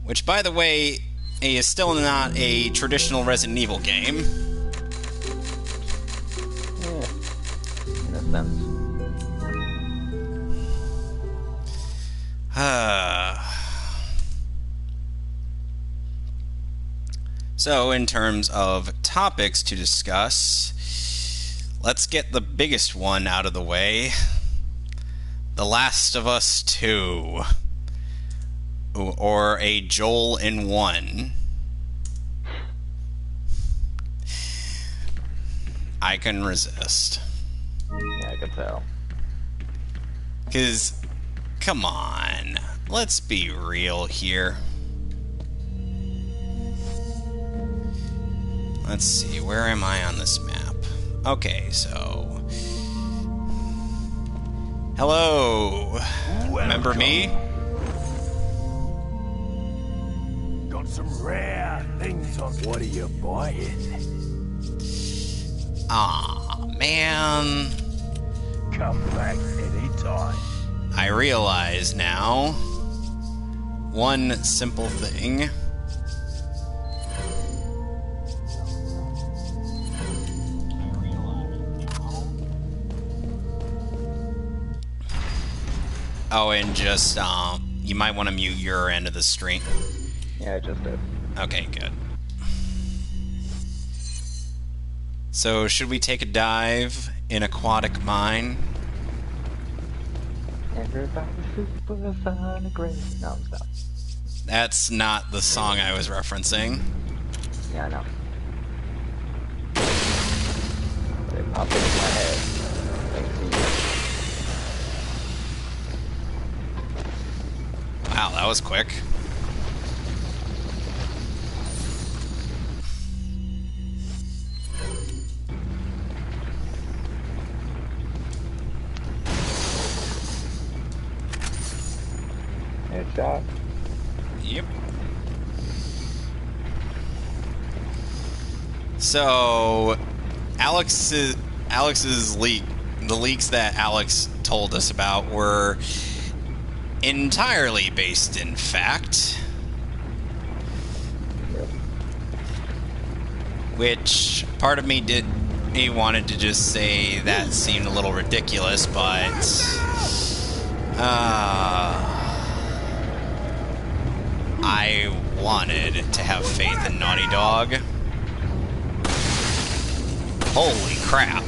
Which, by the way, is still not a traditional Resident Evil game. Yeah, in a sense. So, in terms of topics to discuss, let's get the biggest one out of the way. The Last of Us 2. Or a Joel in one. I couldn't resist. Yeah, I could tell. Because, come on, let's be real here. Let's see, where am I on this map? Okay, so... Hello! Remember me? Got some rare things on. What are you buying? Aw, man. Come back anytime. I realize now one simple thing. Oh, and just, you might want to mute your end of the stream. Yeah, I just did. Okay, good. So, should we take a dive in Aquatic Mine? Everybody's super fine and great. No, stop. That's not the song I was referencing. Yeah, I know. But it popped into my head. Thanks to you. Wow, that was quick. Headshot. Yep. So, Alex's leak, the leaks that Alex told us about were entirely based in fact. Which part of me he wanted to just say that seemed a little ridiculous, but I wanted to have faith in Naughty Dog. Holy crap.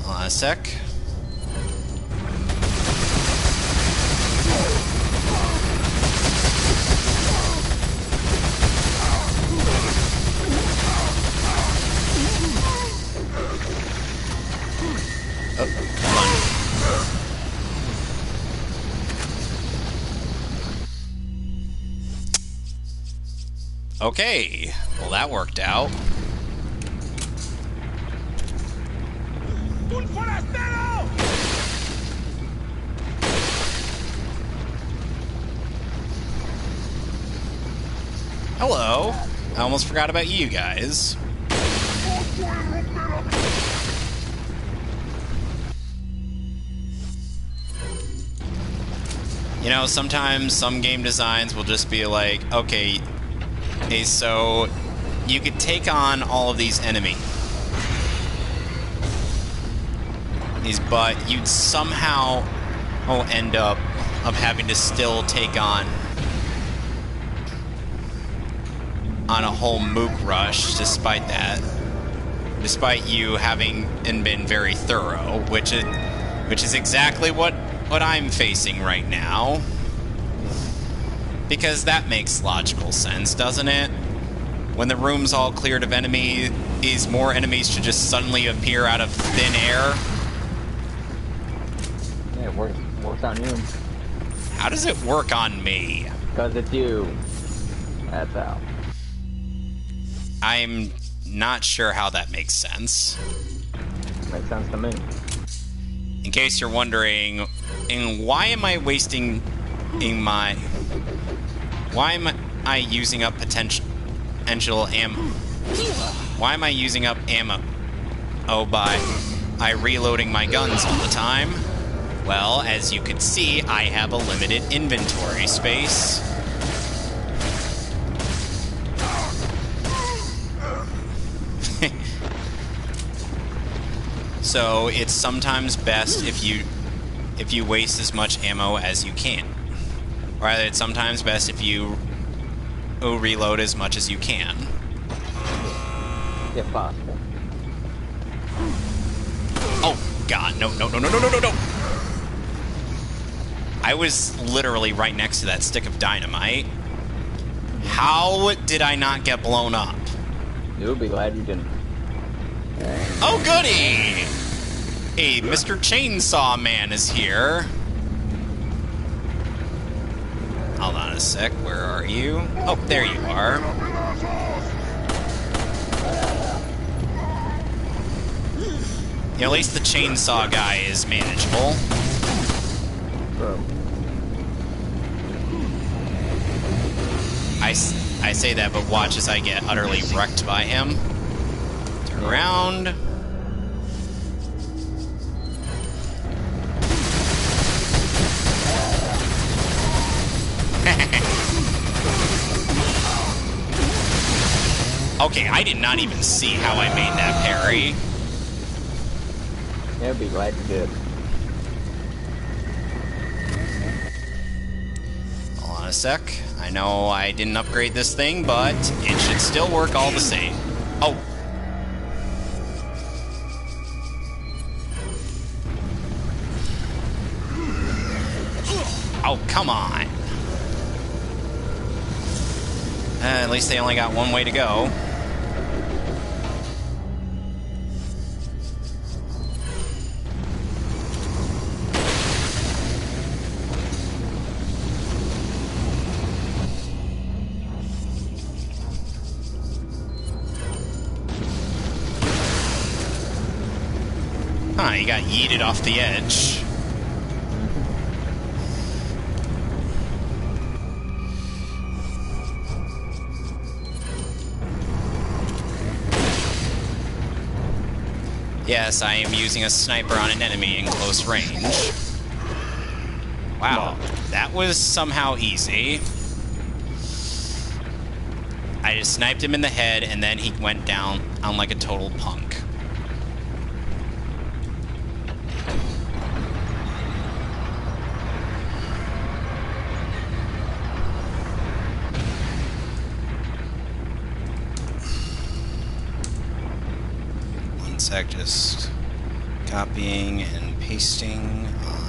Hold on a sec. Oh, hold on. Okay, well that worked out. Hello. I almost forgot about you guys. You know, sometimes some game designs will just be like, okay, so you could take on all of these enemies, but you'd somehow end up having to still take on a whole mook rush despite that. Despite you having been very thorough, which is exactly what I'm facing right now. Because that makes logical sense, doesn't it? When the room's all cleared of enemies, more enemies should just suddenly appear out of thin air. Yeah, it works on you. How does it work on me? Because it's you. That's how. I'm not sure how that makes sense. Makes sense to me. In case you're wondering, why am I wasting why am I using up potential? potential ammo. Why am I using up ammo? Oh, by I reloading my guns all the time. Well, as you can see, I have a limited inventory space. So it's sometimes best if you waste as much ammo as you can. Or rather, it's sometimes best if you reload as much as you can. If possible. Oh God, no, no, no, no, no, no, no, no! I was literally right next to that stick of dynamite. How did I not get blown up? You'll be glad you didn't. Oh, goody! Hey, Mr. Chainsaw Man is here. Hold on a sec, where are you? Oh, there you are. Yeah, at least the chainsaw guy is manageable. I say that, but watch as I get utterly wrecked by him. Turn around. Okay, I did not even see how I made that parry. Yeah, be glad you did. Hold on a sec. I know I didn't upgrade this thing, but it should still work all the same. Oh. Oh, come on. At least they only got one way to go. Huh, he got yeeted off the edge. Yes, I am using a sniper on an enemy in close range. Wow, that was somehow easy. I just sniped him in the head, and then he went down on like a total punk. One sec, just copying and pasting on.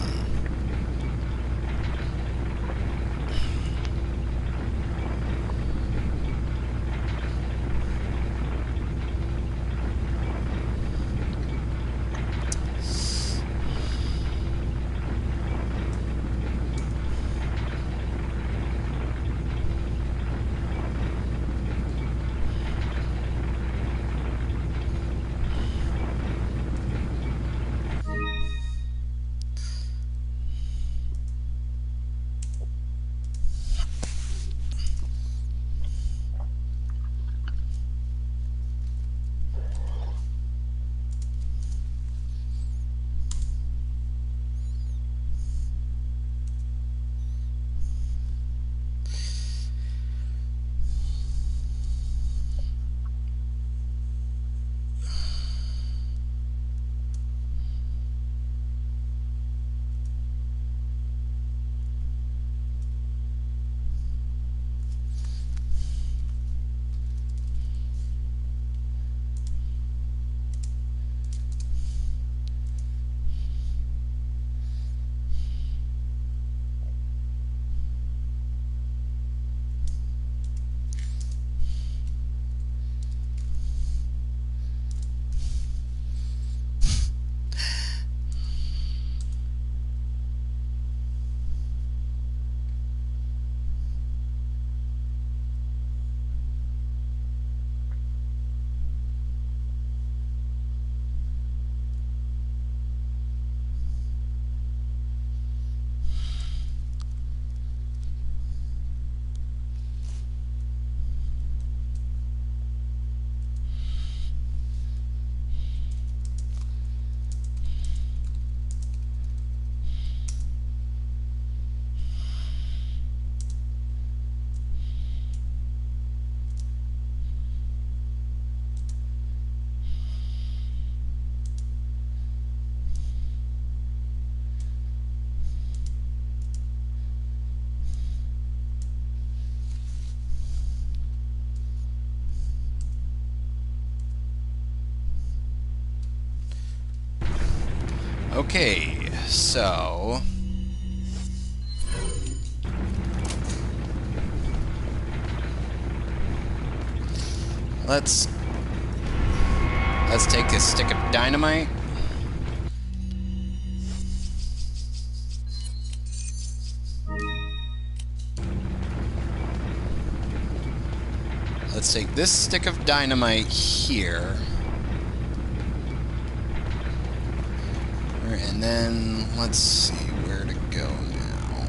Okay, so... Let's take a stick of dynamite. Let's take this stick of dynamite here. And then let's see where to go now.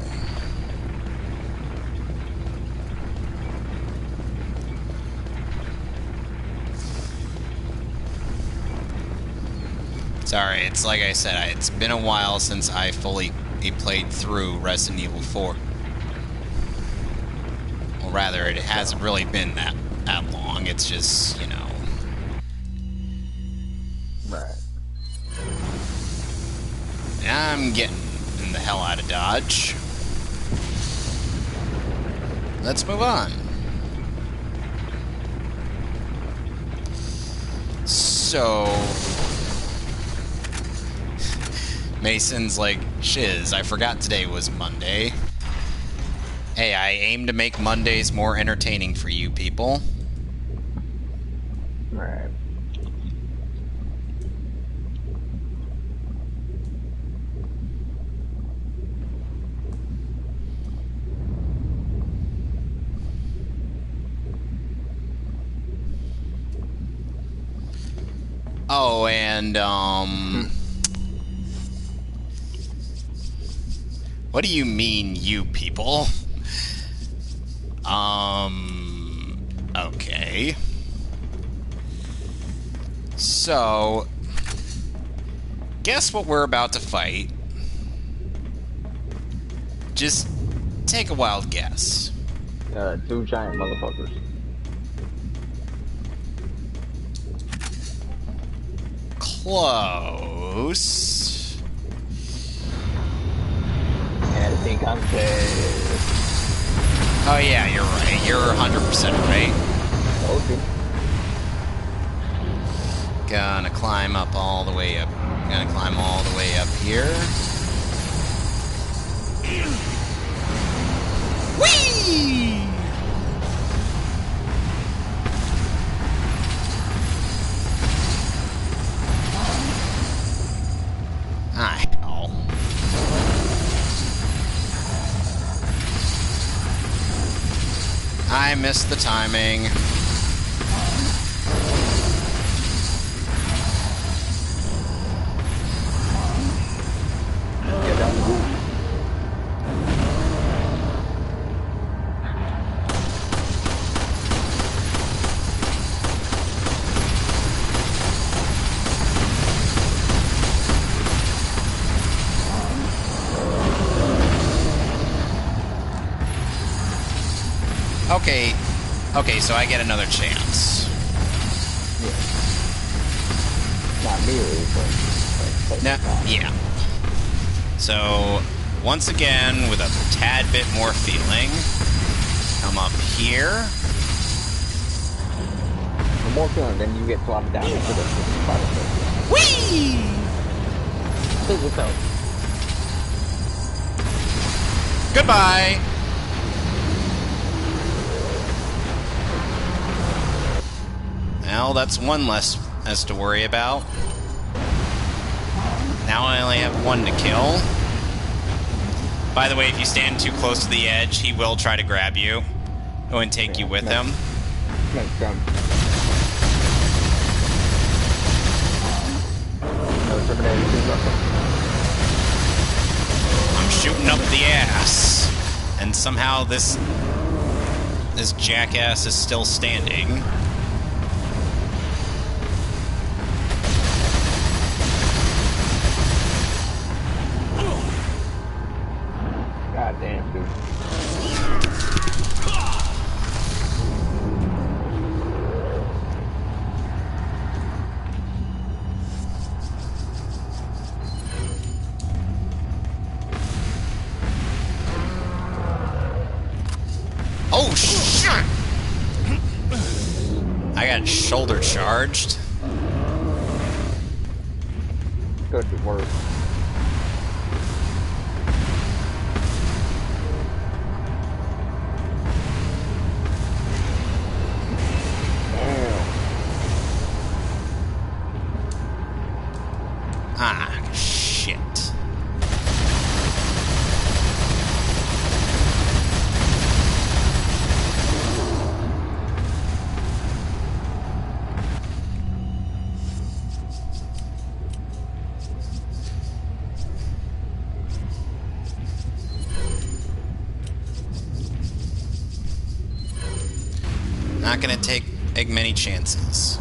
Sorry, it's like I said, it's been a while since I fully played through Resident Evil 4. Well, rather, it hasn't really been that long. It's just, you know. Right. I'm getting the hell out of Dodge. Let's move on. So... Mason's like, shiz, I forgot today was Monday. Hey, I aim to make Mondays more entertaining for you people. Right. Oh, and, what do you mean, you people? Okay. So, guess what we're about to fight? Just take a wild guess. 2 giant motherfuckers. Close. Editing contest. Oh yeah, you're right. You're 100% right. Okay. Gonna climb up all the way up. Gonna climb all the way up here. Whee! Ah, hell. I missed the timing. Okay, so I get another chance. Yeah. Not nearly, but Yeah. So, once again, with a tad bit more feeling, come up here. The more feeling, then you get flopped down into the bottom. Whee! Physical. Goodbye! Well, that's one less to worry about. Now I only have one to kill. By the way, if you stand too close to the edge, he will try to grab you. Go and take you with him. I'm shooting up the ass. And somehow this jackass is still standing. God damn, dude. Oh, shit! I got shoulder charged. Could be worse. Not gonna take many chances.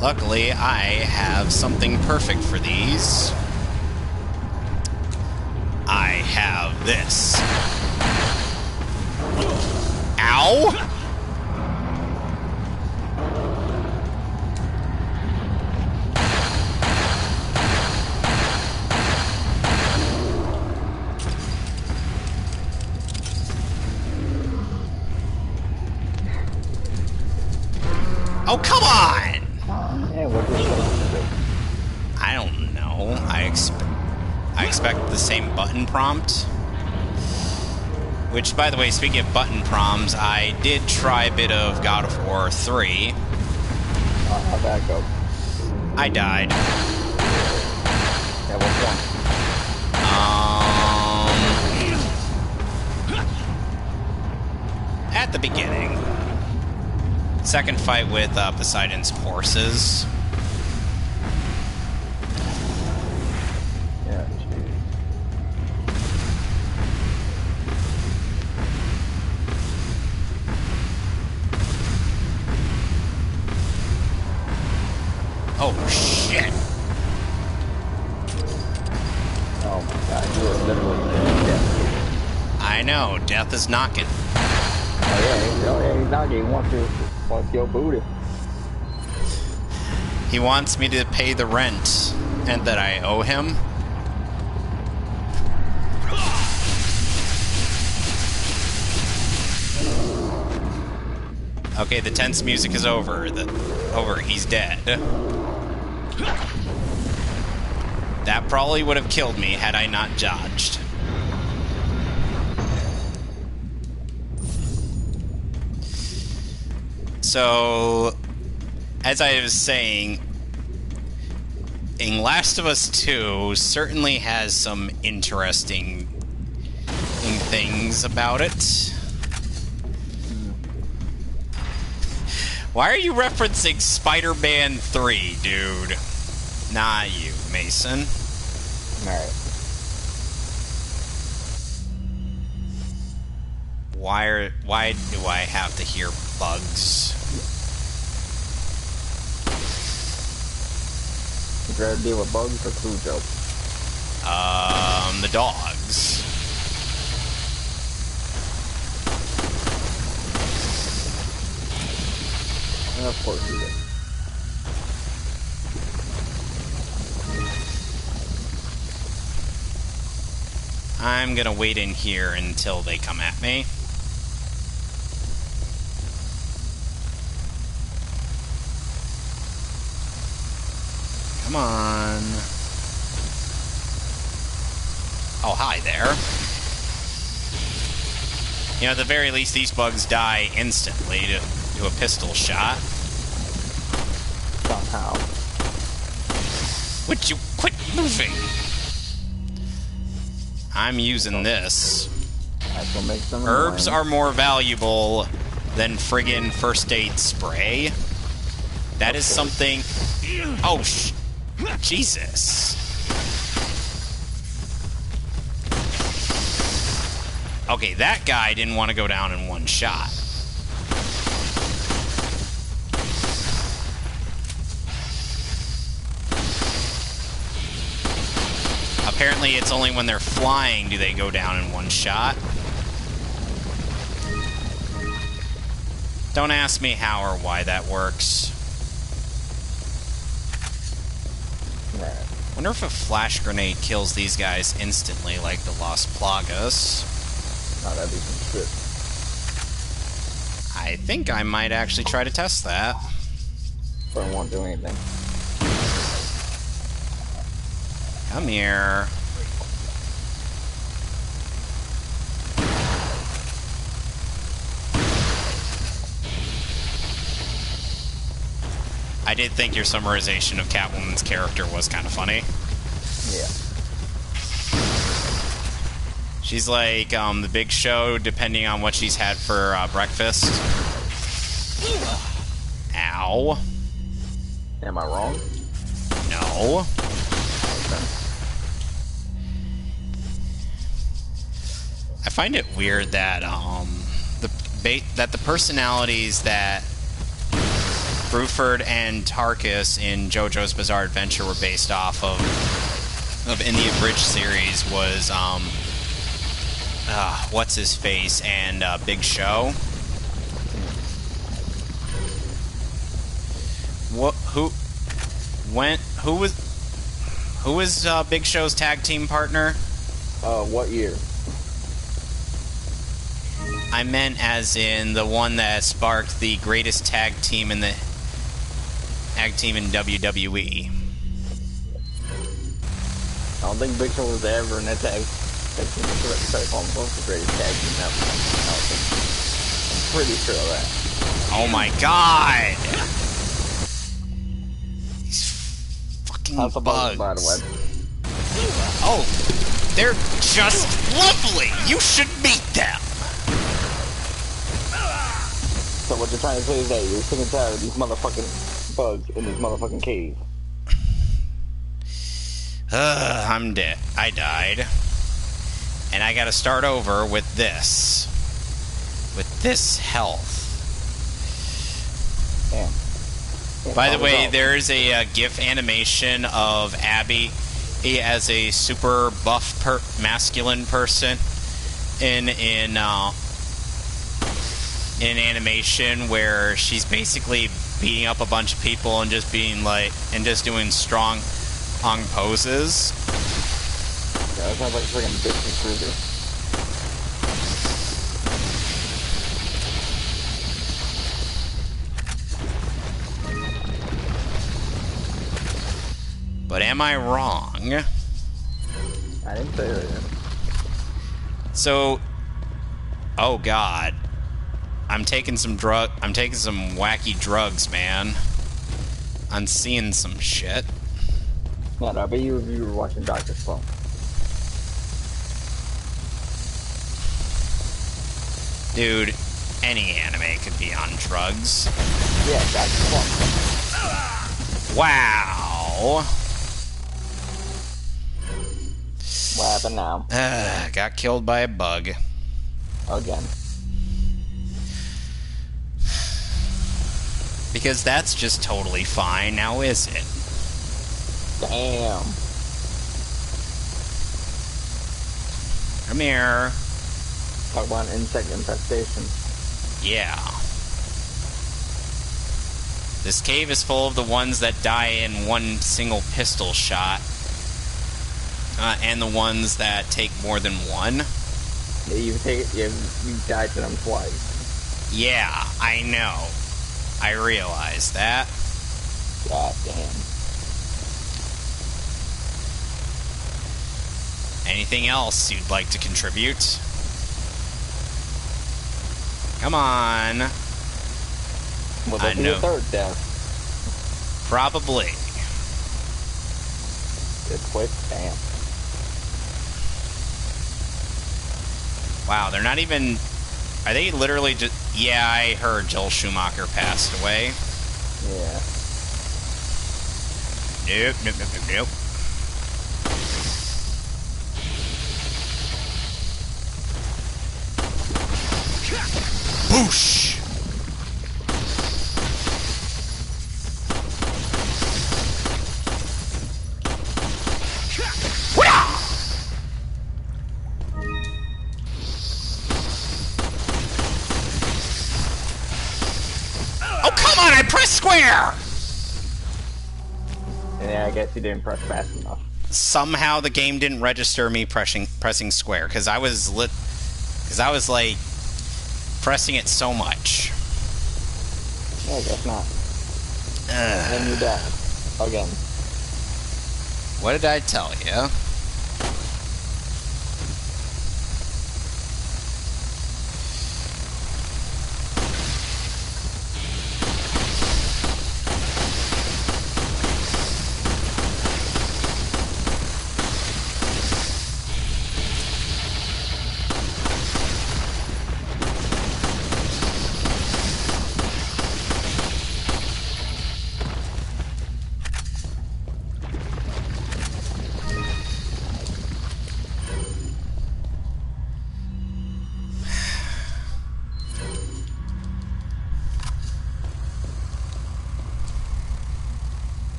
Luckily, I have something perfect for these. I have this. Ow! Oh, come on! Yeah, what did you do? I don't know. I expect the same button prompt. Which, by the way, speaking of button prompts, I did try a bit of God of War 3. How'd that go? I died. Yeah, what's wrong? At the beginning. Second fight with Poseidon's horses. Yeah, geez. Oh, shit. Oh my god, you are literally dead. I know, death is knocking. Oh yeah, he's knocking. He wants your booty. He wants me to pay the rent, and that I owe him. Okay, the tense music is over. He's dead. That probably would have killed me had I not dodged. So, as I was saying, Last of Us 2 certainly has some interesting things about it. Why are you referencing Spider-Man 3, dude? Nah, you, Mason. Alright. Why do I have to hear bugs? Would you rather deal with bugs or Cujo? The dogs. And of course you did. I'm gonna wait in here until they come at me. Come on. Oh, hi there. You know, at the very least, these bugs die instantly to a pistol shot. Somehow. Would you quit moving? I'm using this. That's what makes them Herbs annoying. are more valuable than friggin' first aid spray. That is something... Oh, Jesus. Okay, that guy didn't want to go down in one shot. Apparently, it's only when they're flying do they go down in one shot. Don't ask me how or why that works. Right. Wonder if a flash grenade kills these guys instantly like the Las Plagas. Oh, that'd be some shit. I think I might actually try to test that. But it won't do anything. Come here. I did think your summarization of Catwoman's character was kind of funny. Yeah. She's like the Big Show, depending on what she's had for breakfast. Ow. Am I wrong? No. find it weird that the personalities that Bruford and Tarkus in JoJo's Bizarre Adventure were based off of in the Abridged series was what's his face and Big Show. Who was Big Show's tag team partner? What year? I meant as in the one that sparked the greatest tag team in WWE. I don't think Big Show was ever in that tag team. Sorry, call himself the greatest tag team ever. I'm pretty sure of that. Oh my god! These fucking How's the bugs. by the way? Oh, they're just lovely! You should meet them! So what you're trying to say is that you're sick and tired of these motherfucking bugs in this motherfucking cave. I'm dead. I died. And I gotta start over with this. With this health. Damn. By the way, there's a GIF animation of Abby as a super buff masculine person in an animation where she's basically beating up a bunch of people and just being like and just doing strong poses. Yeah, that sounds like freaking bitch cruiser. But am I wrong? I didn't say that. So, oh god, I'm taking some wacky drugs, man. I'm seeing some shit. Yeah, no, I bet you were watching Dr. Slump. Dude, any anime could be on drugs. Yeah, Dr. Slump. Wow. What happened now? Got killed by a bug. Again. Because that's just totally fine, now is it? Damn. Come here. Talk about an insect infestation. Yeah. This cave is full of the ones that die in one single pistol shot. And the ones that take more than one. Yeah, you've died to them twice. Yeah, I know. I realize that. God damn. Anything else you'd like to contribute? Come on. Well, I this is know. the third death. Probably. It's quick. Damn. Wow, they're not even... Are they literally just... Yeah, I heard Joel Schumacher passed away. Yeah. Nope, nope, nope, nope, nope. Boosh! Oh, come on! I pressed square! Yeah, I guess you didn't press fast enough. Somehow the game didn't register me pressing square, because I was like pressing it so much. Yeah, I guess not. Then you died. Again. What did I tell you?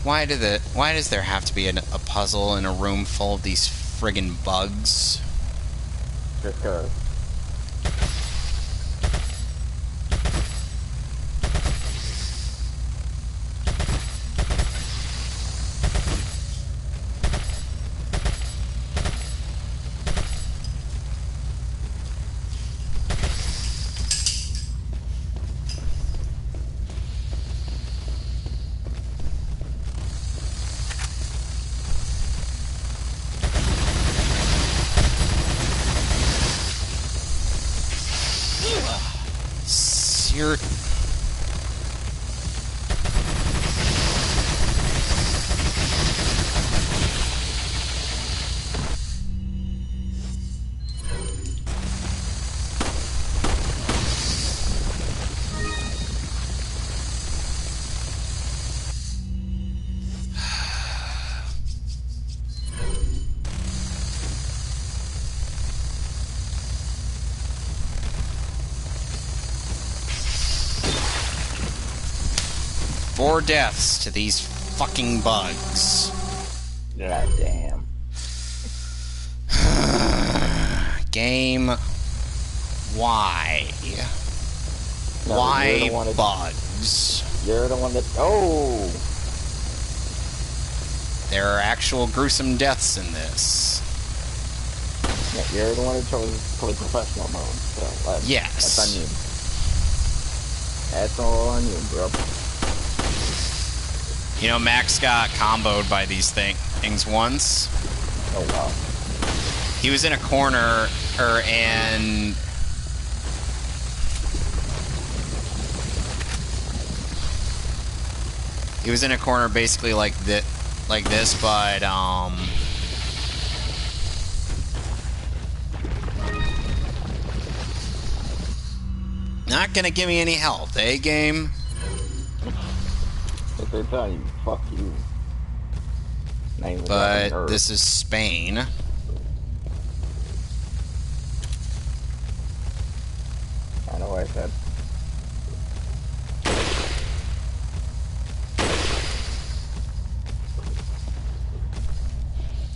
Why does there have to be a puzzle in a room full of these friggin' bugs? Just cause. You're... Four deaths to these fucking bugs. God damn. Game. Why? No, Why you're the bugs? You're the one that... Oh! There are actual gruesome deaths in this. Yeah, you're the one that chose to play professional mode. So Yes. That's on you. That's all on you, bro. You know, Max got comboed by these things once. Oh, wow. He was in a corner, and... He was in a corner basically like this, but, not gonna give me any health, eh, game? If they're telling you, fuck you. But this is Spain. I know what I said.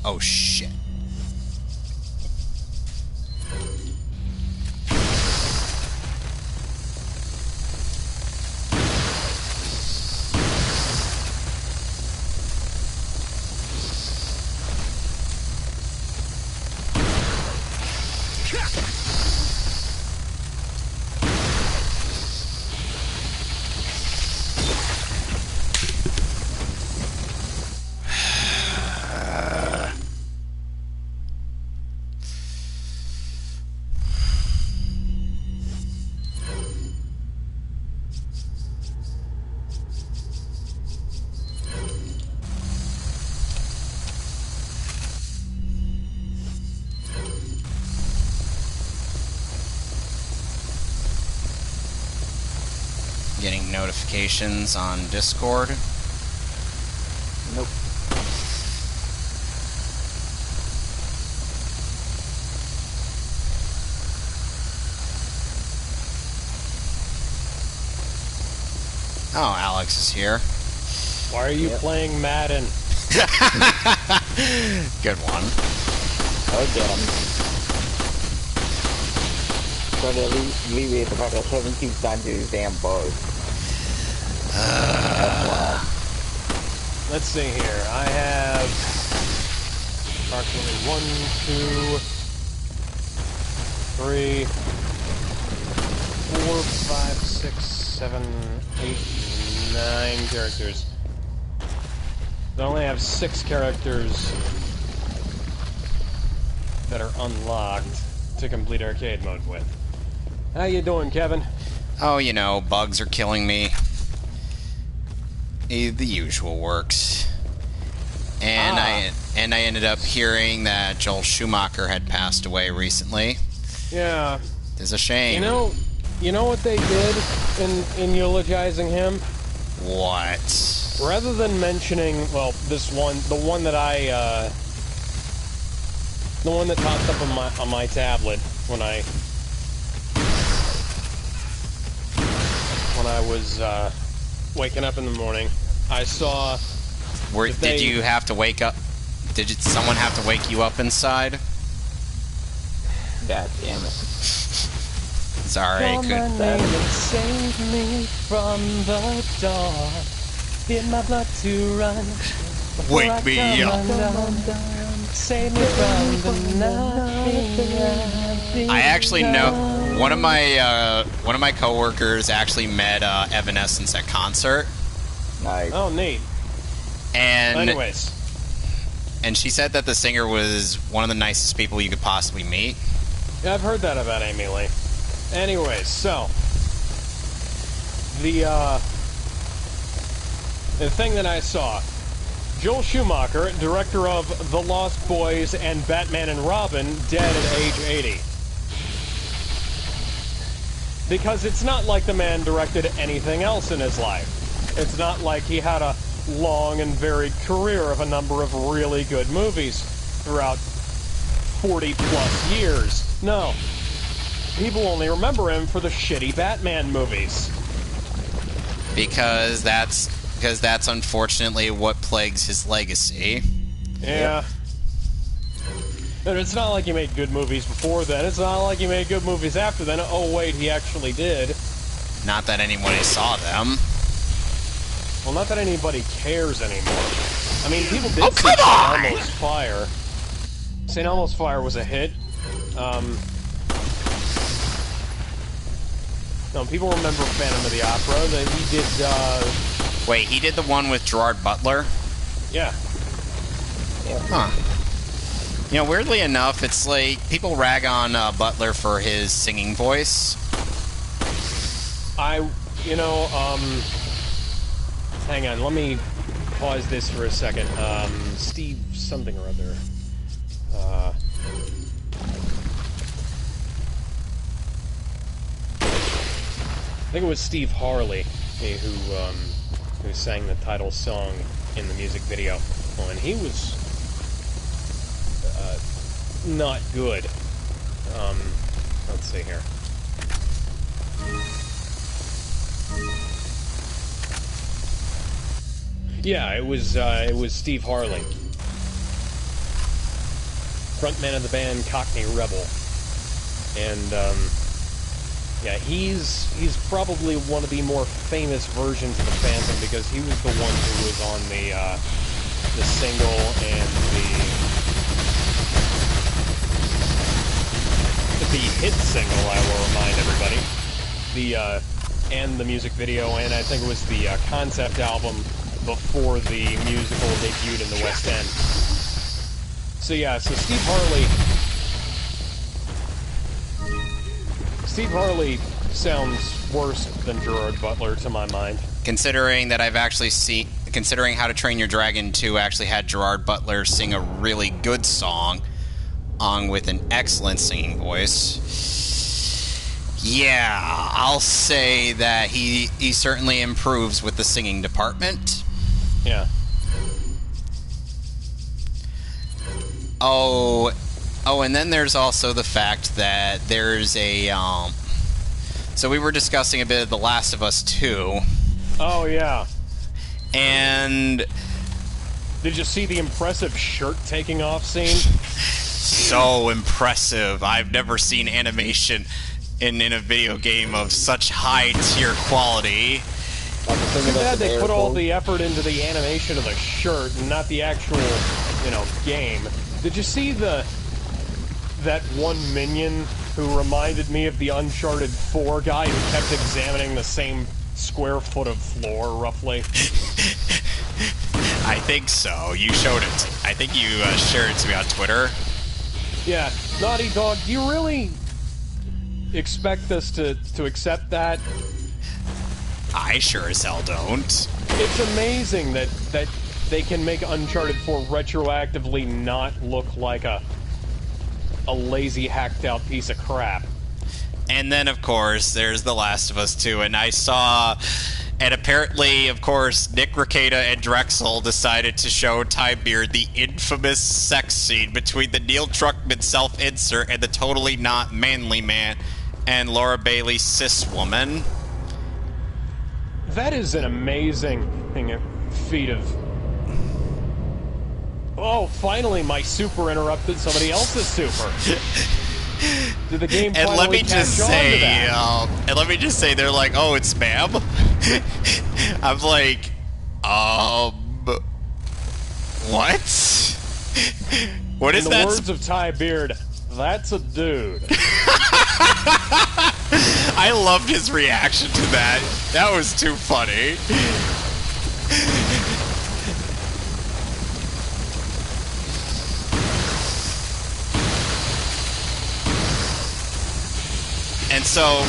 Oh, shit. Getting notifications on Discord. Nope. Oh, Alex is here. Why are you playing Madden? Good one. Oh, damn. So they alleviate the fact that 17 times these damn bugs. Let's see here. I have approximately 1, 2, 3, 4, 5, 6, 7, 8, 9 characters. I only have 6 characters that are unlocked to complete arcade mode with. How you doing, Kevin? Oh, you know, bugs are killing me. The usual works. And I ended up hearing that Joel Schumacher had passed away recently. Yeah. It's a shame. You know what they did in eulogizing him? What? Rather than mentioning, well, the one that popped up on my tablet when I was waking up in the morning, I saw Did you have to wake up? Did someone have to wake you up inside? God damn it. Sorry, Call my name and save me from the dark. Get my blood to run. Wake me up. Save me from the nothing. I actually know one of my coworkers actually met Evanescence at concert. Nice. Oh, neat. And anyways, and she said that the singer was one of the nicest people you could possibly meet. yeah, I've heard that about Amy Lee. Anyways, so the thing that I saw, Joel Schumacher, director of The Lost Boys and Batman and Robin, dead at age 80. Because it's not like the man directed anything else in his life. It's not like he had a long and varied career of a number of really good movies throughout 40-plus years. No. People only remember him for the shitty Batman movies. Because that's unfortunately what plagues his legacy. Yeah. And it's not like he made good movies before then. It's not like he made good movies after then. Oh, wait, he actually did. Not that anybody saw them. Well, not that anybody cares anymore. I mean, people did see come on! St. Elmo's Fire. St. Elmo's Fire was a hit. No, people remember Phantom of the Opera. That he did, Wait, he did the one with Gerard Butler? yeah. Huh. You know, weirdly enough, it's like people rag on Butler for his singing voice. Hang on, let me pause this for a second. Steve something or other. I think it was Steve Harley who sang the title song in the music video. Well, and he was not good. Let's see here. Yeah, it was Steve Harley, frontman of the band Cockney Rebel, and yeah, he's probably one of the more famous versions of the Phantom because he was the one who was on the single and the hit single. I will remind everybody, and the music video, and I think it was the concept album before the musical debuted in the West End. So yeah, so Steve Harley sounds worse than Gerard Butler to my mind. Considering that I've actually considering How to Train Your Dragon 2 actually had Gerard Butler sing a really good song with an excellent singing voice. Yeah, I'll say that he certainly improves with the singing department. Yeah. Oh, and then there's also the fact that there's a, so we were discussing a bit of The Last of Us 2. Oh, yeah. And did you see the impressive shirt-taking off scene? So impressive. I've never seen animation in a video game of such high-tier quality. Too bad they put all the effort into the animation of the shirt and not the actual, game. Did you see that one minion who reminded me of the Uncharted 4 guy who kept examining the same square foot of floor, roughly? I think so. You showed it. I think you shared it to me on Twitter. Yeah. Naughty Dog, do you really expect us to accept that? I sure as hell don't. It's amazing that they can make Uncharted 4 retroactively not look like a lazy, hacked-out piece of crap. And then, of course, there's The Last of Us 2, and I saw... And apparently, of course, Nick Rekieta and Drexel decided to show Timebeard the infamous sex scene between the Neil Druckmann self-insert and the totally not manly man and Laura Bailey cis woman. That is an amazing feat of Oh, finally, my super interrupted somebody else's super. Did the game finally And let me catch just on to say, that? they're like, oh, it's spam. I'm like, what? What is In the that? words of Ty Beard, that's a dude. I loved his reaction to that. That was too funny. And so,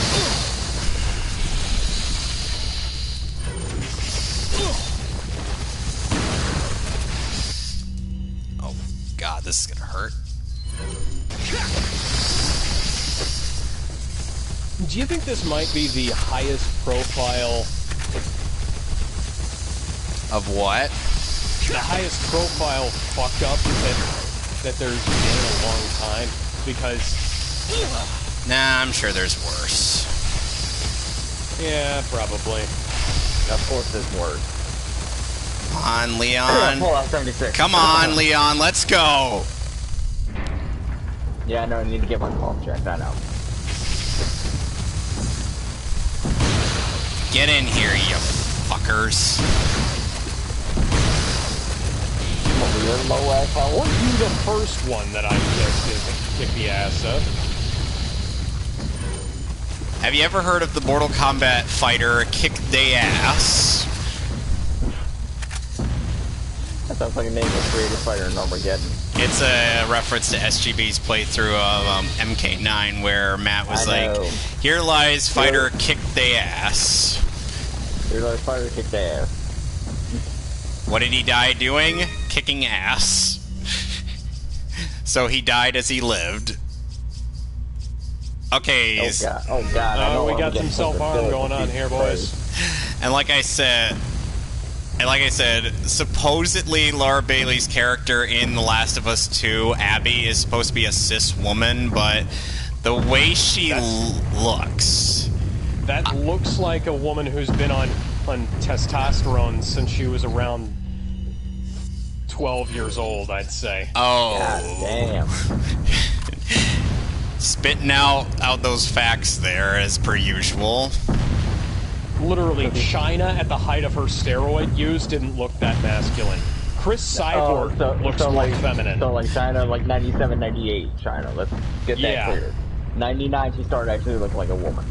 oh god, this is gonna hurt. Do you think this might be the highest profile, Of what? the highest profile fuck up that there's been in a long time? Because, Nah, I'm sure there's worse. yeah, probably. Of course, there's worse. Come on, Leon. Fallout 76. Come on, Leon, let's go. Yeah, I know. I need to get my phone checked. I know. Get in here, you fuckers. You're low ass phone. Weren't you the first one that I kicked the ass of? Have you ever heard of the Mortal Kombat fighter Kick They Ass? That sounds like a name of creative fighter in Armageddon. It's a reference to SGB's playthrough of MK9 where Matt was I know. like, here lies fighter Kick They Ass. You're like fighter kicked ass. What did he die doing? Kicking ass. So he died as he lived. Okay. Oh god. Oh god. I know We I'm got getting some self-harm something going on here, boys. And like I said, supposedly Laura Bailey's character in The Last of Us 2, Abby, is supposed to be a cis woman, but the way she looks. That looks like a woman who's been on testosterone since she was around 12 years old, I'd say. Oh. God damn. Spitting out those facts there, as per usual. Literally, China at the height of her steroid use didn't look that masculine. Chris Cyborg looks more like, feminine. So like China, like 97, 98 China. Let's get that clear. 99, she started actually looking like a woman.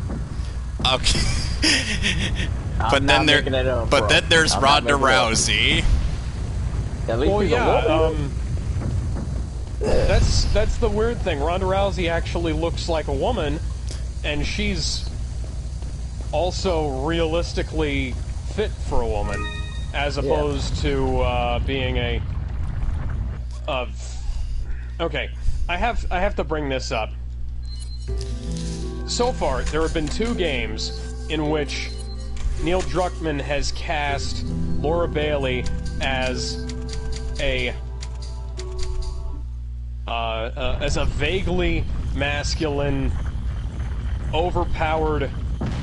Okay. But then there's Ronda Rousey. At least Well, she's a woman. That's the weird thing. Ronda Rousey actually looks like a woman, and she's also realistically fit for a woman, as opposed to being a. Okay, I have to bring this up. So far, there have been 2 games in which Neil Druckmann has cast Laura Bailey as a vaguely masculine, overpowered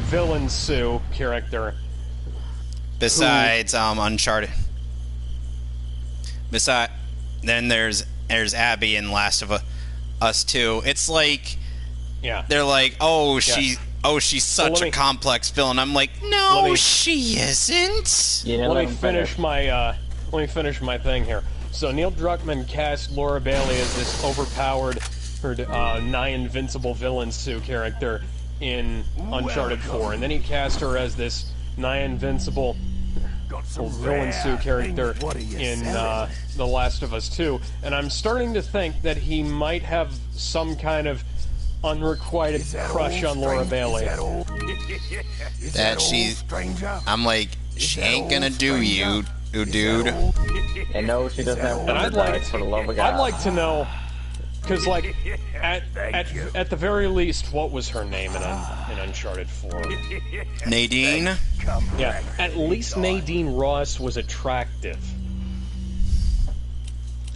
villain Sue character. Besides Uncharted. Then there's Abby in Last of Us 2. It's like, Yeah. they're like, she's such a complex villain. I'm like, no, she isn't. Yeah, Let me finish my thing here. So Neil Druckmann cast Laura Bailey as this overpowered, nigh invincible villain Sue character in Uncharted 4, and then he cast her as this nigh invincible villain Sue character in The Last of Us 2, and I'm starting to think that he might have some kind of unrequited crush on Laura Bailey. I'm like, she ain't gonna do you, dude. And no, she doesn't have And I'd like, for the love of God. I'd like to know, because like at the very least, what was her name in Uncharted 4? Nadine? Yeah, at least Nadine Ross was attractive.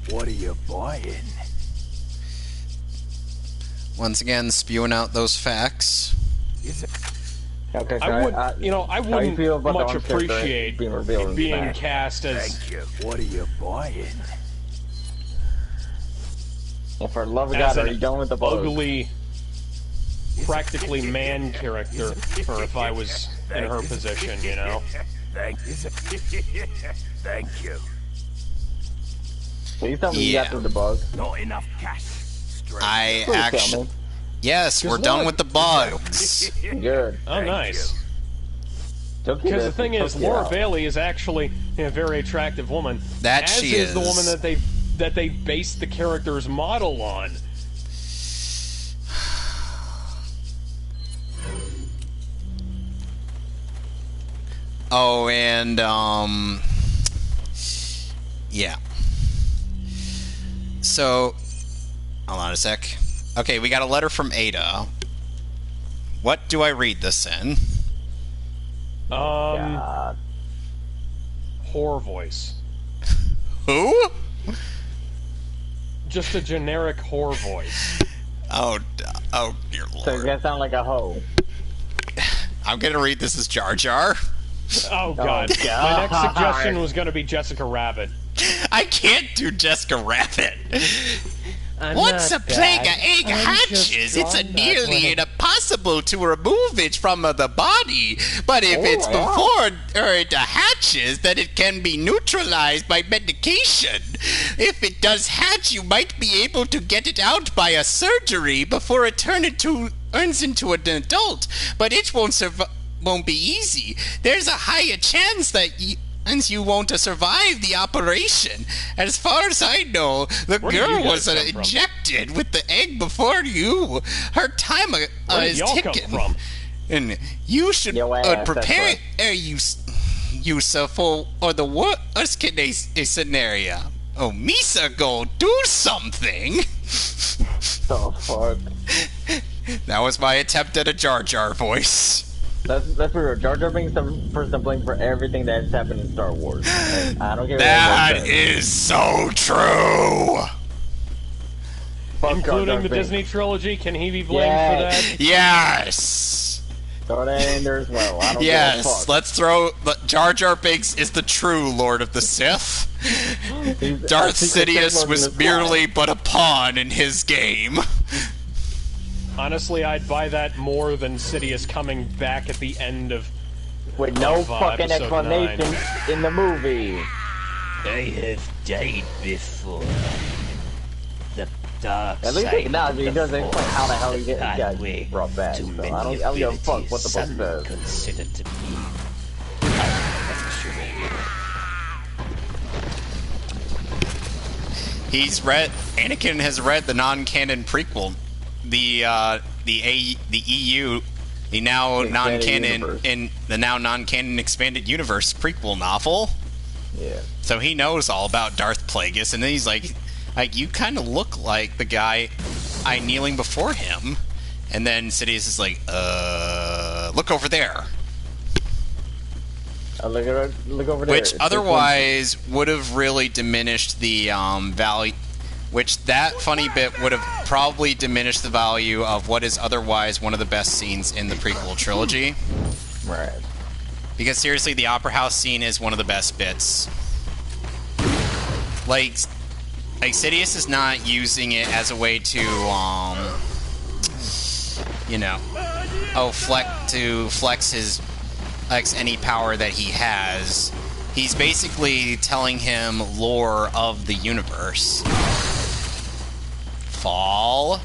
What are you buying? Once again, spewing out those facts. Okay, so I wouldn't feel about much the character appreciate being revealed in being Smash? cast as. Thank you. What are you buying? And for the love of as God, are an you done with the bug? ugly, practically man character, or if I was in her position, you know? Thank you. Thank you. Please tell me you Yeah. got through the bug. Not enough cash. Straight. I Please tell actually... me. Yes, we're Just done what? with the bugs. Good. Oh, nice. Took you Because the this, thing it is, took you Laura out. Bailey is actually a very attractive woman. That as she is the is. woman that they based the character's model on. Oh, and, yeah. So, hold on a sec. Okay, we got a letter from Ada. What do I read this in? God. Whore voice. Who? Just a generic whore voice. Oh dear So it's lord. gonna sound like a hoe. I'm gonna read this as Jar Jar. Oh god. God. My next suggestion was going to be Jessica Rabbit. I can't do Jessica Rabbit. I'm Once a not plague bad. of egg I'm just hatches, it's a drawn that nearly way. impossible to remove it from the body. But if it's wow. before it hatches, then it can be neutralized by medication. If it does hatch, you might be able to get it out by a surgery before it turns into an adult. But it won't be easy. There's a higher chance that you won't survive the operation. As far as I know, the Where did you girl guys was come from? injected with the egg before you. Her time Where did is y'all ticking. come from? And you should Yo ass, prepare that's you for the worst case scenario. Oh, Misa, go do something. The fuck? That was my attempt at a Jar Jar voice. That's for real. Jar Jar being the person to blame for everything that's happened in Star Wars. I don't care That what anyone says. is so true. Fuck Jar Jar Including the Binks. Disney trilogy, can he be blamed Yeah. for that? Yes. Throw that in there as well. I don't Yes. give a fuck. Let's throw. Jar Jar Binks is the true Lord of the Sith. He's Darth a secret Sidious Sith Lord was in this merely line. but a pawn in his game. Honestly, I'd buy that more than Sidious coming back at the end of... with no of, fucking episode explanation 9. in the movie. I have died before. The dark At least side it does. of He the doesn't explain how the hell he Force got pathway brought back. to So many I don't give a fuck what the book abilities says. some consider to be unnatural. Anakin has read the non-canon prequel, the EU, the now Expanded non-canon universe. in the now non-canon expanded universe prequel novel. Yeah. So he knows all about Darth Plagueis, and then he's like you kind of look like the guy I kneeling before him. And then Sidious is like, look over there. Look over there. Which otherwise would have really diminished the value. Which that funny bit would have probably diminished the value of what is otherwise one of the best scenes in the prequel trilogy. Right. Because seriously, the Opera House scene is one of the best bits. Like Sidious is not using it as a way to, flex his any power that he has. He's basically telling him lore of the universe. Fall.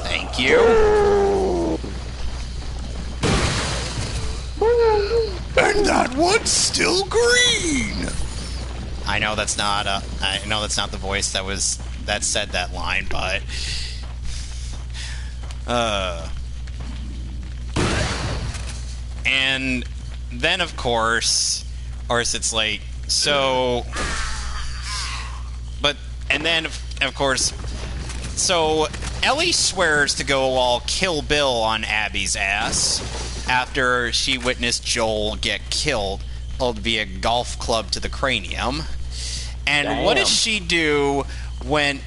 Thank you. And that one's still green. I know that's not the voice that said that line, but and then of course it's like so, and then of course, so Ellie swears to go all Kill Bill on Abby's ass after she witnessed Joel get killed via golf club to the cranium. And what does she do when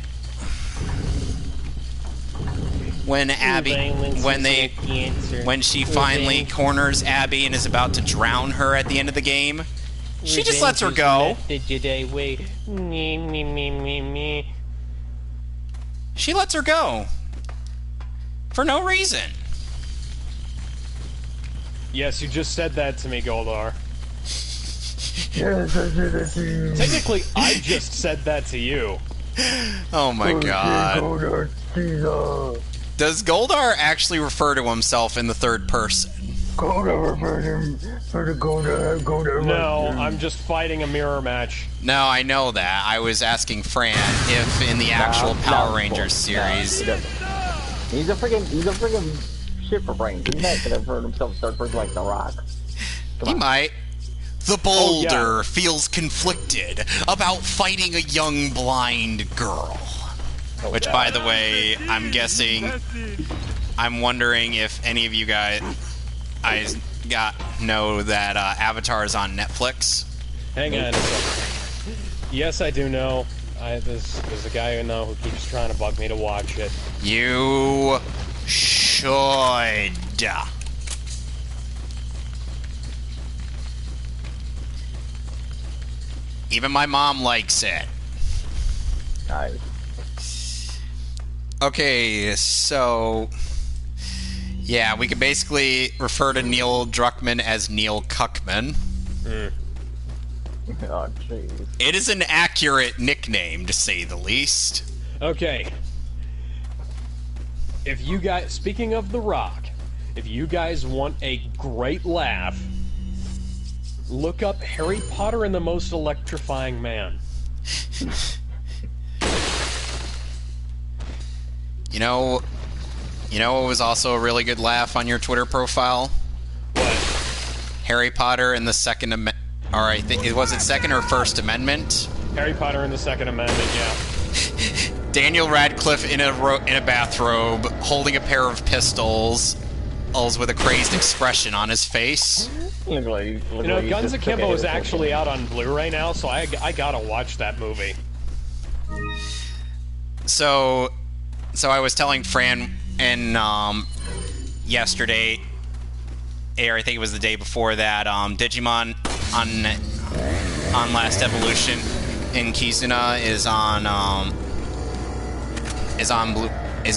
she finally corners Abby and is about to drown her at the end of the game? She just lets her go. The Jedi way. Me. She lets her go. For no reason. Yes, you just said that to me, Goldar. Yes, I did it to you. Technically, I just said that to you. Oh my god. Does Goldar actually refer to himself in the third person? No, I'm just fighting a mirror match. No, I know that. I was asking Fran if in the actual Power Rangers series... He's a freaking shit for brains. He's not gonna hurt himself third person like The Rock. He might. The Boulder feels conflicted about fighting a young blind girl. Which, by the way, I'm guessing... I'm wondering if any of you guys know that Avatar is on Netflix. Hang on a second. Yes, I do know. There's a guy I know who keeps trying to bug me to watch it. You should. Even my mom likes it. Nice. Okay, so... Yeah, we could basically refer to Neil Druckmann as Neil Cuckman. Oh, jeez. It is an accurate nickname, to say the least. Okay. If you guys, speaking of The Rock, if you guys want a great laugh, look up Harry Potter and the Most Electrifying Man. You know what was also a really good laugh on your Twitter profile? What? Harry Potter and the Second Amendment. Or I think was it Second or First Amendment? Harry Potter and the Second Amendment, yeah. Daniel Radcliffe in a bathrobe, holding a pair of pistols, with a crazed expression on his face. Guns Akimbo is actually out on Blu-ray now, so I gotta watch that movie. So I was telling Fran and yesterday, or I think it was the day before that, Digimon on Last Evolution in Kizuna is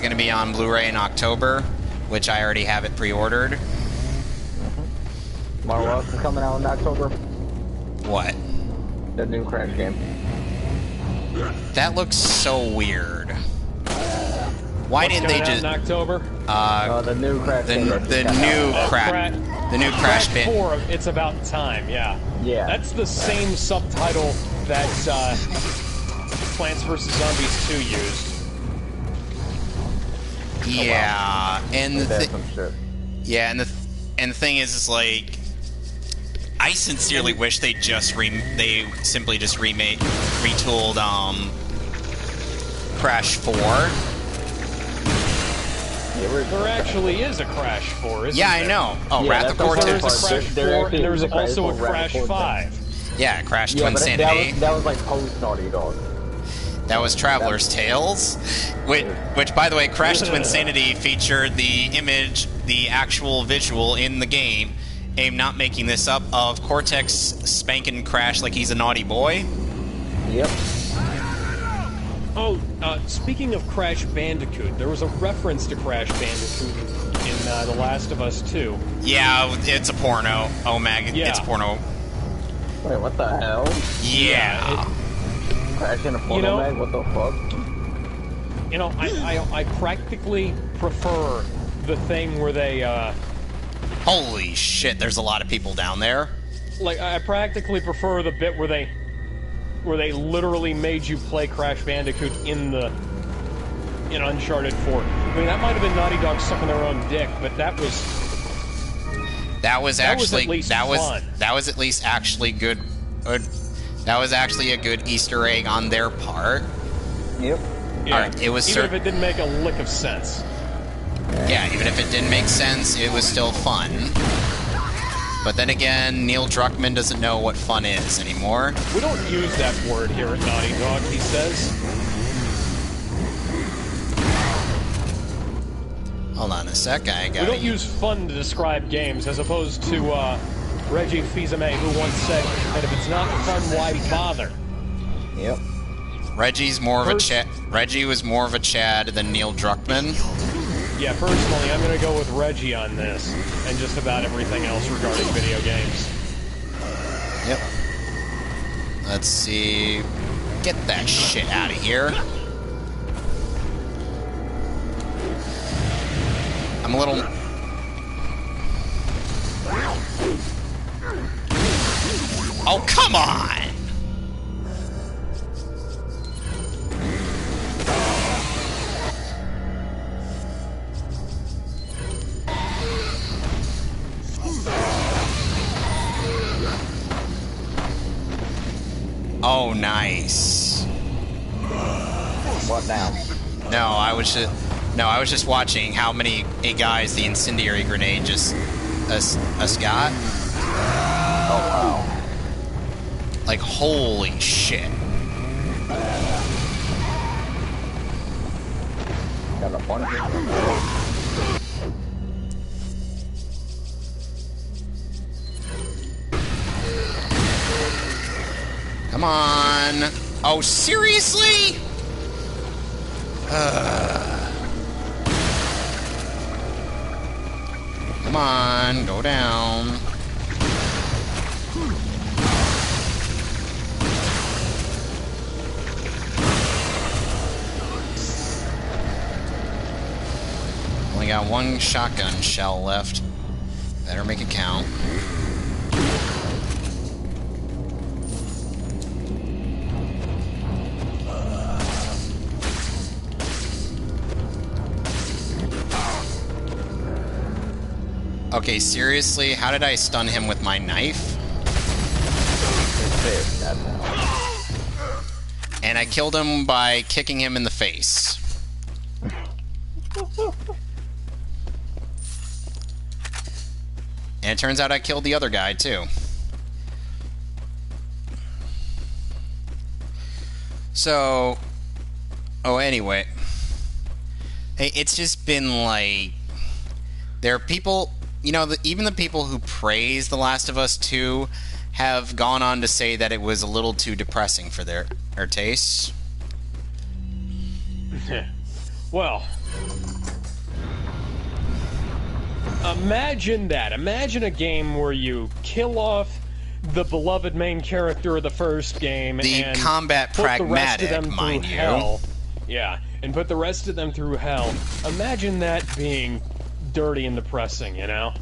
going to be on Blu-ray in October, which I already have it pre-ordered. What else is coming out in October? What? The new Crash game. That looks so weird. Why didn't they just in October? The new Crash game. The new Crash bit. 4, It's About Time, yeah. Yeah. That's the same subtitle that Plants vs. Zombies 2 used. Yeah, and That's some shit. yeah, and the thing is like, I sincerely wish they simply just retooled Crash 4. There actually is a Crash 4, isn't there? Yeah, I know. Oh, Yeah, Wrath of that's There's Cortex. a Crash 4, and there's also a Crash 5. Yeah, Crash Yeah, but Twinsanity. that was like post Naughty Dog. That was Traveler's Tales, which, by the way, Crash Twinsanity featured the actual visual in the game. I'm not making this up, of Cortex spanking Crash like he's a naughty boy. Yep. Oh, speaking of Crash Bandicoot, there was a reference to Crash Bandicoot in The Last of Us 2. Yeah, it's a porno. Oh, Mag, Yeah. it's porno. Wait, what the hell? Yeah. Crash in a porno mag? What the fuck? I practically prefer the thing where they, Holy shit, there's a lot of people down there. like, I practically prefer the bit where they literally made you play Crash Bandicoot in Uncharted 4. I mean, that might have been Naughty Dog sucking their own dick, but that was at least actually good. That was actually a good Easter egg on their part. Yep. Yeah, Alright, it was even if it didn't make a lick of sense. Yeah, even if it didn't make sense, it was still fun. But then again, Neil Druckmann doesn't know what fun is anymore. We don't use that word here at Naughty Dog, he says. Hold on a sec, I got We don't use fun to describe games, as opposed to Reggie Fils-Aimé, who once said that if it's not fun, why bother? Yep. Reggie's more of a Chad. Reggie was more of a Chad than Neil Druckmann. Yeah, personally, I'm going to go with Reggie on this, and just about everything else regarding video games. Yep. Let's see. Get that shit out of here. I'm a little... Oh, come on! Oh, nice. What now? No, I was just watching how many guys the incendiary grenade just us got. Oh, wow. Like, holy shit. Got a bunch of... Come on. Oh, seriously? Come on, go down. Only got one shotgun shell left. Better make it count. Okay, seriously, how did I stun him with my knife? And I killed him by kicking him in the face. And it turns out I killed the other guy, too. So... Oh, anyway. Hey, it's just been like... There are people... You know, even the people who praise The Last of Us 2 have gone on to say that it was a little too depressing for their tastes. Well... Imagine that. Imagine a game where you kill off the beloved main character of the first game and combat put pragmatic, the rest of them mind through you. hell. Yeah, and put the rest of them through hell. Imagine that being dirty and depressing, you know?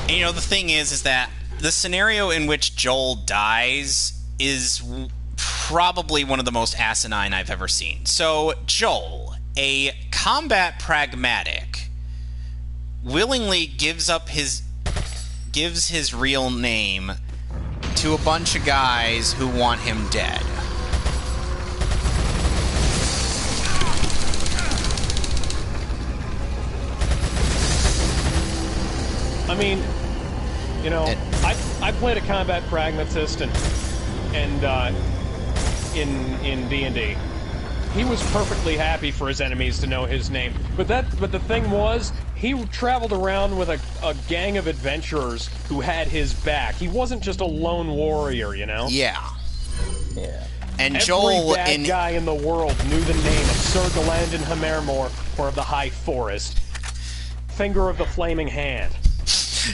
And, you know, the thing is that the scenario in which Joel dies is probably one of the most asinine I've ever seen. So, Joel, a combat pragmatic, willingly gives his real name to a bunch of guys who want him dead. I mean, you know, I played a combat pragmatist and in D&D. He was perfectly happy for his enemies to know his name. But the thing was, he traveled around with a gang of adventurers who had his back. He wasn't just a lone warrior, you know? Yeah. Yeah. And Every Joel bad guy in the world knew the name of Sir Galandon Hamermore or of the High Forest. Finger of the Flaming Hand.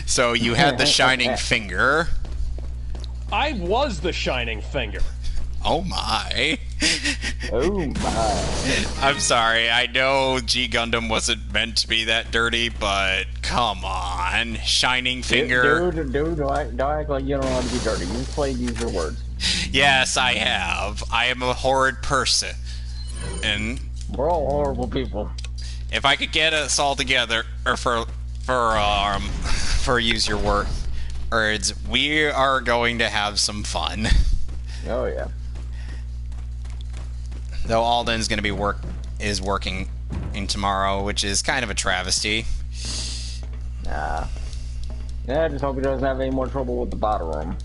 So you had the Shining Finger. I was the Shining Finger. Oh my. Oh my. I'm sorry, I know G Gundam wasn't meant to be that dirty, but come on. Shining Finger. Dude, don't act like you don't know how to be dirty. You played, use your words. Yes, I have. I am a horrid person. And We're all horrible people. if I could get us all together, or for use your words, we are going to have some fun. Oh yeah. Though Alden's going to be working in tomorrow, which is kind of a travesty. Nah. Yeah, I just hope he doesn't have any more trouble with the bottle room.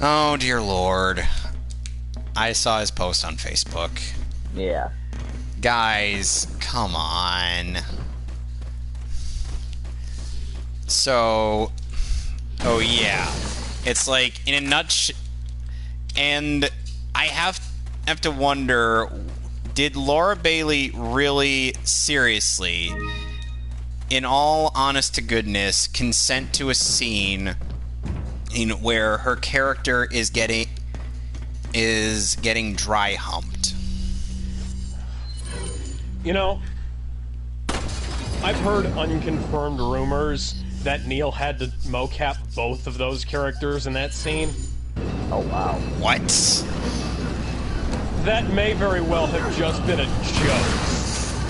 Oh dear Lord. I saw his post on Facebook. Yeah. Guys, come on. So, Oh yeah, it's like in a nutshell. And I have to wonder, did Laura Bailey really, seriously, in all honest to goodness, consent to a scene where her character is getting dry humped? You know, I've heard unconfirmed rumors that Neil had to mocap both of those characters in that scene. Oh, wow. What? That may very well have just been a joke,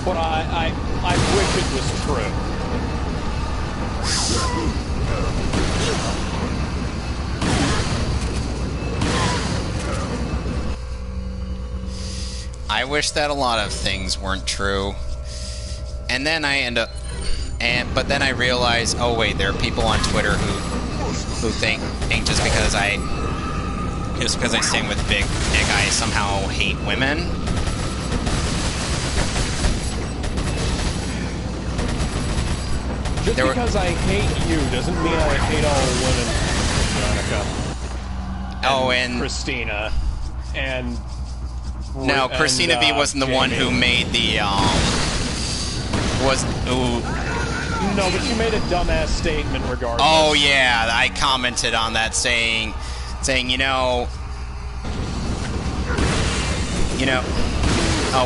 but I wish it was true. I wish that a lot of things weren't true. And then but then I realize, oh wait, there are people on Twitter who think just because I sing with Big Dick, I somehow hate women. Just because I hate you doesn't mean I hate all women, Veronica. Oh, and Christina, and no, Christina V wasn't the Jamie. one who made the No, but you made a dumbass statement regardless. Oh yeah, I commented on that saying,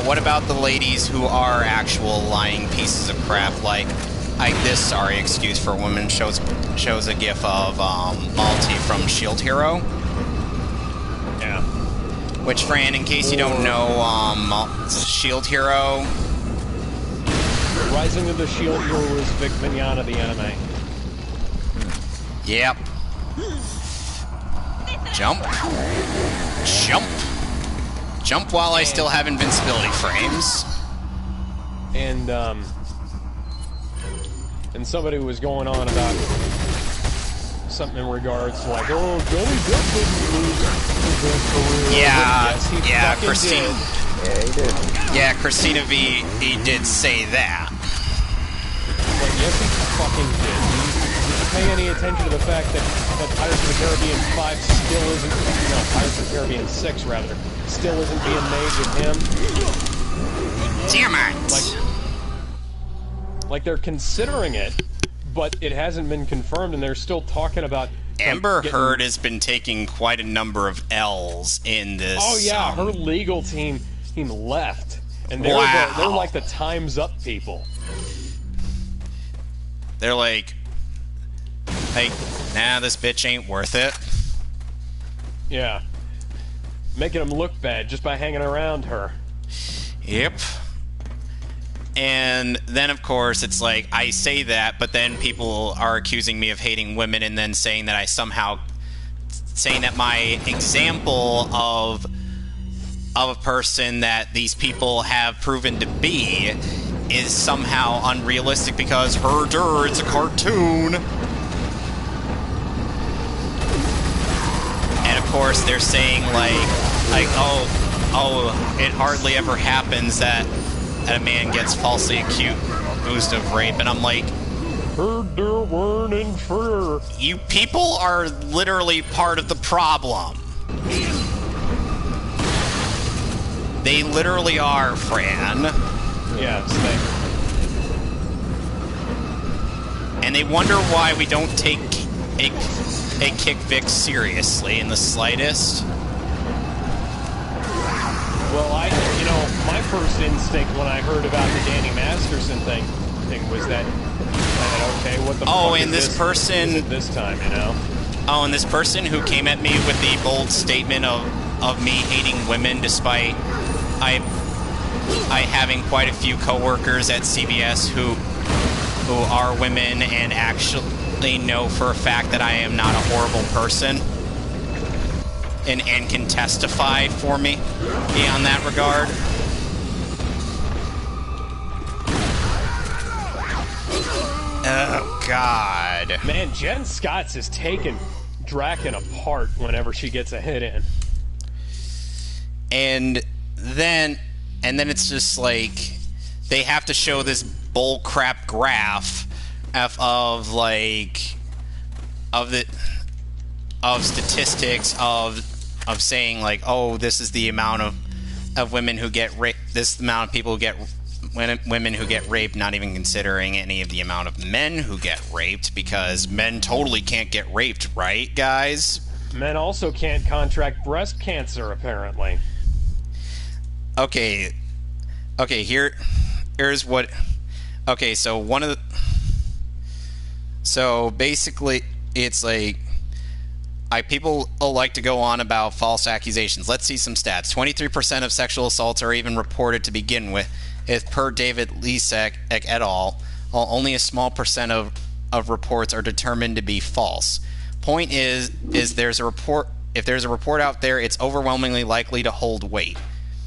what about the ladies who are actual lying pieces of crap? Like this sorry excuse for women shows a gif of Malty from Shield Hero. Yeah. Which, Fran, in case you don't know, Shield Hero. Rising of the Shield Hero is Vic Mignogna, the anime. Yep. Jump. Jump. Jump while I still have invincibility frames. And somebody was going on about something in regards to like, oh, Johnny Depp didn't lose his career. Yes, he fucking Christine. did. Yeah, he did. Yeah, Christina V, he did say that. But yes, he fucking did. Did you pay any attention to the fact that Pirates of the Caribbean 5 still isn't, Pirates of the Caribbean 6 rather, still isn't being made with him? Damn it! Like they're considering it, but it hasn't been confirmed, and they're still talking about. Amber Heard has been taking quite a number of L's in this. Oh yeah, her legal team left, and they're like the Time's Up people. They're like, nah, this bitch ain't worth it. Yeah, making them look bad just by hanging around her. Yep. And then, of course, it's like, I say that, but then people are accusing me of hating women and then saying that saying that my example of a person that these people have proven to be is somehow unrealistic because it's a cartoon. And, of course, they're saying, it hardly ever happens that a man gets falsely accused of rape, and I'm like, you people are literally part of the problem. They literally are, Fran. Yes, And they wonder why we don't take a Kick Vic seriously in the slightest. Well, my first instinct when I heard about the Danny Masterson thing was that, okay, what the fuck and is this person is it this time, Oh, and this person who came at me with the bold statement of me hating women, despite I having quite a few coworkers at CBS who are women and actually know for a fact that I am not a horrible person. And can testify for me on that regard. Oh, God. Man, Jen Scotts is taking Draken apart whenever she gets a hit in. And then it's just like, they have to show this bullcrap graph of, like, of statistics of saying like, oh, this is the amount of women who get raped, this amount of people who get women who get raped, not even considering any of the amount of men who get raped, because men totally can't get raped, right, guys? Men also can't contract breast cancer, apparently. Okay, here's what. Okay, so so basically, it's like, people like to go on about false accusations. Let's see some stats. 23% of sexual assaults are even reported to begin with, if per David Lisek et al. While only a small percent of reports are determined to be false. Point is there's a report. If there's a report out there, it's overwhelmingly likely to hold weight.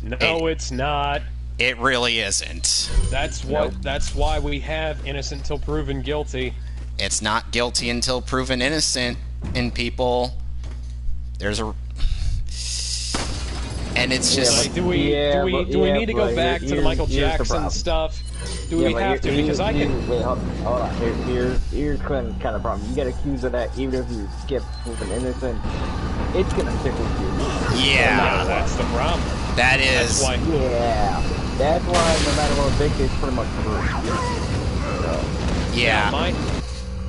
No, it's not. It really isn't. That's why we have innocent till proven guilty. It's not guilty until proven innocent in people. There's a... And it's just... Do we need to go back to the Michael Jackson stuff? Do we have to? Because I can... Wait, hold on. Here's kind of problem. You get accused of that, even if you skip proven innocent, it's gonna stick with you. Yeah. No, that's the problem. That is... That's why no matter what Vic is pretty much true. Yeah.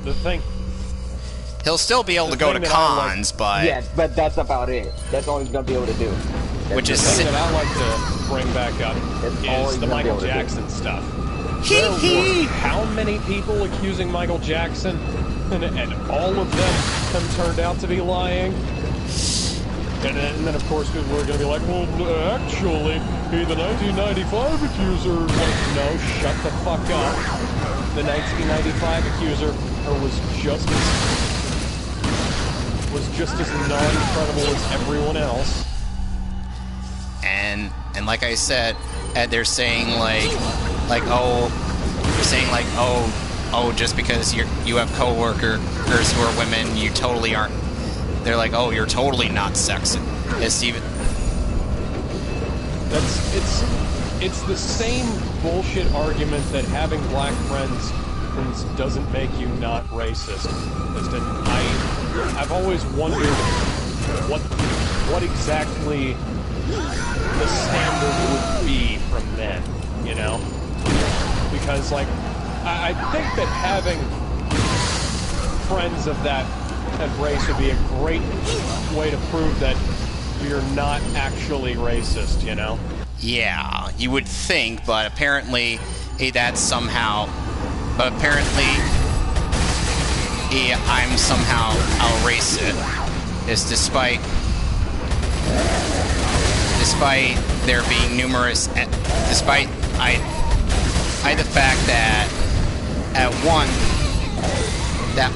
The thing... He'll still be able to go to cons, but... Yeah, but that's about it. That's all he's gonna be able to do. Which is... The thing that I like to bring back up is the Michael Jackson stuff. There were how many people accusing Michael Jackson, and all of them have turned out to be lying? And then of course, people are going to be like, well, actually, the 1995 accuser... Like, no, shut the fuck up. The 1995 accuser was just as non-credible as everyone else. And like I said, they're saying just because you have coworkers who are women, you totally aren't. They're like, oh, you're totally not sexist. It's the same bullshit argument that having black friends doesn't make you not racist. I've always wondered what exactly the standard would be from men, you know? Because, like, I think that having friends of that race would be a great way to prove that you're not actually racist, you know? Yeah, you would think, but apparently that's somehow... But apparently I'm somehow a racist, is despite there being numerous... Despite the fact that at one... That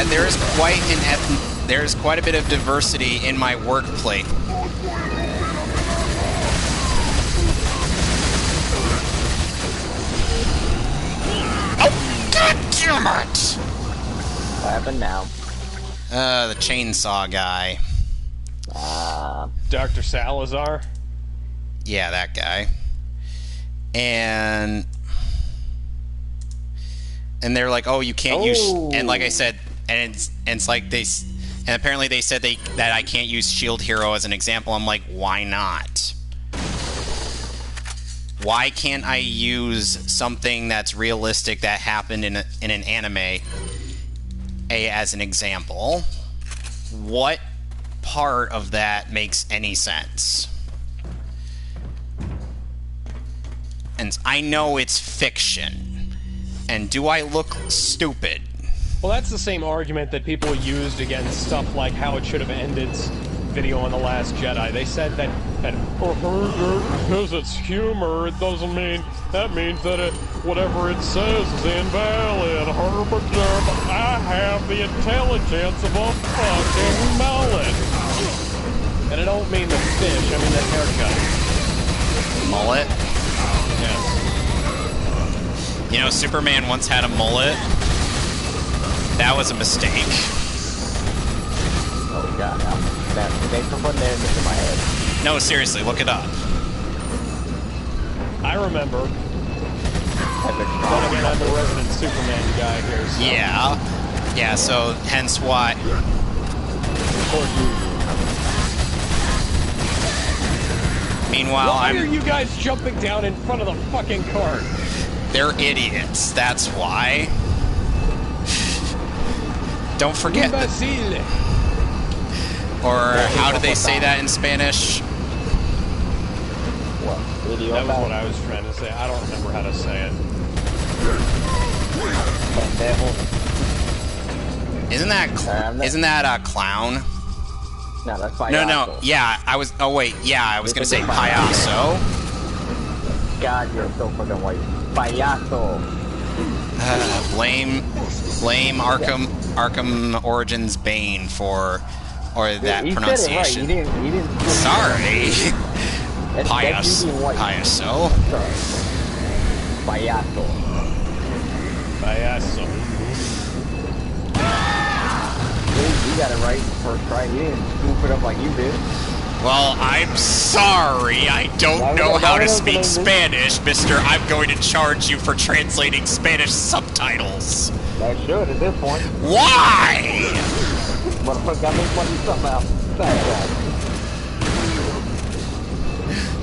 there is there's quite a bit of diversity in my workplace. Oh, God damn it! What happened now? The chainsaw guy. Dr. Salazar? Yeah, that guy. And they're like, oh, you can't use... And like I said, and it's like they... And apparently they said that I can't use Shield Hero as an example. I'm like, why not? Why can't I use something that's realistic that happened in an anime as an example? What part of that makes any sense? And I know it's fiction. And do I look stupid? Well, that's the same argument that people used against stuff like how it should have ended video on The Last Jedi. They said that because it's humor, it doesn't mean... That means that whatever it says is invalid. I have the intelligence of a fucking mullet. And I don't mean the fish, I mean the haircut. Mullet? Yes. You know, Superman once had a mullet. That was a mistake. Oh god, thanks for putting that into my head. No, seriously, look it up. I remember Epic Then Star. again, I'm the resident Superman guy here, so... Yeah, so hence why. Meanwhile, Why are you guys jumping down in front of the fucking cart? they're idiots, that's why. Don't forget. Imbecile. Or how do they say that in Spanish? What? Video That was what I was trying to say. I don't remember how to say it. Isn't that a clown? No, that's payaso. No. Yeah, I was. Oh wait, yeah, I was gonna say payaso. God, you're so fucking white. Payaso. Blame Arkham Origins Bane for that You pronunciation. said it right. You didn't. Sorry. That's you being white. Payaso. Sorry. Payaso. Payaso. You got it right first try. You didn't scoop it up like you did. Well, I'm sorry. I don't know how to speak Spanish, mister. I'm going to charge you for translating Spanish subtitles. That should at this point. Why? Motherfucker got me money somehow.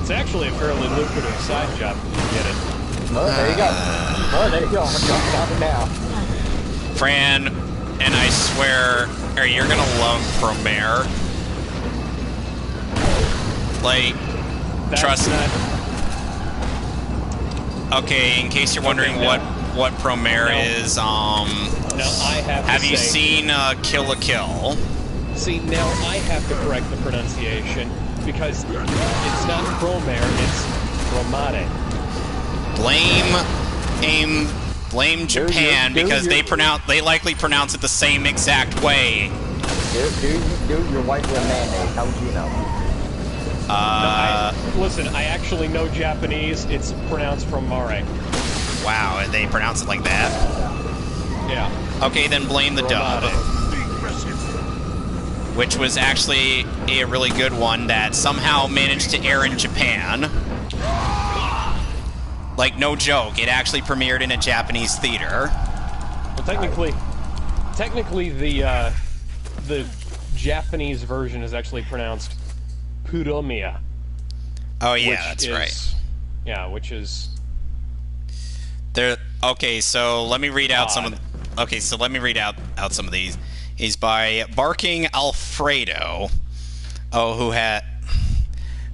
It's actually a fairly lucrative side job if you get it. Oh, there you go. Oh, there you go. I'm dropping it now. Fran, and I swear, you're gonna love Promare. Like, trust me. Okay, in case you're wondering what Promare is, Now I have you seen Kill la Kill? See, now I have to correct the pronunciation because it's not Promare, it's Promare. Blame Japan because they likely pronounce it the same exact way. Dude, you're white with mayonnaise. How would you know? Listen, I actually know Japanese. It's pronounced Promare. Wow, they pronounce it like that? Yeah. Okay, then blame the dub. Which was actually a really good one that somehow managed to air in Japan. Like, no joke, it actually premiered in a Japanese theater. Well, technically, the Japanese version is actually pronounced Puromiya. Oh yeah, that's right. Yeah, which is there. Okay, so let me read out some of. Okay, so let me read out some of these. He's by Barking Alfredo. Oh,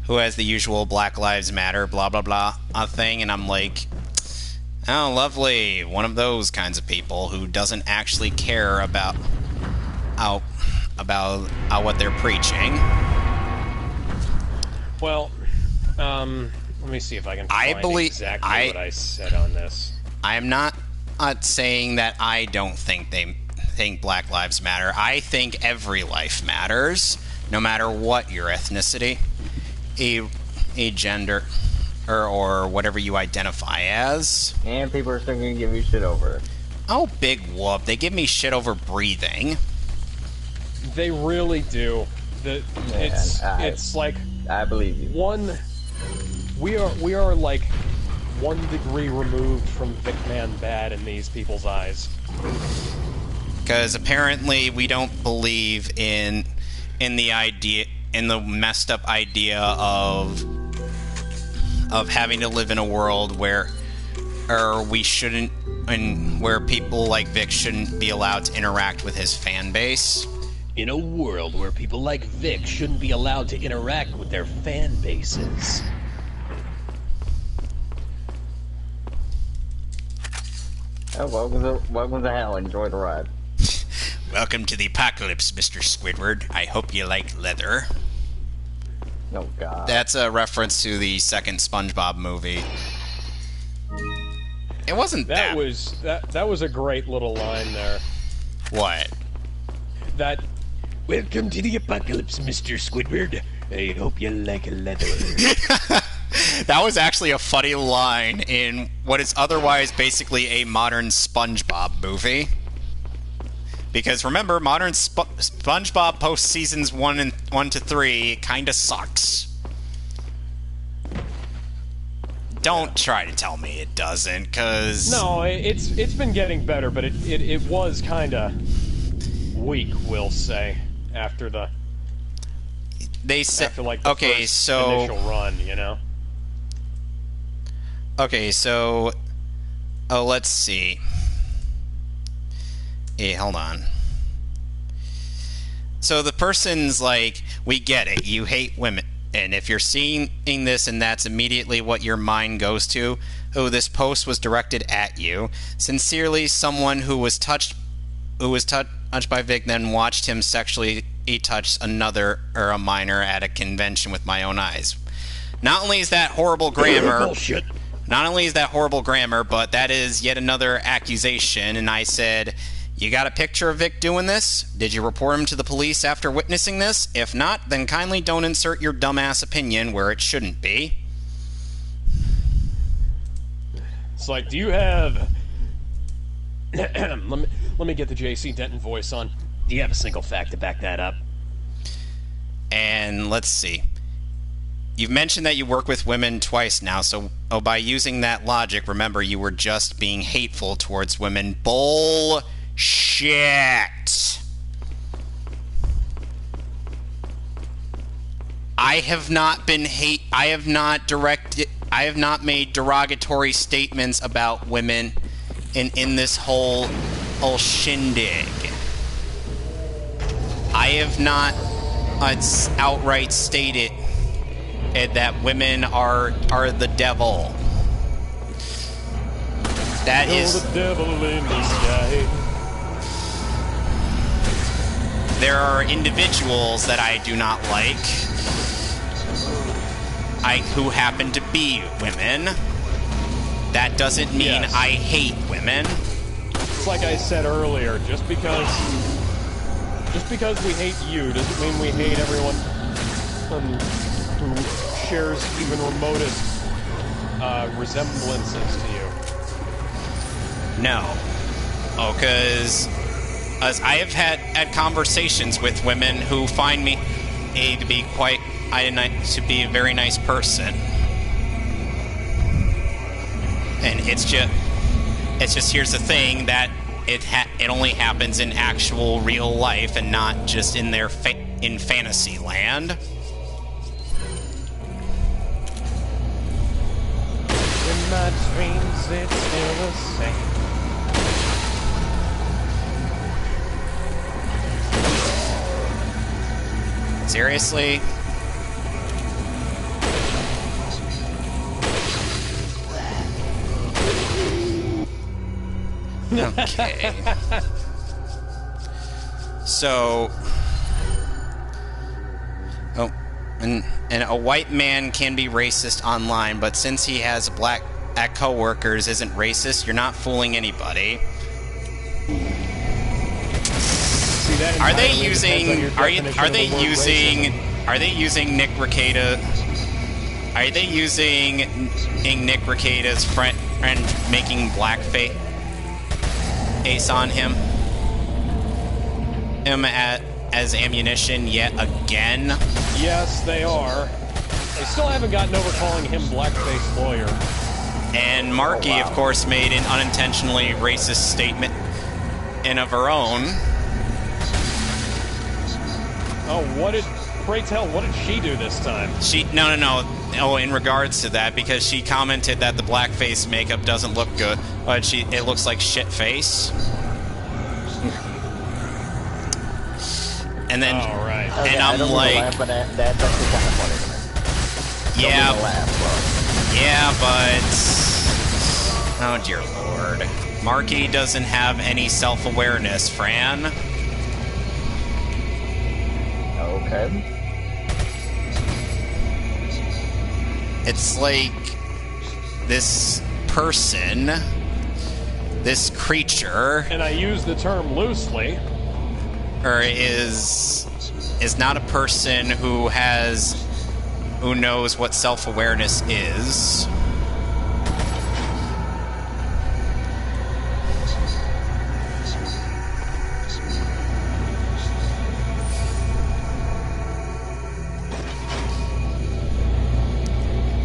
who has the usual Black Lives Matter blah blah blah thing, and I'm like, oh, lovely, one of those kinds of people who doesn't actually care about what they're preaching. Well, let me see if I can find exactly what I said on this. I am not saying that I don't think they think Black Lives Matter. I think every life matters, no matter what your ethnicity, a gender, or whatever you identify as. And people are still gonna give you shit over it. Oh, big whoop. They give me shit over breathing. They really do. It's like I believe you. We are like 1 degree removed from Vic Man bad in these people's eyes. Because apparently we don't believe in the messed up idea of having to live in a world where we shouldn't, and where people like Vic shouldn't be allowed to interact with his fan base. In a world where people like Vic shouldn't be allowed to interact with their fan bases. Oh, welcome to hell. Enjoy the ride. Welcome to the apocalypse, Mr. Squidward. I hope you like leather. Oh, God. That's a reference to the second SpongeBob movie. It wasn't that. That was a great little line there. What? That. Welcome to the apocalypse, Mr. Squidward. I hope you like leather. That was actually a funny line in what is otherwise basically a modern SpongeBob movie. Because remember, modern SpongeBob post seasons 1 to 3 kind of sucks. don't try to tell me it doesn't, because... No, it's been getting better, but it was kind of weak, we'll say, after the... They said... After, like, the first initial run, you know? Okay, so... Oh, let's see. Hey, hold on. So the person's like, we get it, you hate women. And if you're seeing this and that's immediately what your mind goes to, oh, this post was directed at you. Sincerely, someone who was touched by Vic, then watched him sexually touch another or a minor at a convention with my own eyes. Not only is that horrible grammar... Bullshit. Not only is that horrible grammar, but that is yet another accusation. And I said, you got a picture of Vic doing this? Did you report him to the police after witnessing this? If not, then kindly don't insert your dumbass opinion where it shouldn't be. It's like, do you have... let me get the J.C. Denton voice on. Do you have a single fact to back that up? And let's see. You've mentioned that you work with women twice now, so by using that logic, remember you were just being hateful towards women. Bullshit. I have not made derogatory statements about women in this whole shindig. I have not outright stated that women are the devil. That is the devil in the sky. There are individuals that I do not like, who happen to be women. That doesn't mean Yes. I hate women. It's like I said earlier, just because we hate you doesn't mean we hate everyone who shares even remotest resemblances to you. No. Oh, because I have had conversations with women who find me to be to be a very nice person. And it's just here's the thing, that it only happens in actual real life and not just in in fantasy land. In my dreams, it's still the same. Seriously? Okay. So... Oh, and a white man can be racist online, but since he has black coworkers isn't racist, you're not fooling anybody. See, that Are they entirely depends on your definition are they using Nick Rekieta? Are they using Nick Rekieta's friend making blackface on him as ammunition yet again? Yes, they are. They still haven't gotten over calling him blackface lawyer. And Marky, of course, made an unintentionally racist statement of her own. Oh, pray tell, what did she do this time? No. Oh, in regards to that, because she commented that the blackface makeup doesn't look good, but it looks like shit face. And then, oh, right. Okay, and I I'm don't like, laugh, but that's actually kind of funny to me. yeah, Don't laugh, yeah, but oh dear lord, Marky doesn't have any self-awareness, Fran. Okay. It's like this person, this creature, And I use the term loosely. or is not a person who knows what self-awareness is.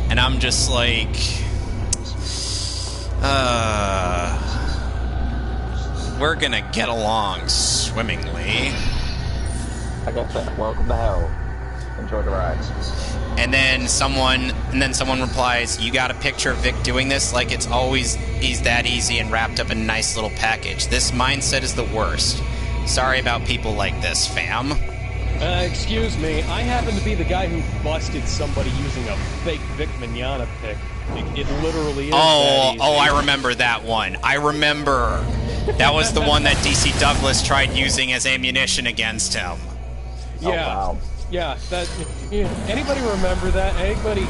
And I'm just like, We're gonna get along swimmingly. Like I said, welcome to hell. Enjoy the ride. And then someone replies, "You got a picture of Vic doing this? Like he's that easy and wrapped up in a nice little package. This mindset is the worst. Sorry about people like this, fam." Excuse me, I happen to be the guy who busted somebody using a fake Vic Mignogna pic. It literally is that easy. I remember that one. I remember. That was the one that DC Douglas tried using as ammunition against him. Yeah. Oh, wow. Yeah, anybody remember that? Anybody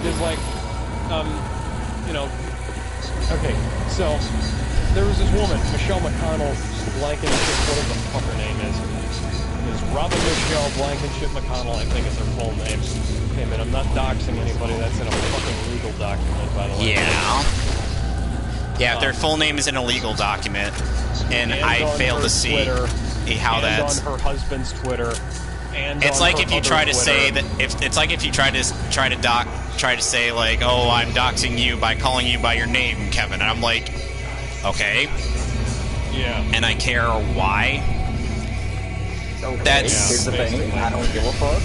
is like, okay, so there was this woman, Michelle McConnell Blankenship, whatever the fuck her name is Robin Michelle Blankenship McConnell, I think is her full name. Okay, man, I'm not doxing anybody, that's in a fucking legal document, by the way. Yeah, if their full name is an illegal document, and I fail to see how that's... on her husband's Twitter. It's like if you try to say that it's like if you try to say like, "Oh, I'm doxing you by calling you by your name, Kevin." And I'm like, "Okay." Yeah. And I care why. Okay. That's Here's the thing. I don't give a fuck.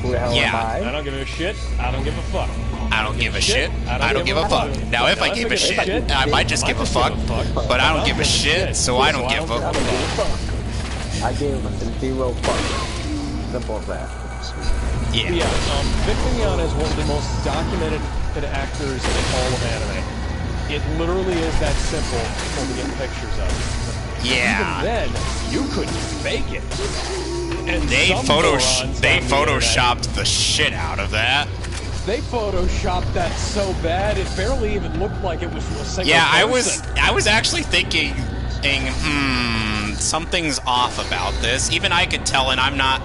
Who the hell am I? I don't give a shit. I don't give a fuck. I don't give a shit. I don't give a fuck. Now, if I gave a shit, I might just give a fuck. But I don't give a shit, so I don't give a I don't give a fuck. I gave zero fuck. Simple as that. Yeah. Vic Mignogna is one of the most documented actors in all of anime. It literally is that simple to get pictures of. Yeah. Even then, you couldn't fake it. And they photoshopped the shit out of that. They photoshopped that so bad it barely even looked like it was from a single person. I was actually thinking, something's off about this. Even I could tell, and I'm not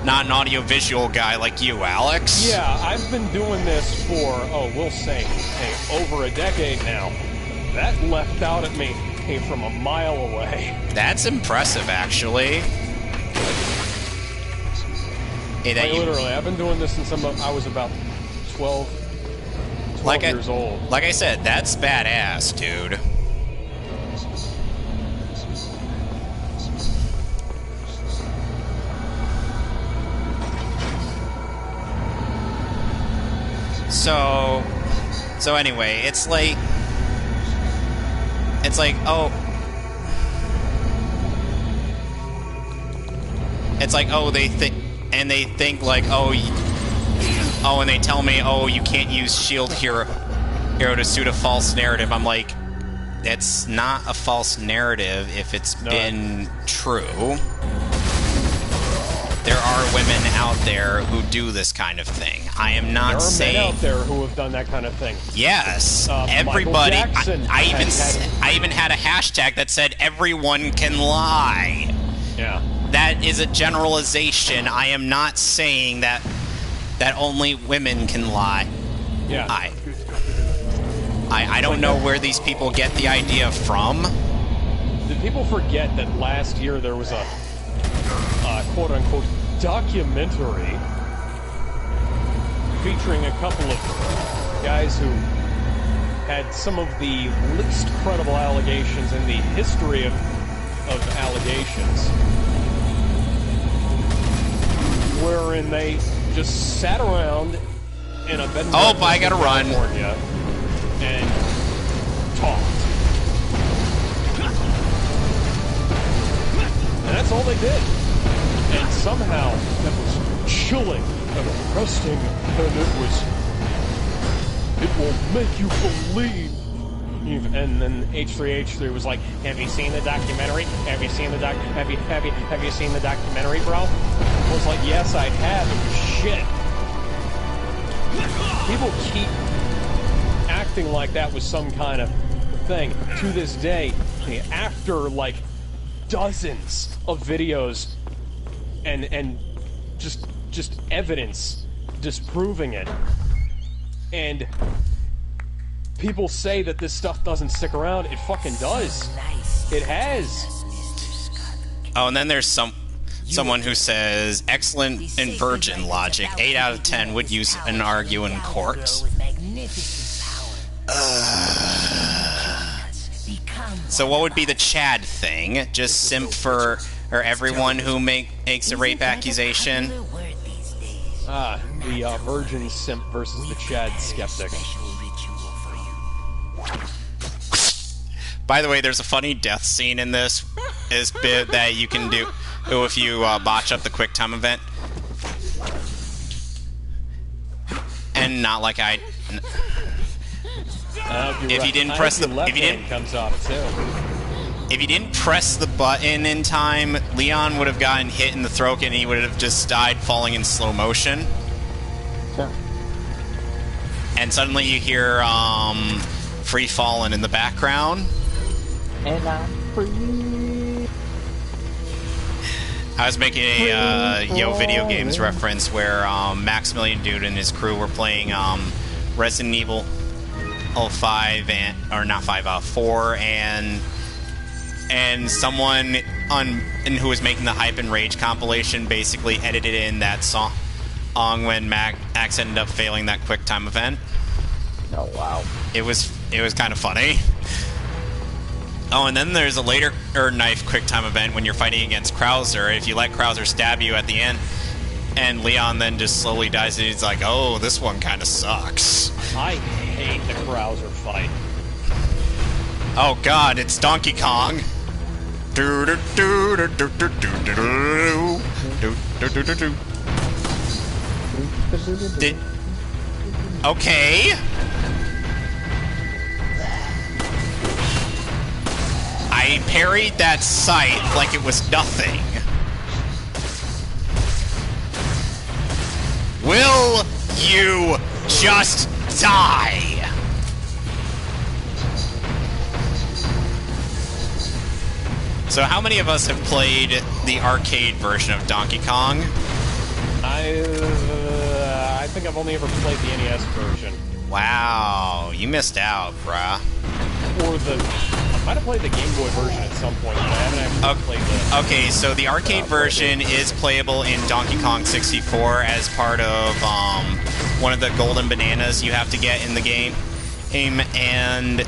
an audiovisual guy like you, Alex. Yeah, I've been doing this for, we'll say, over a decade now. That left out at me came from a mile away. That's impressive, actually. Literally, I've been doing this since I was about 12 years old. Like I said, that's badass, dude. So anyway, it's like, they think like, and they tell me, you can't use Shield Hero to suit a false narrative. I'm like, it's not a false narrative if it's been true. There are women out there who do this kind of thing. I am not saying... There are men out there who have done that kind of thing. Yes, everybody. I even had a hashtag that said everyone can lie. Yeah. That is a generalization. I am not saying that only women can lie. Yeah. I don't know where these people get the idea from. Did people forget that last year there was a quote-unquote documentary featuring a couple of guys who had some of the least credible allegations in the history of allegations, wherein they just sat around in a bed and breakfast I gotta run. California and talked. And that's all they did. And somehow that was chilling and arresting, and it will make you believe. And then H3H3 was like, "Have you seen the documentary? Have you seen the have you seen the documentary, bro?" I was like, "Yes, I have." It was shit. People keep acting like that was some kind of thing. To this day, after like dozens of videos and just evidence disproving it, and people say that this stuff doesn't stick around, it fucking does. It has. And then there's someone who says, excellent in virgin logic, 8 out of 10 would use and argue in court. So what would be the Chad thing? Just simp for or everyone who makes a rape accusation? The virgin simp versus the Chad skeptic. By the way, there's a funny death scene in this bit that you can do if you botch up the quick time event. And not like I... If you didn't press the... If you didn't press the button in time, Leon would have gotten hit in the throat and he would have just died falling in slow motion. Sure. And suddenly you hear Free Fallin' in the background. And I'm free. I was making a video games reference where Maximilian Dude and his crew were playing Resident Evil 5 and 4 and someone who was making the Hype and Rage compilation basically edited in that song when Max ended up failing that quick time event. Oh wow! It was kind of funny. Oh, and then there's a later knife quick time event when you're fighting against Krauser. If you let Krauser stab you at the end, and Leon then just slowly dies, and he's like, "Oh, this one kind of sucks." I hate the Krauser fight. Oh God, it's Donkey Kong. Okay. I parried that scythe like it was nothing. Will you just die? So how many of us have played the arcade version of Donkey Kong? I think I've only ever played the NES version. Wow, you missed out, bruh. Or I might have played the Game Boy version at some point, but I haven't actually played the... Okay, so the arcade version is playable in Donkey Kong 64 as part of one of the golden bananas you have to get in the game. And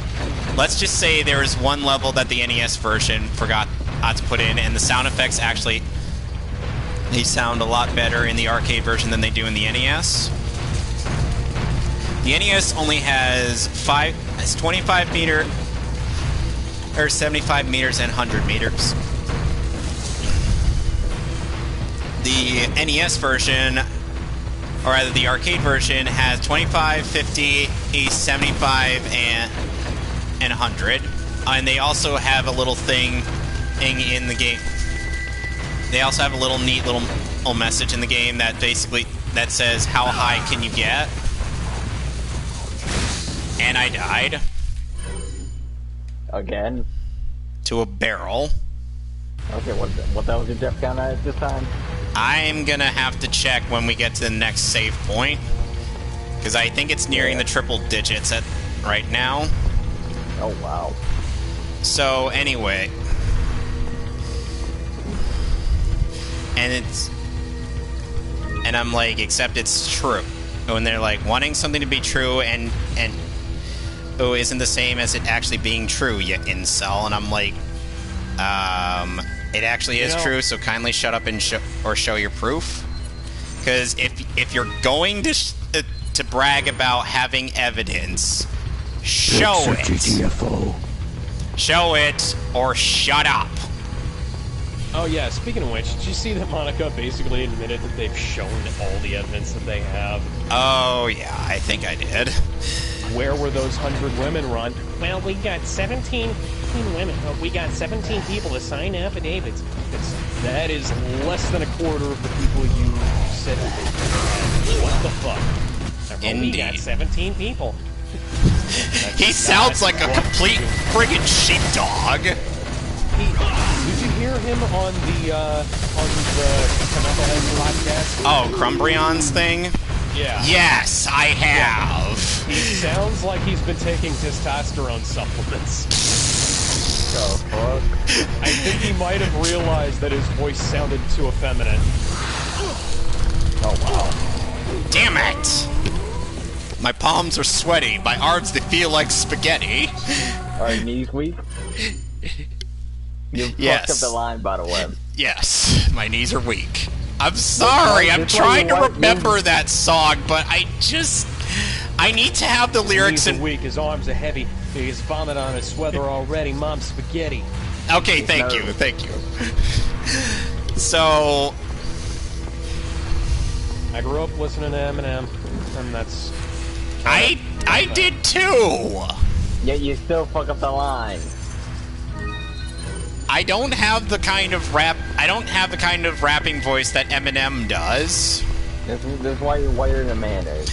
let's just say there was one level that the NES version forgot to put in, and the sound effects actually... They sound a lot better in the arcade version than they do in the NES. The NES only has 25 meter, or 75 meters and 100 meters. The NES version, or rather the arcade version, has 25, 50, 75, and 100. And they also have a little thing in the game. They also have a little neat little message in the game that basically says how high can you get. And I died. Again? To a barrel. Okay, what that was your death count at this time? I'm gonna have to check when we get to the next save point. Because I think it's nearing the triple digits right now. Oh, wow. So, anyway. And I'm like, except it's true. When they're like, wanting something to be true and isn't the same as it actually being true, you incel. And I'm like, it actually is true, so kindly shut up and show your proof. Because if you're going to brag about having evidence, show it. Show it or shut up. Oh yeah, speaking of which, did you see that Monica basically admitted that they've shown all the evidence that they have? Oh yeah, I think I did. Where were those 100 women, Ron? Well, we got 17 women. We got 17 people to sign affidavits. That is less than a quarter of the people you said that they had. What the fuck? We got 17 people. He sounds like a complete friggin' sheepdog. Did you hear him on the Knucklehead podcast? Oh, Crumbrion's thing? Yeah. Yes, I have. He sounds like he's been taking testosterone supplements. Oh, fuck. I think he might have realized that his voice sounded too effeminate. Oh, wow. Damn it! My palms are sweaty. My arms, they feel like spaghetti. Are your knees weak? You Yes. fucked up the line, by the way. Yes, my knees are weak. I'm sorry, I'm trying to remember that song, but I need to have the lyrics His knees in... are weak, his arms are heavy, he's vomit on his sweater already, mom's spaghetti. Okay, thank you. So... I grew up listening to Eminem, and that's... I did too! Yet you still fuck up the line. I don't have the kind of rapping voice that Eminem does. That's why you're whiter than mayonnaise.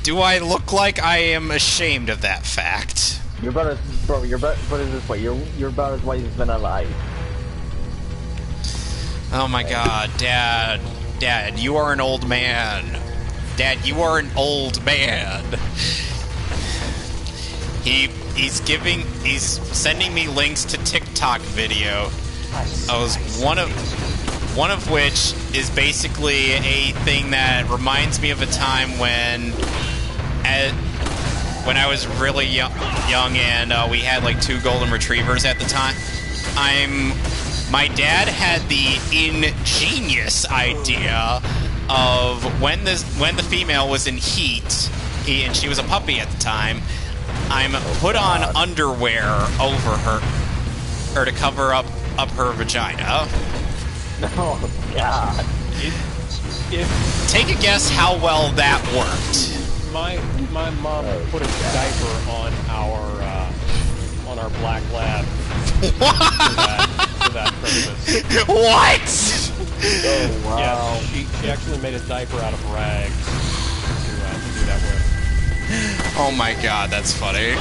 Do I look like I am ashamed of that fact? You're about as, bro, put it this way, you're about as white as vanilla ice. Oh my god, Dad, you are an old man. Dad, you are an old man. He's sending me links to TikTok video. One of which is basically a thing that reminds me of a time when I was really young and we had like 2 golden retrievers at the time. My dad had the ingenious idea of when the female was in heat, and she was a puppy at the time, put on underwear over her, or to cover up her vagina. Oh God! Take a guess how well that worked. My mom put a diaper on our black lab. For that purpose. What? Oh wow! Yeah, she actually made a diaper out of rags to do that with. Oh my god, that's funny.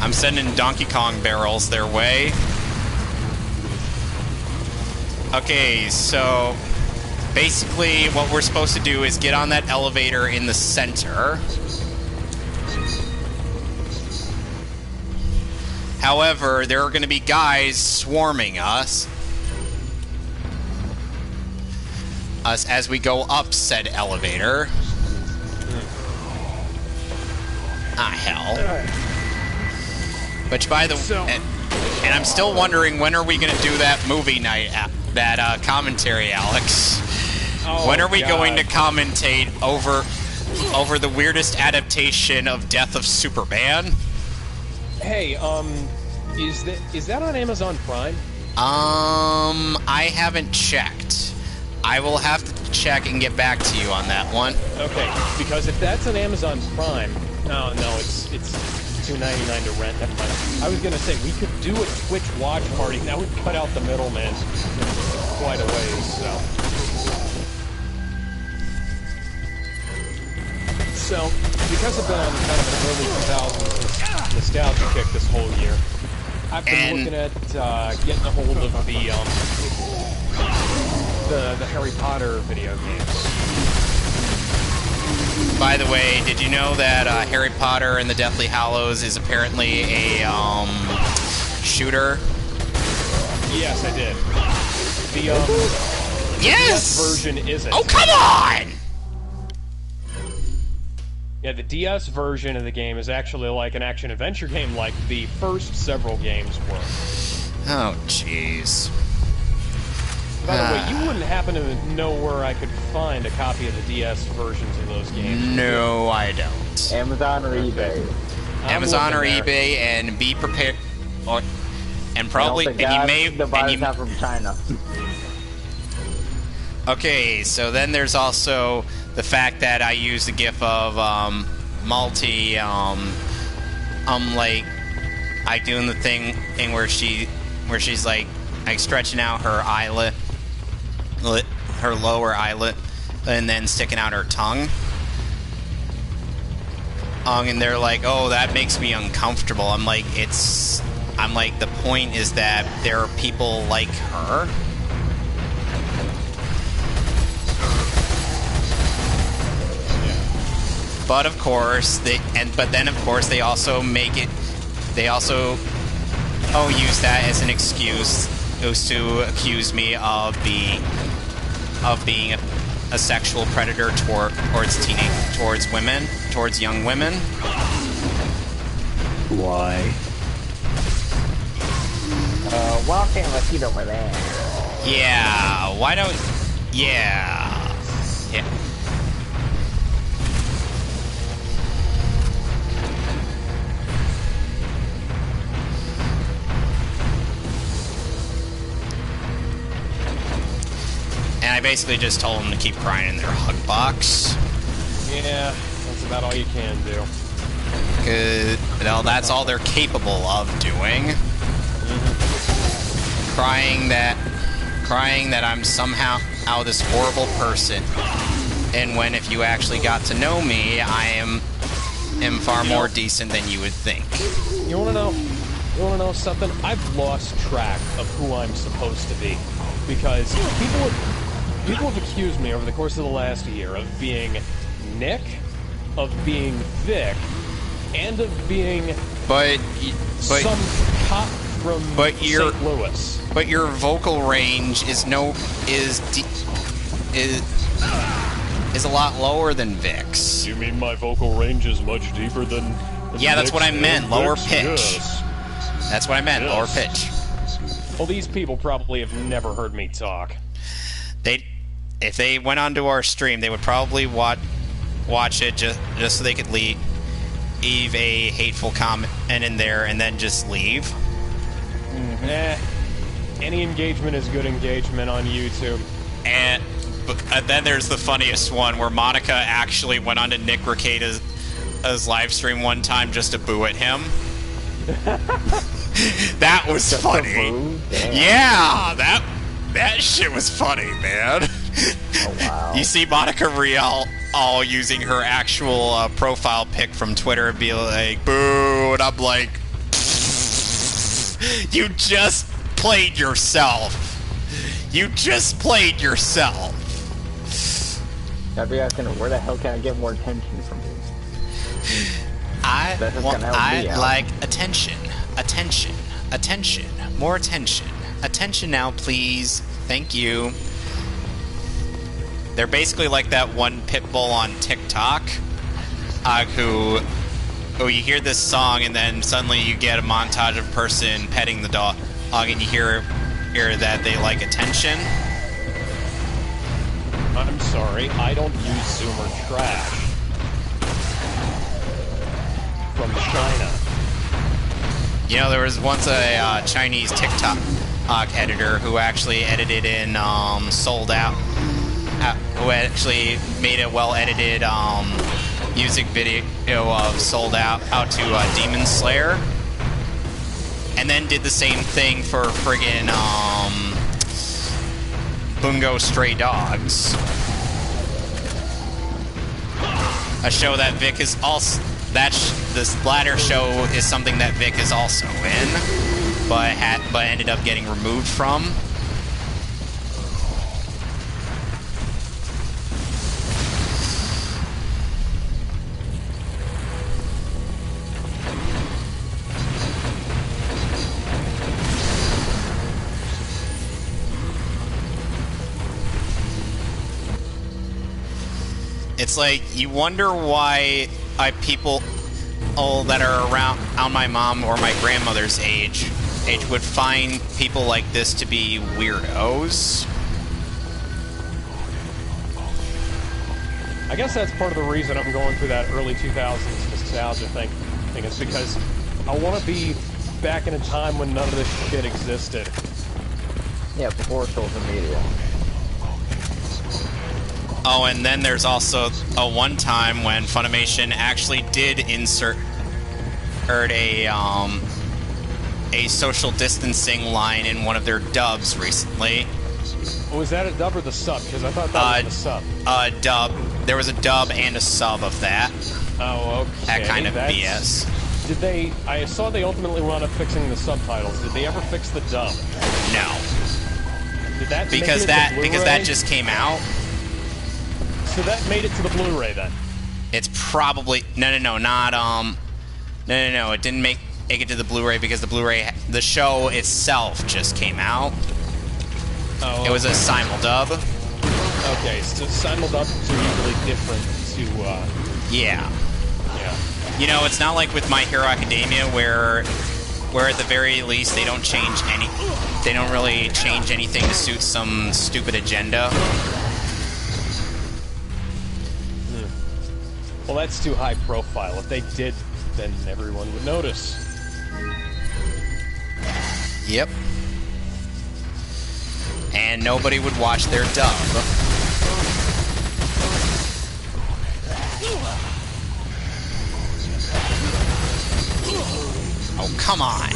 I'm sending Donkey Kong barrels their way. Okay, so basically what we're supposed to do is get on that elevator in the center. However, there are going to be guys swarming us as we go up said elevator. Ah, hell. Which, by the way, and I'm still wondering, when are we going to do that movie night, that commentary, Alex? Oh, when are we God. going to commentate over the weirdest adaptation of Death of Superman? Hey, is that on Amazon Prime? I haven't checked. I will have to check and get back to you on that one. Okay, because if that's on Amazon Prime, no, it's $2.99 to rent. Never mind. I was gonna say we could do a Twitch watch party. That would cut out the middleman quite a ways. So, because I've been on kind of an early 2000s nostalgia kick this whole year, I've been looking at getting a hold of the Harry Potter video games. By the way, did you know that Harry Potter and the Deathly Hallows is apparently a shooter? Yes, I did. The Yes! DS version isn't. Oh, come on! Yeah, the DS version of the game is actually like an action-adventure game like the first several games were. Oh, jeez. By the way, you wouldn't happen to know where I could find a copy of the DS versions of those games? No, I don't. Amazon or eBay? Amazon or looking there. eBay, and be prepared. And probably, the virus not from China. Okay, so then there's also the fact that I use the GIF of Malty, like doing the thing where she's like stretching out her eyelid, her lower eyelid, and then sticking out her tongue. And they're like, "Oh, that makes me uncomfortable." I'm like, the point is that there are people like her. But of course, they also use that as an excuse accuse me of being a sexual predator towards women, towards young women. Why? Walking with you over there. Yeah, why don't... Yeah. Yeah. And I basically just told them to keep crying in their hug box. Yeah, that's about all you can do. Well, that's all they're capable of doing. Crying that I'm somehow this horrible person, and when if you actually got to know me, I am far more decent than you would think. You wanna know something? I've lost track of who I'm supposed to be, because people have accused me over the course of the last year of being Nick, of being Vic, and of being some cop from St. Louis. But your vocal range is a lot lower than Vic's. You mean my vocal range is much deeper than yeah, that's what I meant. Lower pitch. Yes. That's what I meant. Yes. Lower pitch. Well, these people probably have never heard me talk. If they went onto our stream, they would probably watch it just so they could leave a hateful comment in there and then just leave. Any engagement is good engagement on YouTube. And then there's the funniest one where Monica actually went onto Nick Recada's live stream one time just to boo at him. That was just funny. Yeah, that shit was funny, man. Oh, wow. You see Monica Rial all using her actual profile pic from Twitter and be like, boo, and I'm like, you just played yourself. You just played yourself. I'd be asking her, where the hell can I get more attention from you? I like attention. Attention. Attention. More attention. Attention now, please. Thank you. They're basically like that one pit bull on TikTok, who you hear this song and then suddenly you get a montage of a person petting the dog and you hear that they like attention. I'm sorry, I don't use Zoomer trash. From China. You know, there was once a Chinese TikTok editor who actually edited in Sold Out, who actually made a well-edited music video of Sold Out to Demon Slayer, and then did the same thing for friggin' Bungo Stray Dogs, a show that Vic is also. This latter show is something that Vic is also in, but ended up getting removed from. It's like, you wonder why people that are around my mom or my grandmother's age would find people like this to be weirdos. I guess that's part of the reason I'm going through that early 2000s nostalgia thing is because I want to be back in a time when none of this shit existed. Yeah, before social media. Oh, and then there's also a one time when Funimation actually did insert a social distancing line in one of their dubs recently. Was that a dub or the sub? Because I thought that was the sub. Dub. There was a dub and a sub of that. Oh, okay. That kind of BS. Did they... I saw they ultimately wound up fixing the subtitles. Did they ever fix the dub? No. Did that because that just came out. So that made it to the Blu-ray then? It's probably... No, it didn't make it to the Blu-ray because the Blu-ray... The show itself just came out. Oh, It was a simuldub. Okay, so simuldubs are usually different to, Yeah. yeah. You know, it's not like with My Hero Academia where at the very least they don't really change anything to suit some stupid agenda. Well, that's too high profile. If they did, then everyone would notice. Yep. And nobody would watch their dub. Oh, come on.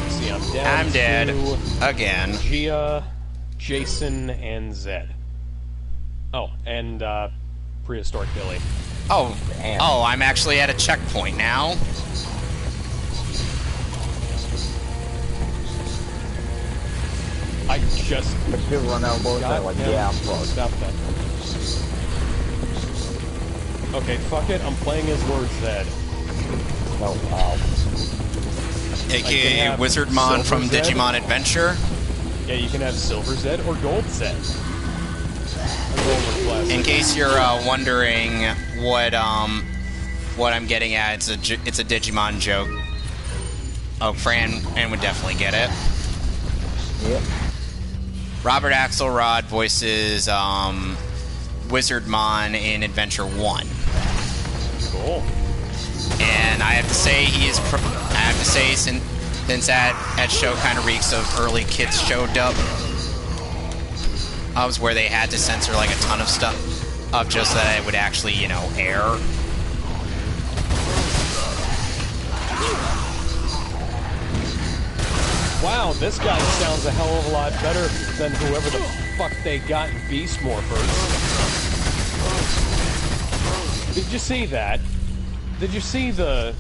See, I'm down I'm dead. to Again. Gia, Jason, and Zed. Oh, and, Prehistoric Billy. Oh, I'm actually at a checkpoint now. I just But you run out both got like, him. yeah, I'm fucked. Stop that. Okay, fuck it. I'm playing as Lord Zed. No, wow. AKA have Wizardmon from Silver Zed. Digimon Adventure. Yeah, you can have Silver Zed or Gold Zed. I'm going with Classic. In case you're wondering what I'm getting at, it's a Digimon joke. Oh, Fran would definitely get it. Yep. Robert Axelrod voices Wizardmon in Adventure 1. Cool. And I have to say since that show kind of reeks of early kids show dub, was where they had to censor like a ton of stuff up just so that it would actually, you know, air. Wow, this guy sounds a hell of a lot better than whoever the fuck they got in Beast Morphers. Did you see that? Did you see the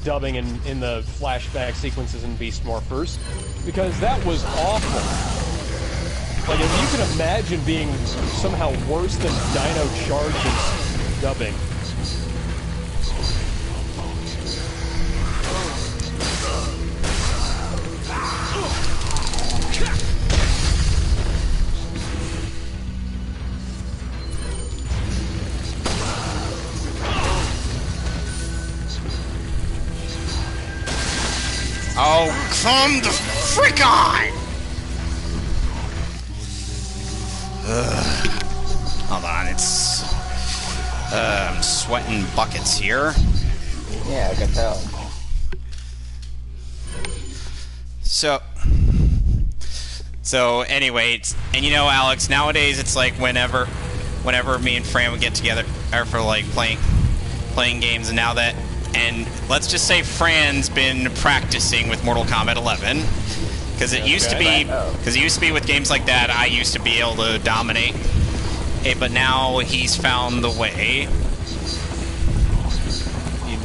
dubbing in the flashback sequences in Beast Morphers? Because that was awful. Like, if you can imagine being somehow worse than Dino Charge's dubbing. Oh, come the frick on! Hold on, I'm sweating buckets here. Yeah, I can tell. So anyway, and you know, Alex, nowadays it's like whenever me and Fran would get together for like playing games, and let's just say Fran's been practicing with Mortal Kombat 11 because it used to be with games like that I used to be able to dominate. Hey, but now he's found the way.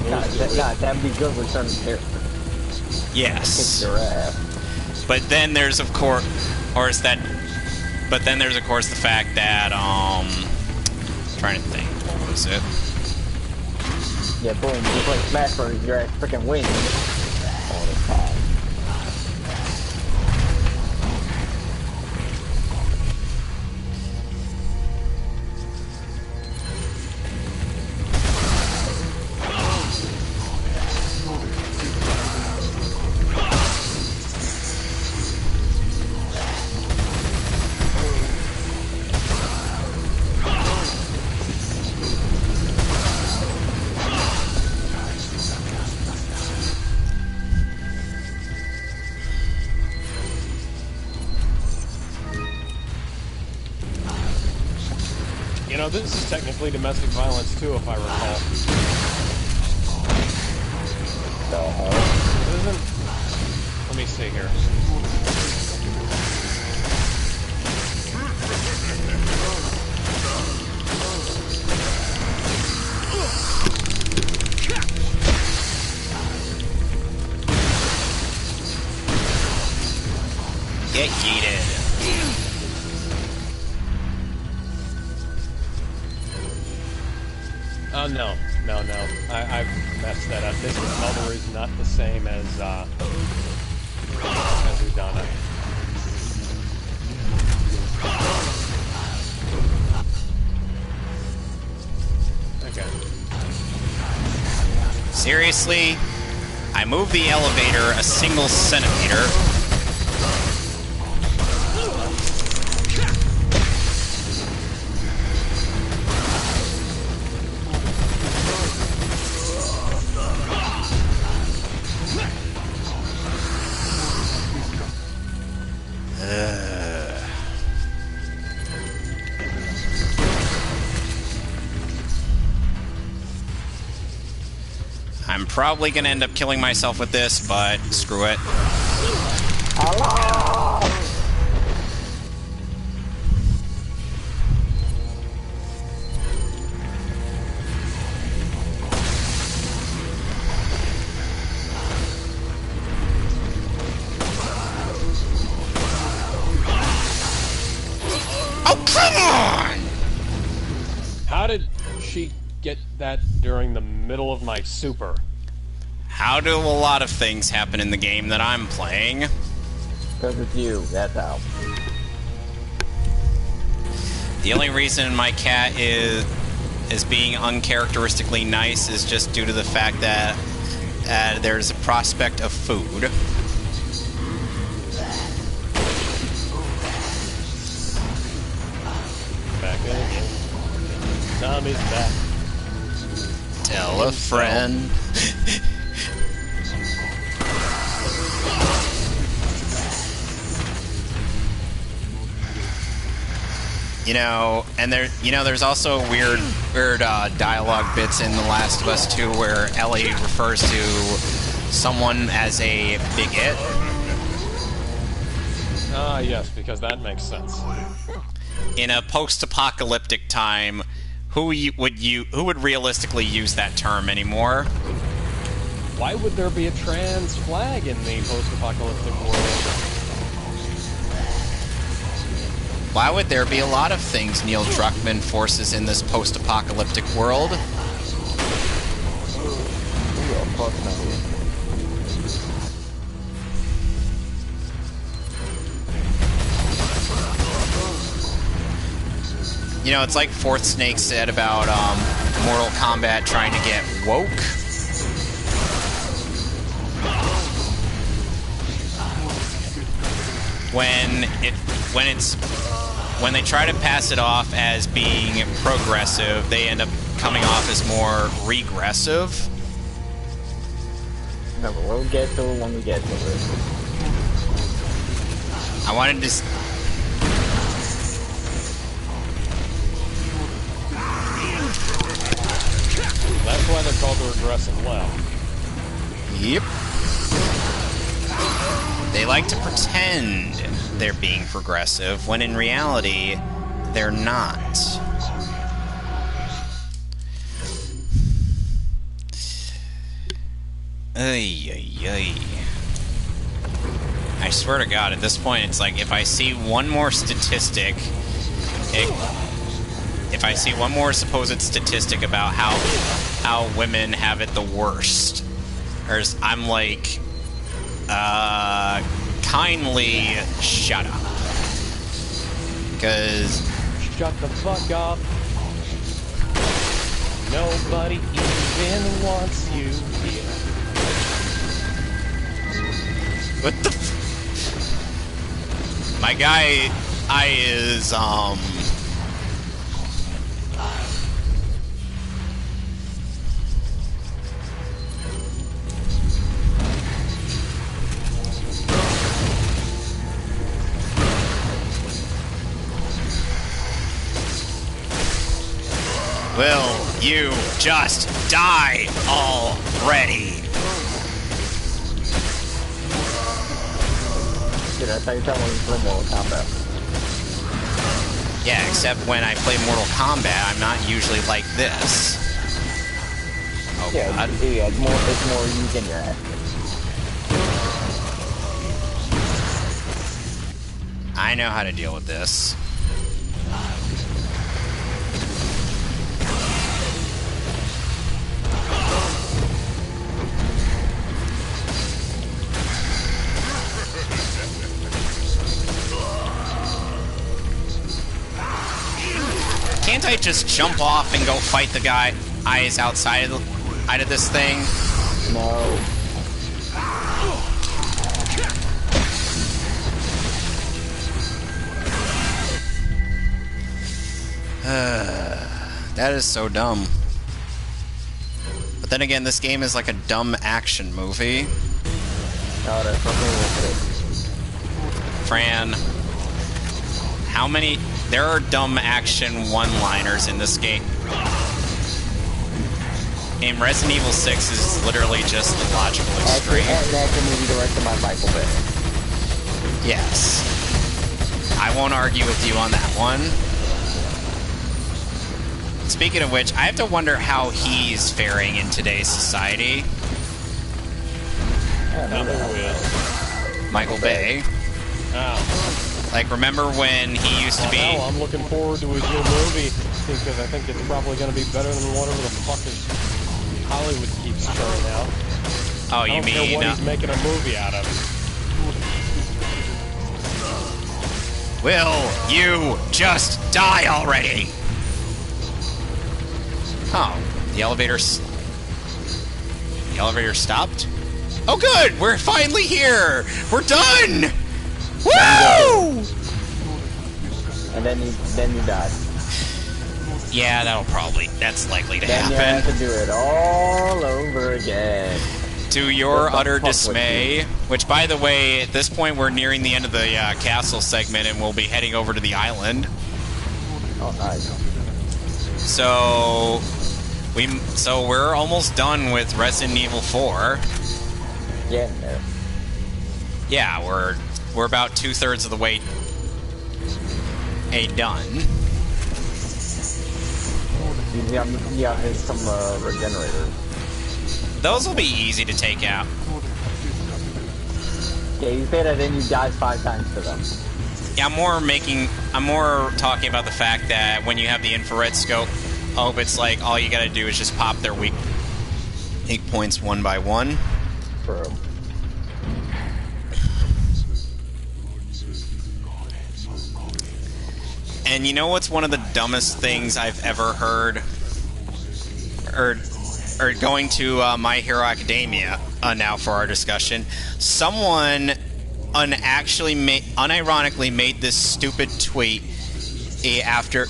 That'd be good return to character. Yes. Kick your ass. But then there's of course the fact that I'm trying to think, what was it? Yeah, boom, just like Smash Bros, your ass freaking wins all the time. You know, this is technically domestic violence too, if I recall. It isn't. Let me see here. Get yeeted. Oh no, No. I've messed that up. This level is not the same as Udana. Okay. Seriously? I moved the elevator a single centimeter. I'm probably gonna end up killing myself with this, but screw it. Oh, come on! How did she get that during the middle of my super? How do a lot of things happen in the game that I'm playing? Because it's you, that's how. The only reason my cat is being uncharacteristically nice is just due to the fact that there's a prospect of food. Back again. Tommy's back. Tell a friend. There's also weird dialogue bits in The Last of Us 2 where Ellie refers to someone as a bigot. Ah, yes, because that makes sense. In a post-apocalyptic time, who would realistically use that term anymore? Why would there be a trans flag in the post-apocalyptic world? Why would there be a lot of things Neil Druckmann forces in this post-apocalyptic world? It's like Fourth Snake said about Mortal Kombat trying to get woke. When they try to pass it off as being progressive, they end up coming off as more regressive. No, but we'll get to it when we get to it. I wanted to... That's why they're called the regressive left. Yep. They like to pretend they're being progressive, when in reality, they're not. I swear to God, at this point, it's like, if I see one more statistic... If I see one more supposed statistic about how women have it the worst, I'm like, kindly shut up. Because... Shut the fuck up. Nobody even wants you here. What the f... My guy, is, Will you just die already? Dude, that's how you tell when you play Mortal Kombat. Yeah, except when I play Mortal Kombat, I'm not usually like this. Oh, Yeah, God. it's more you than your ass. I know how to deal with this. just jump off and go fight the guy eyes outside of this thing? No. That is so dumb. But then again, this game is like a dumb action movie. No, that's okay. Fran, how many... There are dumb action one-liners in this game. And Resident Evil 6 is literally just the logical extreme. And that's a movie directed by Michael Bay. Yes. I won't argue with you on that one. Speaking of which, I have to wonder how he's faring in today's society. Michael Bay. Oh. Like, remember when he used to be... Well, I'm looking forward to his new movie, because I think it's probably going to be better than whatever the fuck is Hollywood keeps churning out. Oh, you I don't care what he's making a movie out of. Will you just die already? Oh, the elevator stopped? Oh good, we're finally here! We're done! Woo! And then you die. Yeah, that's likely to Then you happen. have to do it all over again. To your What the utter fuck dismay, which by the way, at this point we're nearing the end of the castle segment and we'll be heading over to the island. Oh, nice. So we're almost done with Resident Evil 4. Getting there. Yeah, we're about 2/3 of the way done. Yeah, there's some regenerators. Those will be easy to take out. Yeah, you say that, then you die 5 times to them. Yeah, I'm more talking about the fact that when you have the infrared scope, it's like all you gotta do is just pop their weak points one by one. Bro. And you know what's one of the dumbest things I've ever heard? Or going to My Hero Academia now for our discussion. Someone unironically made this stupid tweet after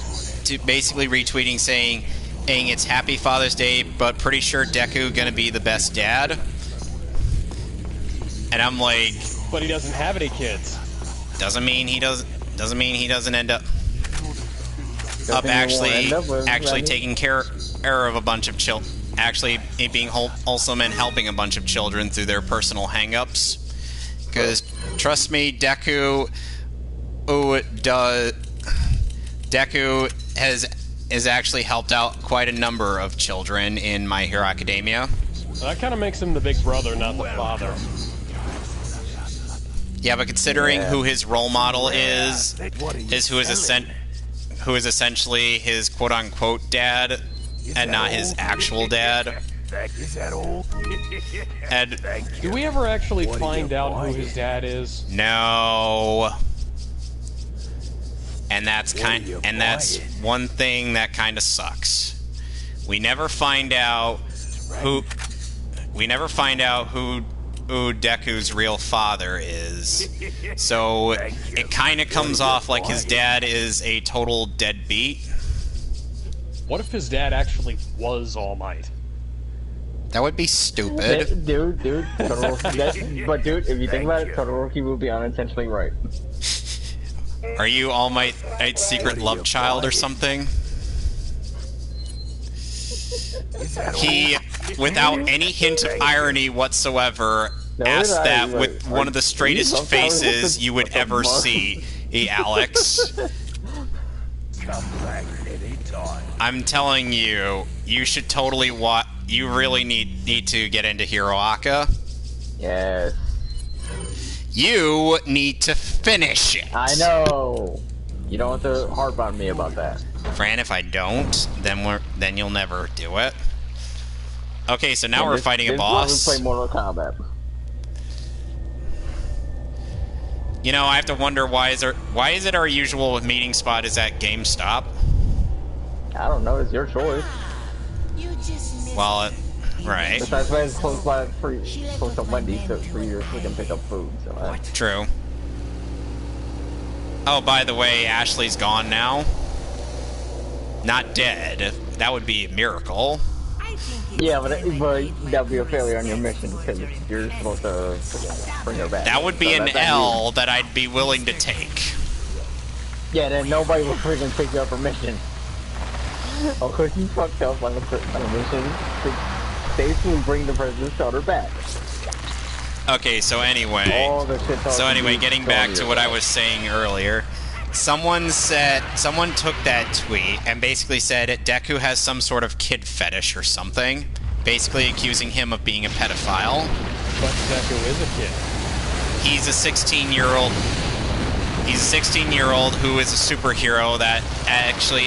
basically retweeting saying it's Happy Father's Day, but pretty sure Deku gonna be the best dad. And I'm like, But he doesn't have any kids. doesn't mean he doesn't end up actually taking care of a bunch of children, actually being wholesome and helping a bunch of children through their personal hang-ups. Because trust me, Deku has actually helped out quite a number of children in My Hero Academia. That kind of makes him the big brother, not the father. Yeah, but considering who his role model is who is essentially his quote-unquote dad, and not his actual dad. And do we ever actually find out who his dad is? No. And that's one thing that kind of sucks. We never find out who Deku's real father is. So it kind of comes off like his dad is a total deadbeat. What if his dad actually was All Might? That would be stupid. Dude, but dude, if you think about it, Todoroki will be unintentionally right. Are you All Might's secret love child or something? He, without any hint of irony whatsoever, asked that with one of the straightest faces you would ever see, Alex. I'm telling you, you should totally you really need to get into Hiroaka. Yes. You need to finish it. I know. You don't have to harp on me about that. Fran, if I don't, then you'll never do it. Okay, so now we're fighting a boss. This is why we play Mortal Kombat. You know, I have to wonder why is it our usual meeting spot is at GameStop? I don't know. It's your choice. Well, right. Besides, it's close by close to Wendy's for you to freaking pick up food. So True. Oh, by the way, Ashley's gone now. Not dead. That would be a miracle. yeah, but that would be a failure on your mission because you're supposed to bring her back. That would be an L that I'd be willing to take. Yeah, then nobody will freaking pick you up for mission. Oh, because you fucked up on a mission to safely bring the President's daughter back. Okay, so anyway, getting back to what I was saying earlier, someone took that tweet and basically said Deku has some sort of kid fetish or something, basically accusing him of being a pedophile. But Deku is a kid. He's a 16-year-old. He's a 16-year-old who is a superhero that actually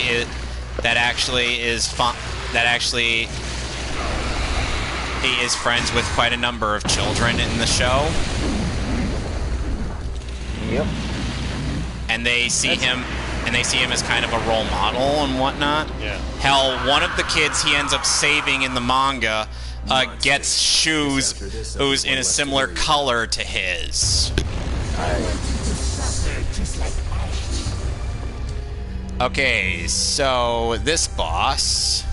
he is friends with quite a number of children in the show. Yep. And they see him as kind of a role model and whatnot. Yeah. Hell, one of the kids he ends up saving in the manga gets shoes who's in a similar color to his. Okay, so this boss,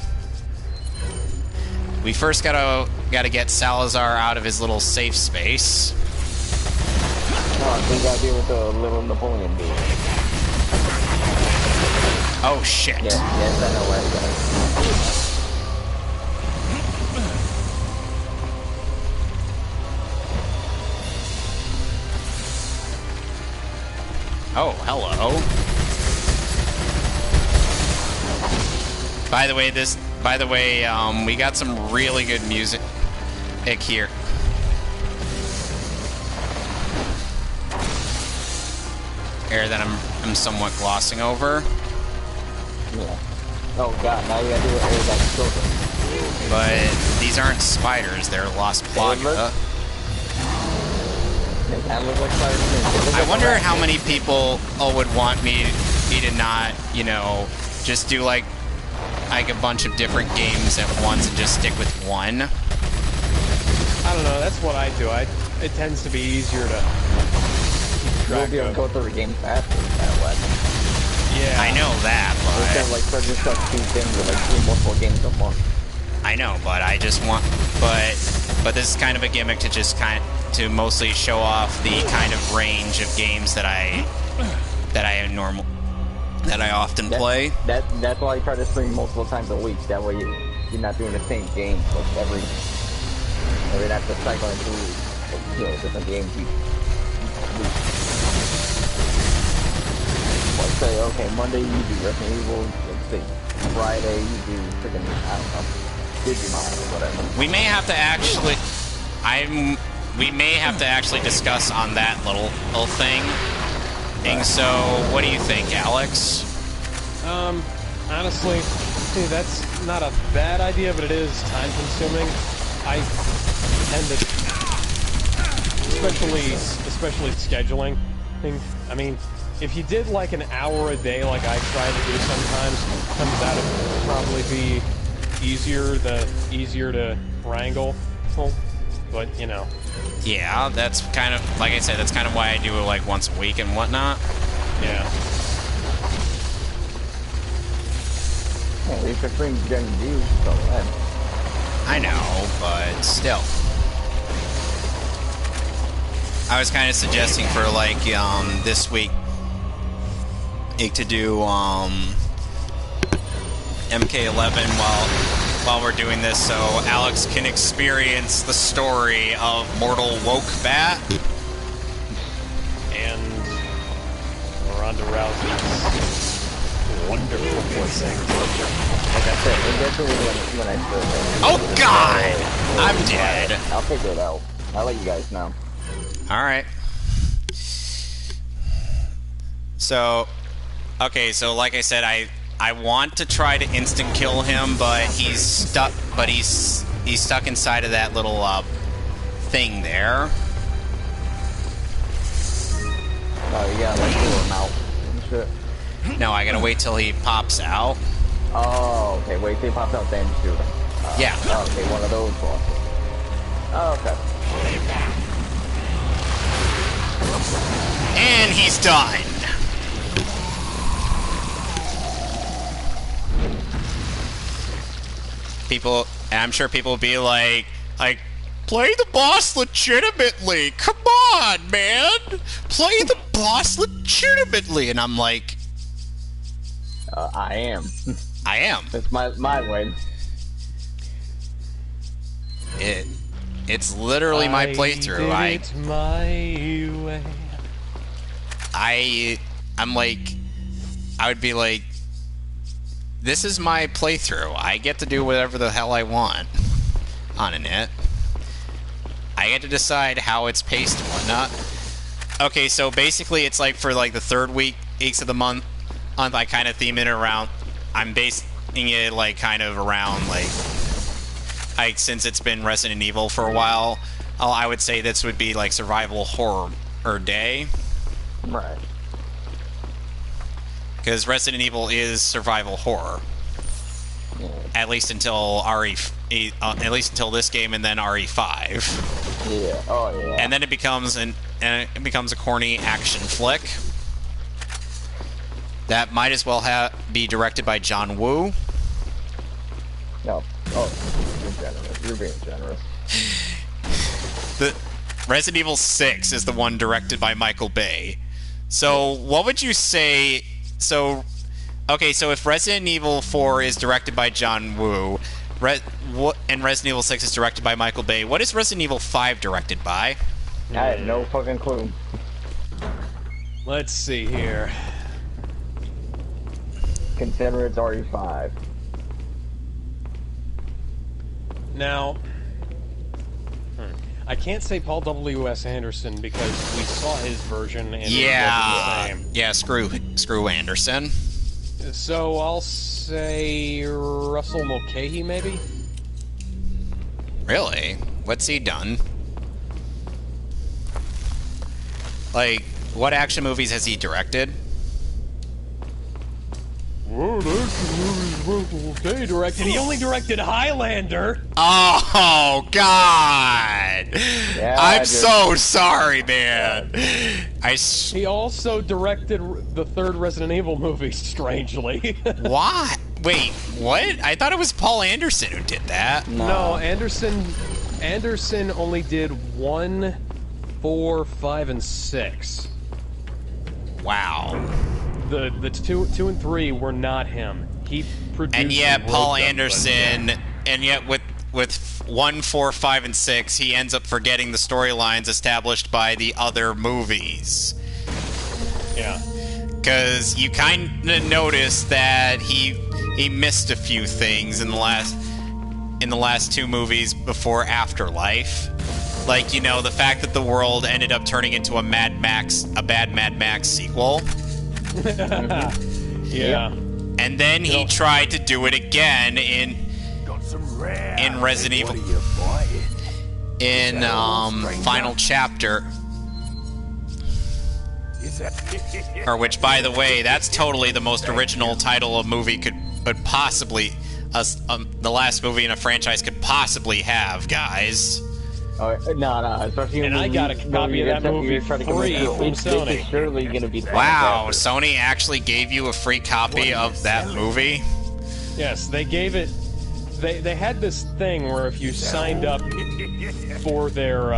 we first gotta get Salazar out of his little safe space. Oh, we gotta deal with the little Napoleon dude. Oh shit! Yes, I know where to go. Oh, hello. By the way, we got some really good music here. That I'm somewhat glossing over. Yeah. Oh god, now you gotta do it that children. But these aren't spiders, they're Lost Plaga. They kind of look like spiders to me. I wonder how many people would want me to not, just do like a bunch of different games at once and just stick with one. I don't know, that's what I do. It tends to be easier to keep track You'll be able to go through the game faster that way. Yeah. I know that, Instead of like starting to start two things with like multiple games at once. I know, but I just want, but this is kind of a gimmick to just to mostly show off the kind of range of games that I often play. That's why I try to stream multiple times a week. That way you're not doing the same game like every night to cycling through different games each week. Like say, okay, Monday you do Resident Evil, let's see, Friday you do freaking, I don't know, Digimon or whatever. We may have to actually discuss on that little thing. So, what do you think, Alex? Honestly, that's not a bad idea, but it is time-consuming. I tend to, especially scheduling things. I mean, if you did like an hour a day, like I try to do sometimes, that would probably be easier to wrangle. But Yeah, that's kind of, like I said, that's kind of why I do it like once a week and whatnot. Yeah. Well, if your friends are gonna do, so I know, but still. I was kind of suggesting for like this week to do MK11 while we're doing this, so Alex can experience the story of Mortal Wokebat. And Ronda Rousey's wonderful voicing. like I said, when I Oh God! I'm dead. I'll figure it out. I'll let you guys know. Alright. So, okay, so like I said, I want to try to instant kill him, but he's stuck inside of that little thing there. Oh, you gotta like pull him out and shit. No, I gotta wait till he pops out. Oh, okay. Wait, they popped out then too. Yeah. Okay, one of those bosses. Oh, okay. And he's done. People, I'm sure people will be like, play the boss legitimately. Come on, man. Play the boss legitimately. And I'm like, I am. I am. That's my way. It's literally my playthrough. It's my way. I'm like, I would be like, this is my playthrough. I get to do whatever the hell I want on it. I get to decide how it's paced and whatnot. Okay, so basically it's like for like the third weeks of the month, I kind of theme it around, I'm basing it like kind of around like since it's been Resident Evil for a while, I would say this would be like survival horror day. Right. Because Resident Evil is survival horror. Yeah. At least until at least until this game, and then RE5. Yeah. Oh yeah. And then it becomes a corny action flick that might as well be directed by John Woo. No. Oh, you're generous. You're being generous. The Resident Evil 6 is the one directed by Michael Bay. So what would you say? So, okay, so if Resident Evil 4 is directed by John Woo, and Resident Evil 6 is directed by Michael Bay, what is Resident Evil 5 directed by? I had no fucking clue. Let's see here. Consider it's RE5. Now, I can't say Paul W.S. Anderson because we saw his version and it wasn't the same. Yeah, screw Anderson. So I'll say Russell Mulcahy, maybe? Really? What's he done? Like, what action movies has he directed? What action movies Russell Mulcahy directed? He only directed Highlander! Oh, God! Yeah, I'm so sorry, man. He also directed the third Resident Evil movie, strangely. Why? Wait, what? I thought it was Paul Anderson who did that. No, Anderson only did 1, 4, 5, and 6. Wow. The 2 and 3 were not him. He produced. And yet, Paul them, Anderson, and yet with 1, 4, 5, and 6, he ends up forgetting the storylines established by the other movies. Yeah. Because you kind of notice that he missed a few things in the last 2 movies before Afterlife. Like, you know, the fact that the world ended up turning into a bad Mad Max sequel. Yeah. And then he tried to do it again in Resident Evil. In Final Chapter. Or which, by the way, that's totally the most original title a movie could possibly, the last movie in a franchise could possibly have, guys. No, especially and I got a copy of that movie free from Sony. It's surely gonna be wow, Sony actually gave you a free copy of that movie? Yes, they gave it. They had this thing where if you signed up for their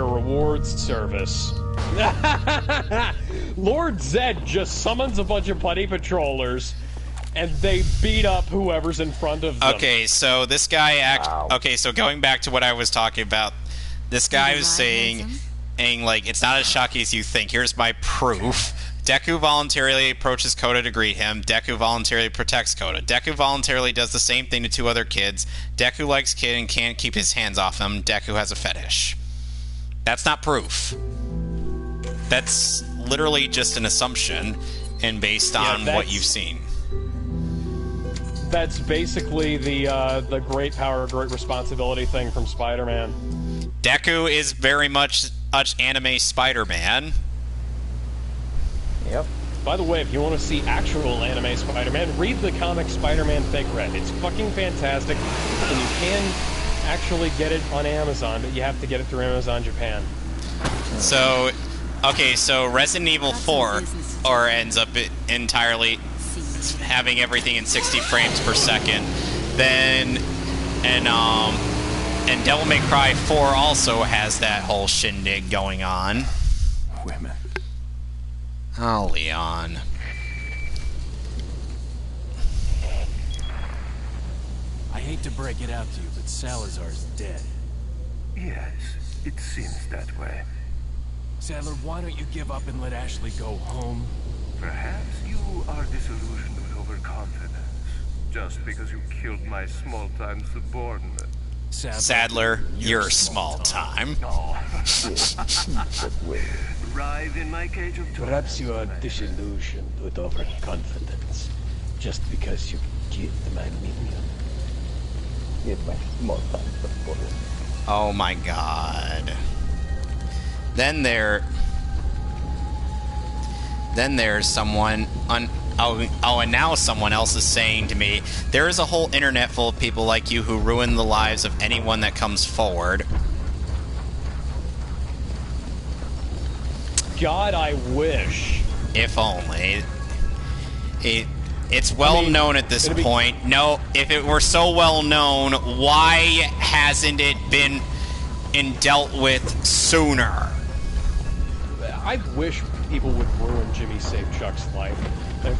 rewards service, Lord Zed just summons a bunch of putty patrollers. And they beat up whoever's in front of them. Okay, so this guy okay, so going back to what I was talking about, this guy was saying, like, it's not as shocking as you think. Here's my proof. Deku voluntarily approaches Kota to greet him. Deku voluntarily protects Kota. Deku voluntarily does the same thing to 2 other kids. Deku likes Kid and can't keep his hands off him. Deku has a fetish. That's not proof. That's literally just an assumption and based on what you've seen. That's basically the great power, great responsibility thing from Spider-Man. Deku is very much anime Spider-Man. Yep. By the way, if you want to see actual anime Spider-Man, read the comic Spider-Man Fake Red. It's fucking fantastic, and you can actually get it on Amazon, but you have to get it through Amazon Japan. So, okay, so Resident Evil 4 or ends up entirely having everything in 60 frames per second. Then, and Devil May Cry 4 also has that whole shindig going on. Women. Oh, Leon. I hate to break it out to you, but Salazar's dead. Yes, it seems that way. Sadler, why don't you give up and let Ashley go home? Perhaps you are disillusioned with overconfidence, just because you killed my small-time subordinate. Sadler, you're small time. No. Writhe in my cage of toys. Perhaps you are disillusioned with overconfidence, just because you killed my minion. Get my small time support. Oh my god. Then there's someone on. Oh, and now someone else is saying to me, there is a whole internet full of people like you who ruin the lives of anyone that comes forward. God, I wish. If only. It's well known at this point. No, if it were so well known, why hasn't it been dealt with sooner? I wish people would ruin Jimmy Save Chuck's life.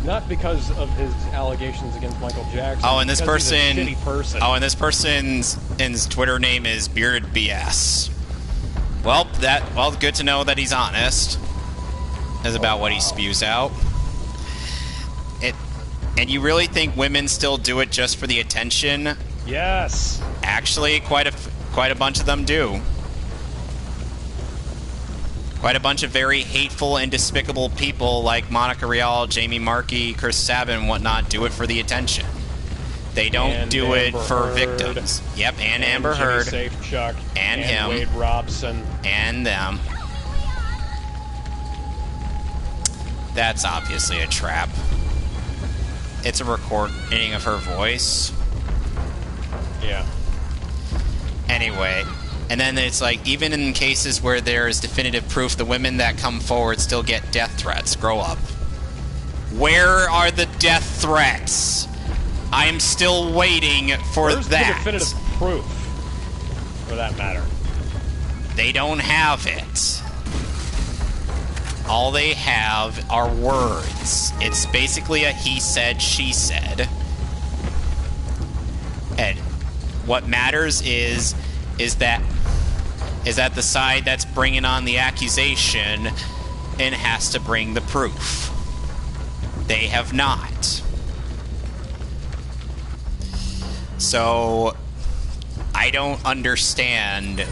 Not because of his allegations against Michael Jackson. Oh, and this person. He's a shitty person. Oh, and this person's Twitter name is Bearded BS. Well, good to know that he's honest. Is about what he spews out. And you really think women still do it just for the attention? Yes. Actually, quite a bunch of them do. Quite a bunch of very hateful and despicable people like Monica Rial, Jamie Markey, Chris Sabin, and whatnot do it for the attention. They don't do it for victims. Yep, and Amber Heard. Jimmy Safe Chuck. And him. Wade Robson. And them. That's obviously a trap. It's a recording of her voice. Yeah. Anyway, and then it's like, even in cases where there is definitive proof, the women that come forward still get death threats. Grow up. Where are the death threats? I am still waiting for Where's that. the definitive proof, for that matter? They don't have it. All they have are words. It's basically a he said, she said. And what matters is that the side that's bringing on the accusation and has to bring the proof. They have not. So I don't understand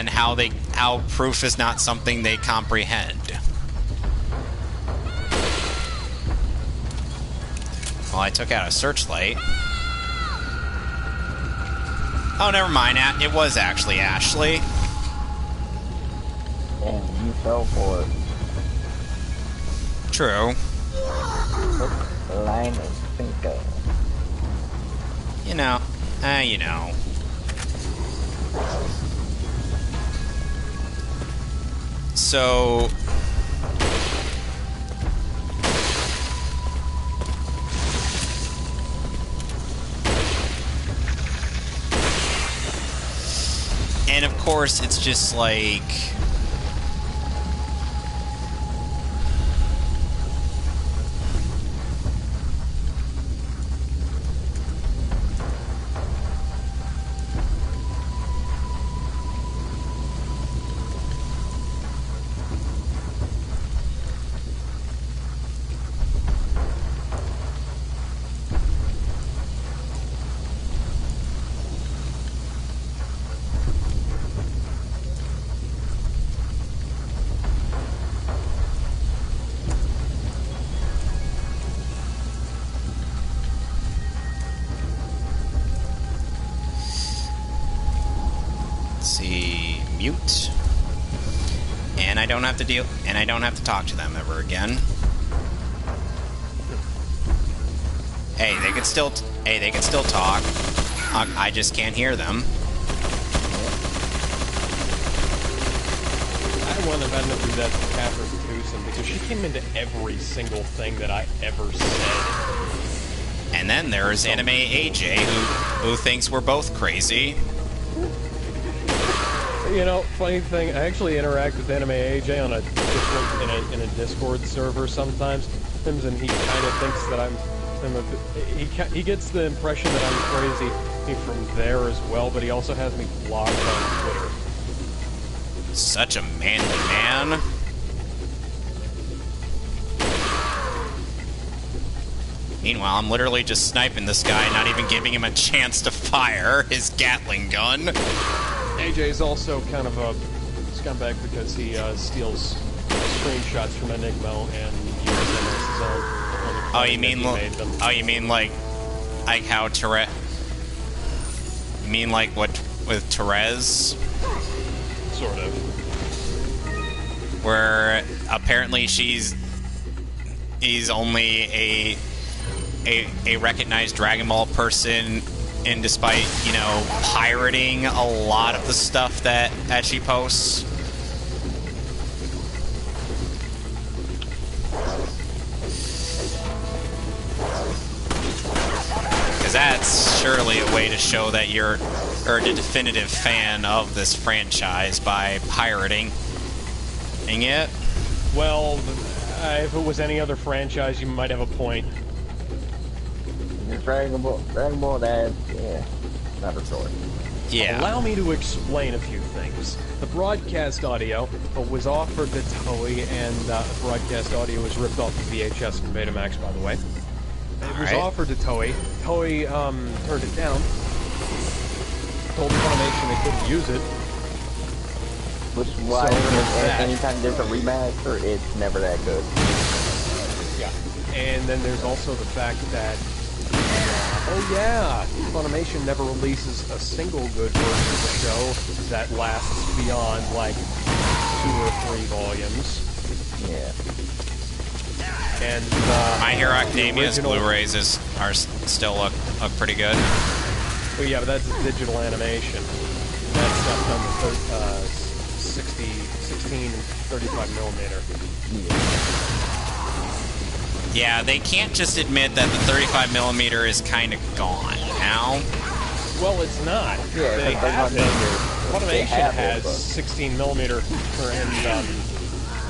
how proof is not something they comprehend. Well, I took out a searchlight. Oh, never mind. It was actually Ashley. And you fell for it. True. Line of sinker. You know. You know. So... And of course, it's just like... see, mute. And I don't have to talk to them ever again. Hey, they could still talk. I just can't hear them. I wouldn't have had to do that to Catherine Tucson because she came into every single thing that I ever said. And then there's Anime AJ, who thinks we're both crazy. You know, funny thing, I actually interact with Anime AJ on a different, in a Discord server sometimes, and he kind of thinks that he gets the impression that I'm crazy from there as well, but he also has me blocked on Twitter. Such a manly man. Meanwhile, I'm literally just sniping this guy, not even giving him a chance to fire his Gatling gun. AJ's also kind of a scumbag because he steals screenshots from Enigmo and uses them as his own. Oh, you mean like how Therese? You mean like what with Therese? Sort of. Where apparently he's only a recognized Dragon Ball person, and despite, you know, pirating a lot of the stuff that she posts. Because that's surely a way to show that you're a definitive fan of this franchise, by pirating. And yet, well, if it was any other franchise, you might have a point. Dragon Ball, that's, yeah, not a story. yeah. Allow me to explain a few things. The broadcast audio was offered to Toei, and broadcast audio was ripped off of VHS and Betamax, by the way. It was offered to Toei. Toei turned it down. Told Funimation they couldn't use it. Which is why anytime there's a remaster, it's never that good. Yeah. And then there's also the fact that, oh yeah, Funimation never releases a single good version of the show that lasts beyond, like, 2 or 3 volumes. Yeah. And My Hero Academia's Blu-rays are still look pretty good. Well, yeah, but that's digital animation. That's stuff done with 16 and 35 millimeter. Yeah, they can't just admit that the 35 millimeter is kind of gone now. Well, it's not. Yeah, they have it. Funimation has it, 16 millimeter, and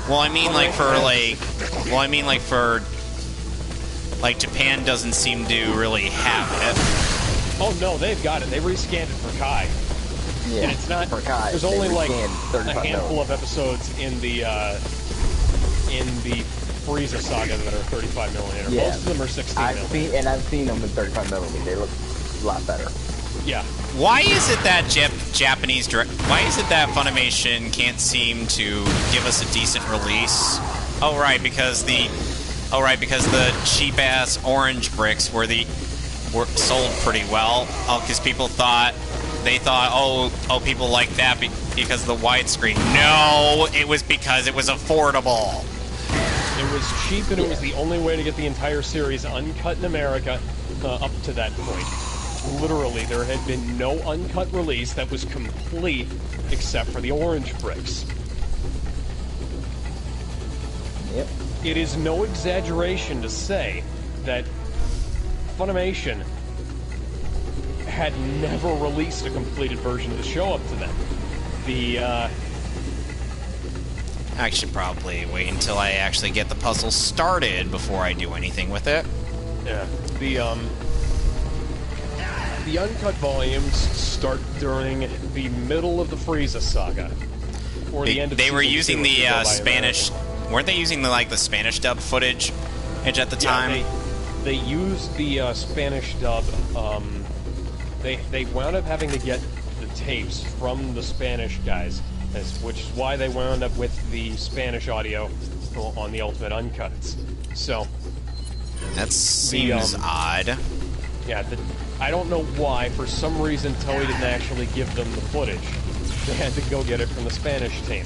Well, I mean, like for Japan doesn't seem to really have it. oh no, they've got it. They rescanned it for Kai. Yeah, And it's not. for Kai, There's only like a 35 handful of episodes in the Frieza saga that are 35 millimeter. Yeah. Most of them are 16 millimeter. I've seen them in 35 millimeter. They look a lot better. Yeah. Why is it that Why is it that Funimation can't seem to give us a decent release? Oh right, because the cheap ass orange bricks were sold pretty well. Oh, because people thought people like that because of the widescreen. No, it was because it was affordable. It was cheap, and it was the only way to get the entire series uncut in America up to that point. Literally, there had been no uncut release that was complete except for the orange bricks. Yep. It is no exaggeration to say that Funimation had never released a completed version of the show up to then. I should probably wait until I actually get the puzzle started before I do anything with it. Yeah. The uncut volumes start during the middle of the Frieza saga, or the end of. They were using the Spanish. Weren't they using the Spanish dub footage at the time? They used the Spanish dub. They wound up having to get the tapes from the Spanish guys, which is why they wound up with the Spanish audio on the Ultimate Uncuts. So that seems odd. Yeah, I don't know why. For some reason, Toei didn't actually give them the footage. They had to go get it from the Spanish team.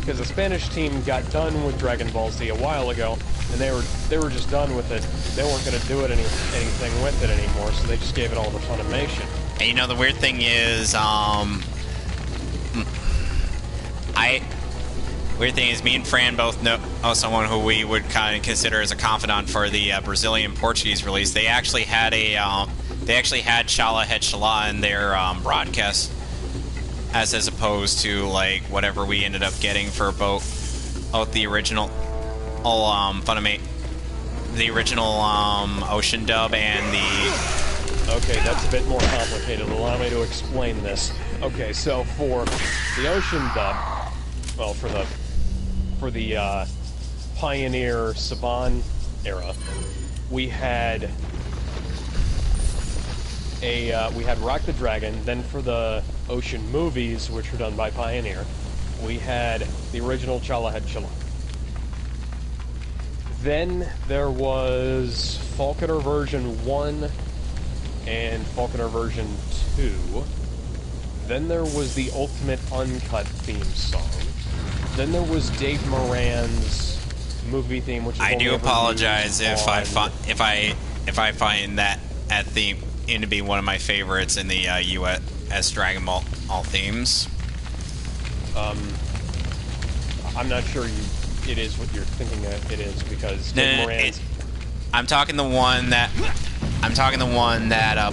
because the Spanish team got done with Dragon Ball Z a while ago, and they were just done with it. They weren't going to do it anything with it anymore, so they just gave it all to Funimation. And you know, the weird thing is, me and Fran both know someone who we would kind of consider as a confidant for the Brazilian Portuguese release. They actually had Shala Het Shala in their broadcast, as opposed to like whatever we ended up getting for both the original, the original Ocean dub and the. Okay, that's a bit more complicated. Allow me to explain this. Okay, so for the Ocean dub, well, for the Pioneer Saban era, we had Rock the Dragon. Then for the Ocean movies, which were done by Pioneer, we had the original Chala Het Chala. Then there was Falconer version 1 and Falconer version 2. Then there was the Ultimate Uncut theme song. Then there was Dave Moran's movie theme, which is I do apologize if I find that theme to be one of my favorites in the U.S. Dragon Ball all themes. I'm not sure it is what you're thinking it is, because Dave Moran's. I'm talking the one that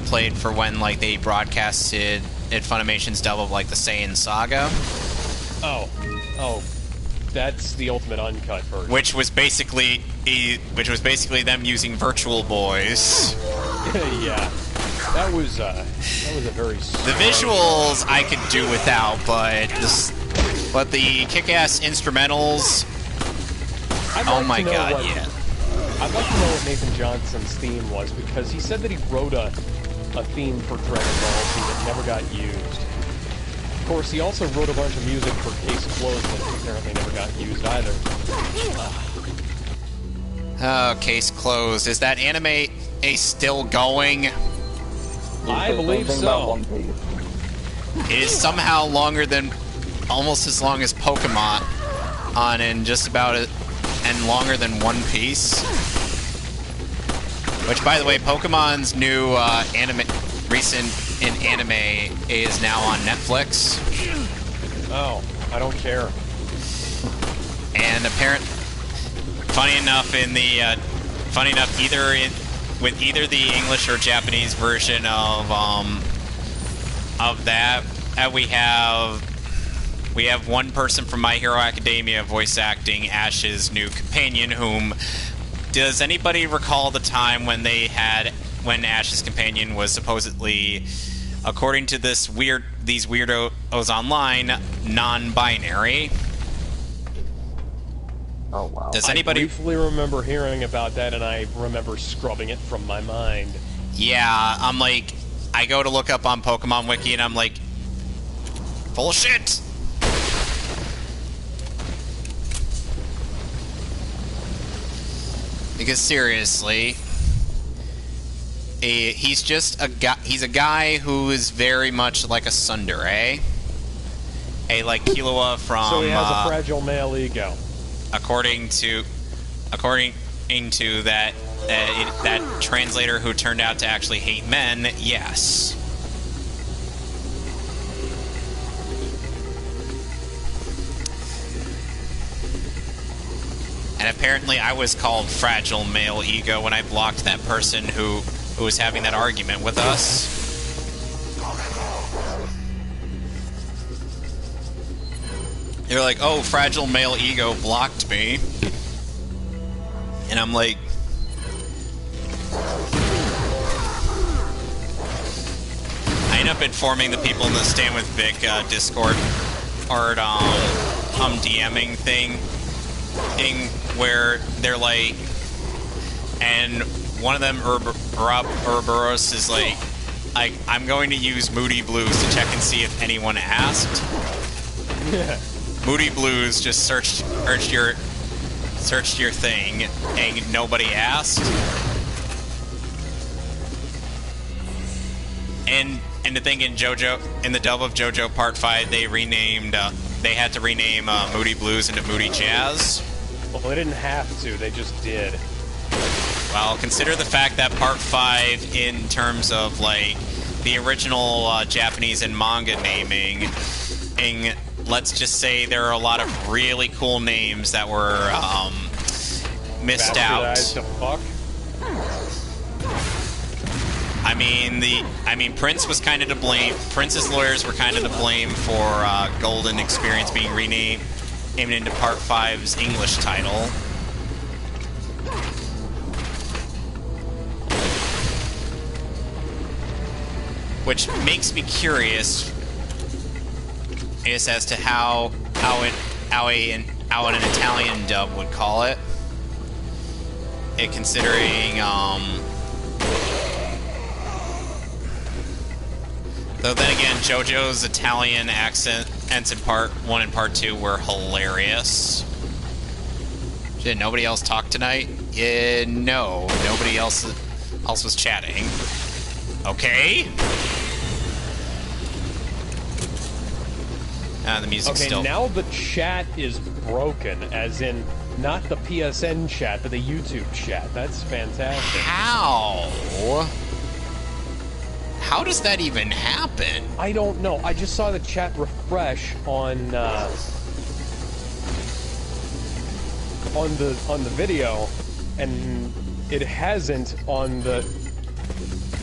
played for when like they broadcasted at Funimation's dub of like the Saiyan Saga. Oh, that's the Ultimate Uncut version. Which was basically them using Virtual Boys. Yeah, that was a very. The visuals I could do without, but the kick-ass instrumentals. Oh my god, yeah. I'd like to know what Nathan Johnson's theme was, because he said that he wrote a theme for Dragon Ball Z that never got used. Of course, he also wrote a bunch of music for Case Closed that apparently never got used either. Oh, Case Closed. Is that anime still going? I believe so. It is somehow almost as long as Pokemon and just about it, and longer than One Piece. Which, by the way, Pokemon's new recent anime is now on Netflix. Oh, I don't care. And funny enough, with either the English or Japanese version of that, we have one person from My Hero Academia voice acting Ash's new companion, does anybody recall the time when Ash's companion was supposedly, according to these weirdos online, non-binary? Oh wow. Does anybody... I briefly remember hearing about that, and I remember scrubbing it from my mind. Yeah, I'm like, I go to look up on Pokemon Wiki, and I'm like, bullshit! Because seriously, he's just a guy. He's a guy who is very much like a tsundere, like Killua from. So he has a fragile male ego. According to that translator who turned out to actually hate men, yes. And apparently I was called fragile male ego when I blocked that person who was having that argument with us. They're like, oh, fragile male ego blocked me. And I'm like... I end up informing the people in the Stand With Vic Discord or DMing thing where they're like, and one of them, Ouroboros, is like, I'm going to use Moody Blues to check and see if anyone asked. Yeah. Moody Blues just searched your thing and nobody asked. And the thing in the dub of JoJo Part 5, they renamed they had to rename Moody Blues into Moody Jazz. Well, they didn't have to. They just did. Well, consider the fact that Part 5, in terms of, like, the original Japanese and manga naming, let's just say there are a lot of really cool names that were missed out. Bastardized to fuck. I mean, Prince was kind of to blame. Prince's lawyers were kind of to blame for Golden Experience being renamed into Part 5's English title. Which makes me curious as to how an Italian dub would call it. Considering, though then again, JoJo's Italian accents in Part 1 and Part 2 were hilarious. Did nobody else talk tonight? No, nobody else was chatting. Okay. The music's Okay, still... now the chat is broken, as in not the PSN chat, but the YouTube chat. That's fantastic. How? How does that even happen? I don't know. I just saw the chat refresh on the video, and it hasn't on the.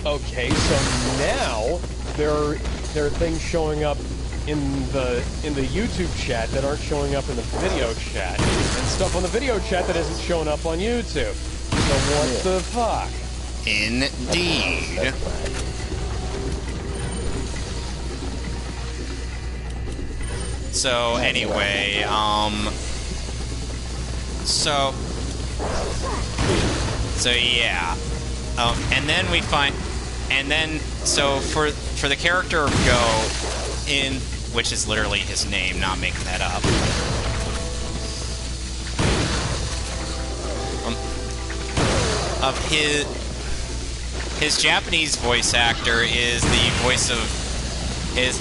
Okay, so now there are things showing up in the YouTube chat that aren't showing up in the video chat, and stuff on the video chat that isn't showing up on YouTube. So what the fuck? Indeed. So anyway, so yeah, and then we find, and then so for the character of Go, which is literally his name, not making that up. Of his Japanese voice actor is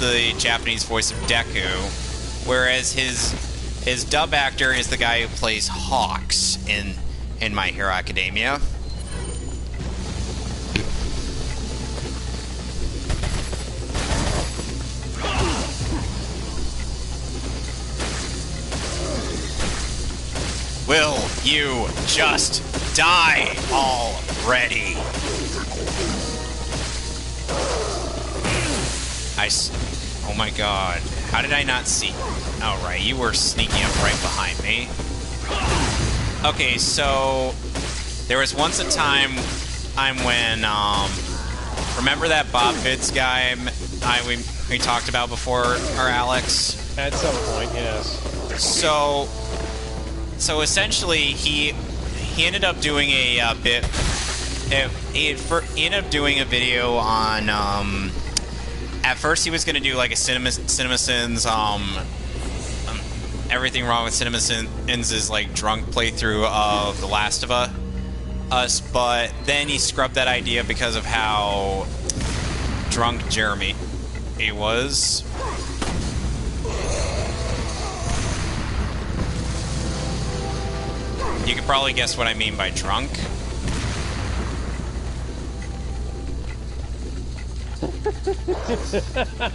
the Japanese voice of Deku, whereas his dub actor is the guy who plays Hawks in My Hero Academia. Will you just die already? Oh my god. How did I not see? Oh, right, you were sneaking up right behind me. Okay, so there was once a time when, remember that Bob Vids guy we talked about before, or Alex? At some point, yes. So essentially, he ended up doing a bit. He ended up doing a video on. At first, he was going to do like a CinemaSins. Everything wrong with CinemaSins is like drunk playthrough of The Last of Us, but then he scrubbed that idea because of how drunk Jeremy he was. You could probably guess what I mean by drunk.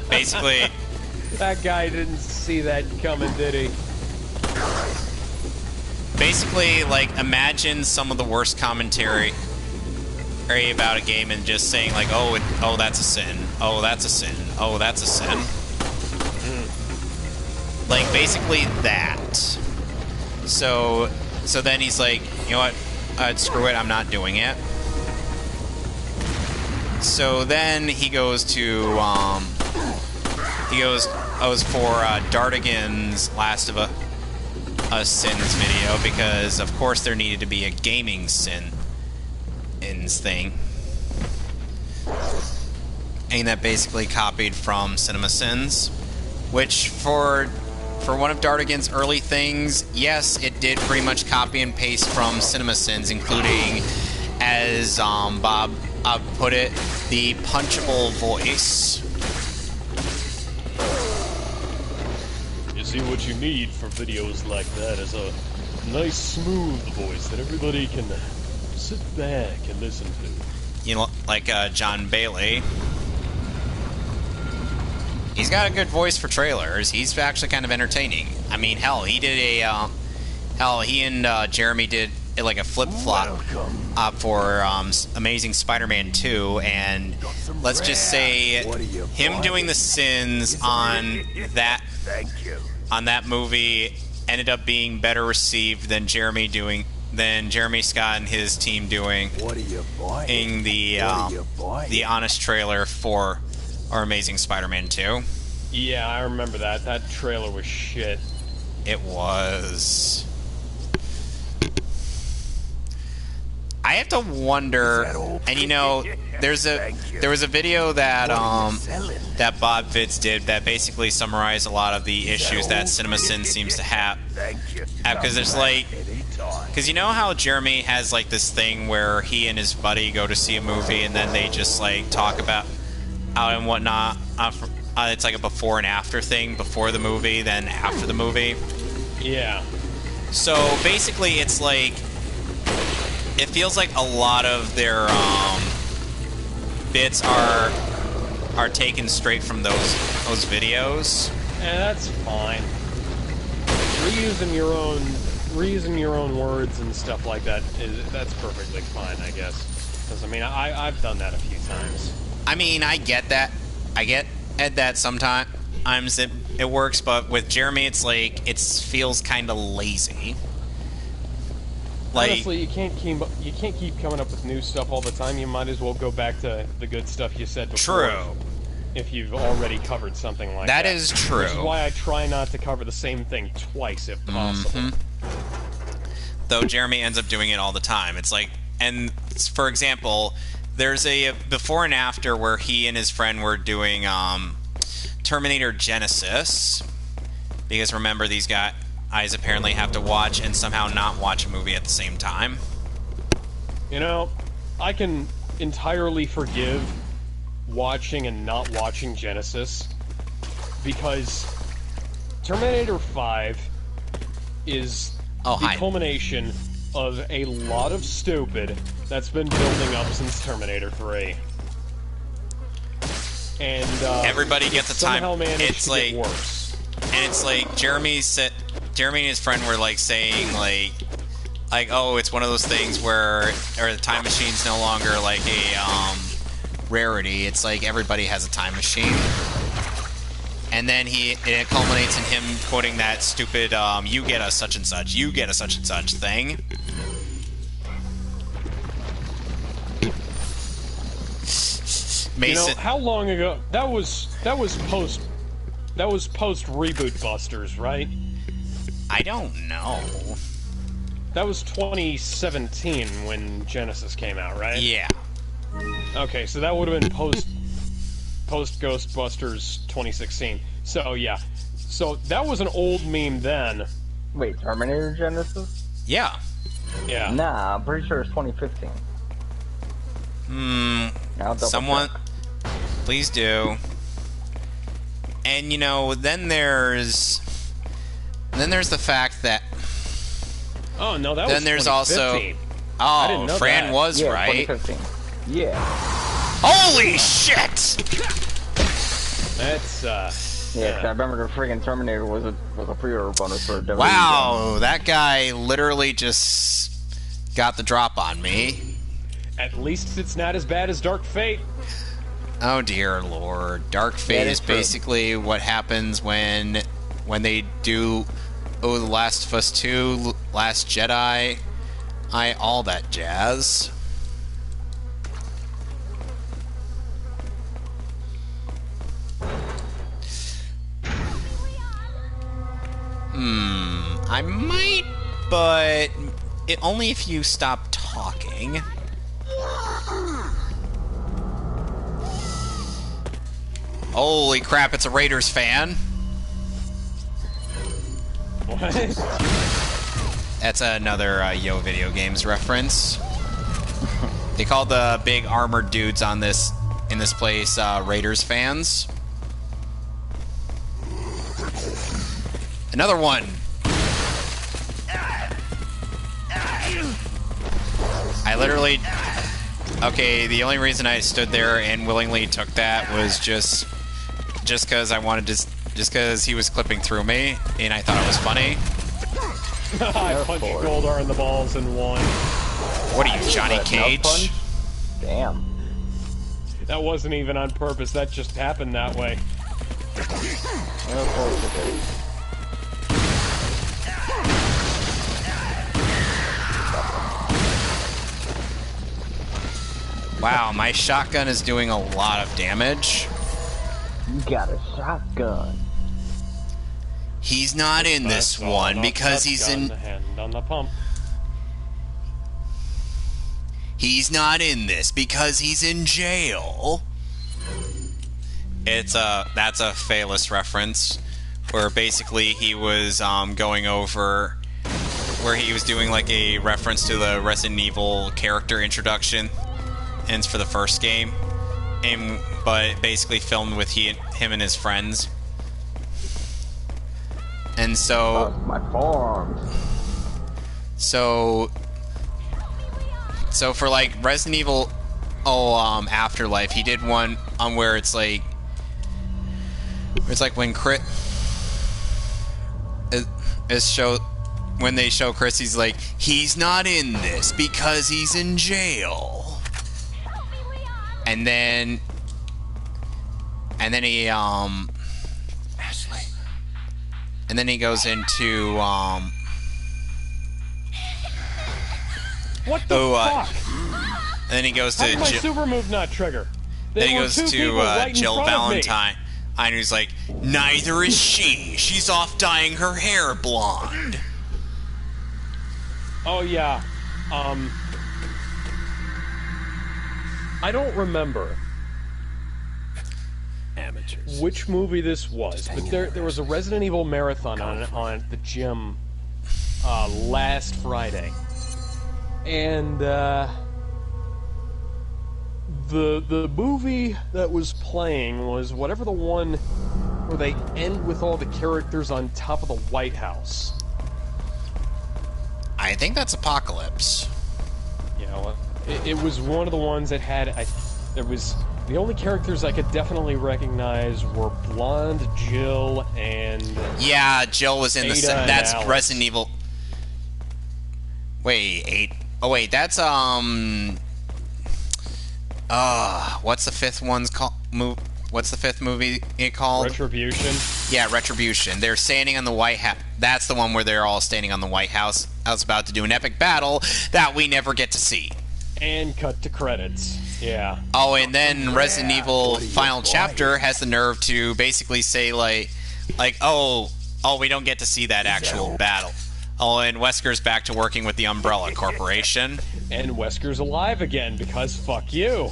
Basically... That guy didn't see that coming, did he? Basically, like, imagine some of the worst commentary about a game and just saying, like, oh, that's a sin. Oh, that's a sin. Oh, that's a sin. Like, basically that. So then he's like, you know what, screw it, I'm not doing it. So then he goes to, for Dartigan's Last of Us Sins video, because of course there needed to be a gaming Sins thing. And that basically copied from CinemaSins, which for one of Dartigan's early things, yes, it did pretty much copy and paste from CinemaSins, including, as Bob put it, the punchable voice. Is See, what you need for videos like that is a nice, smooth voice that everybody can sit back and listen to. You know, like John Bailey. He's got a good voice for trailers. He's actually kind of entertaining. I mean, hell, he did a... he and Jeremy did like a flip-flop for Amazing Spider-Man 2, and let's just say him doing the sins on that movie ended up being better received than Jeremy Scott and his team doing the honest trailer for our Amazing Spider-Man 2. Yeah, I remember that. That trailer was shit. It was. I have to wonder, and you know, there was a video that that Bob Fitz did that basically summarized a lot of the issues that CinemaSin seems to have. Because there's like, because you know how Jeremy has like this thing where he and his buddy go to see a movie and then they just like talk about out and whatnot. It's like a before and after thing, before the movie, then after the movie. Yeah. So basically, it's like, it feels like a lot of their bits are taken straight from those videos. That's fine. Reusing your own words and stuff like that's perfectly fine, I guess. Because I mean, I've done that a few times. I mean, I get that. I get that sometimes it works, but with Jeremy, it's like it feels kind of lazy. Like, honestly, you can't keep coming up with new stuff all the time. You might as well go back to the good stuff you said before. True. If you've already covered something like that. That is true. Which is why I try not to cover the same thing twice if possible. Though Jeremy ends up doing it all the time. It's like, and for example, there's a before and after where he and his friend were doing Terminator Genesis. Because remember, these guys apparently have to watch and somehow not watch a movie at the same time. You know, I can entirely forgive watching and not watching Genesis, because Terminator 5 is the culmination of a lot of stupid that's been building up since Terminator 3. And everybody gets a time. It's like worse. And it's like Jeremy and his friend were like saying like oh, it's one of those things where the time machine's no longer like a rarity. It's like everybody has a time machine. And then it culminates in him quoting that stupid you get a such and such, you get a such and such thing. Mason, you know, how long ago that was post reboot Busters, right? I don't know. That was 2017 when Genesis came out, right? Yeah. Okay, so that would have been post Ghostbusters 2016. So yeah. So that was an old meme then. Wait, Terminator Genesis? Yeah. Yeah. Nah, I'm pretty sure it's 2015. Someone, please do. And you know, then there's the fact that. Oh no, that then was. Then there's 2015. also. Oh, Fran that. was yeah, right. 2015. Yeah. Holy shit! That's Yeah, I remember the friggin' Terminator was a pre-order bonus for a WWE. Wow, that guy literally just got the drop on me. At least it's not as bad as Dark Fate. Oh dear lord. Dark Fate is basically what happens when they do The Last of Us 2, Last Jedi, all that jazz. I might, but only if you stop talking. Holy crap, it's a Raiders fan. What? That's another Yo Video Games reference. They call the big armored dudes in this place Raiders fans. Another one. I literally... Okay, the only reason I stood there and willingly took that was just because I wanted to... Just because he was clipping through me, and I thought it was funny. I punched Goldar in the balls and won. What are you, Johnny Cage? Damn. That wasn't even on purpose, that just happened that way. Of course it is. Wow, my shotgun is doing a lot of damage. You got a shotgun. He's not in this one because he's in... Hand on the pump. He's not in this because he's in jail. That's a Phalus reference, where basically he was going over, where he was doing like a reference to the Resident Evil character introduction, and it's for the first game, but basically filmed with him and his friends. And so... my forearms. So for like Resident Evil Afterlife, he did one where it's like when when they show Chris, he's like, he's not in this because he's in jail. And then he Ashley. And then he goes into What the fuck? and then he goes to How did my super move not trigger? then he goes to Jill Valentine, and he's like, neither is she. She's off dyeing her hair blonde. Oh yeah. I don't remember Amateurs. which movie this was, but there was a Resident Evil marathon on at the gym last Friday. And the movie that was playing was whatever the one where they end with all the characters on top of the White House. I think that's Apocalypse. You know, it was one of the ones that had there was the only characters I could definitely recognize were Blonde, Jill, and Yeah, Jill was in Ada the and that's Alice. Resident Evil. Wait, that's what's the fifth one's called? What's the fifth movie called? Retribution. Yeah, Retribution. They're standing on the White House. That's the one where they're all standing on the White House. I was about to do an epic battle that we never get to see. And cut to credits. Yeah. Oh, and then Resident Evil Final Chapter has the nerve to basically say like, oh, we don't get to see that actual battle. Oh, and Wesker's back to working with the Umbrella Corporation. And Wesker's alive again because fuck you.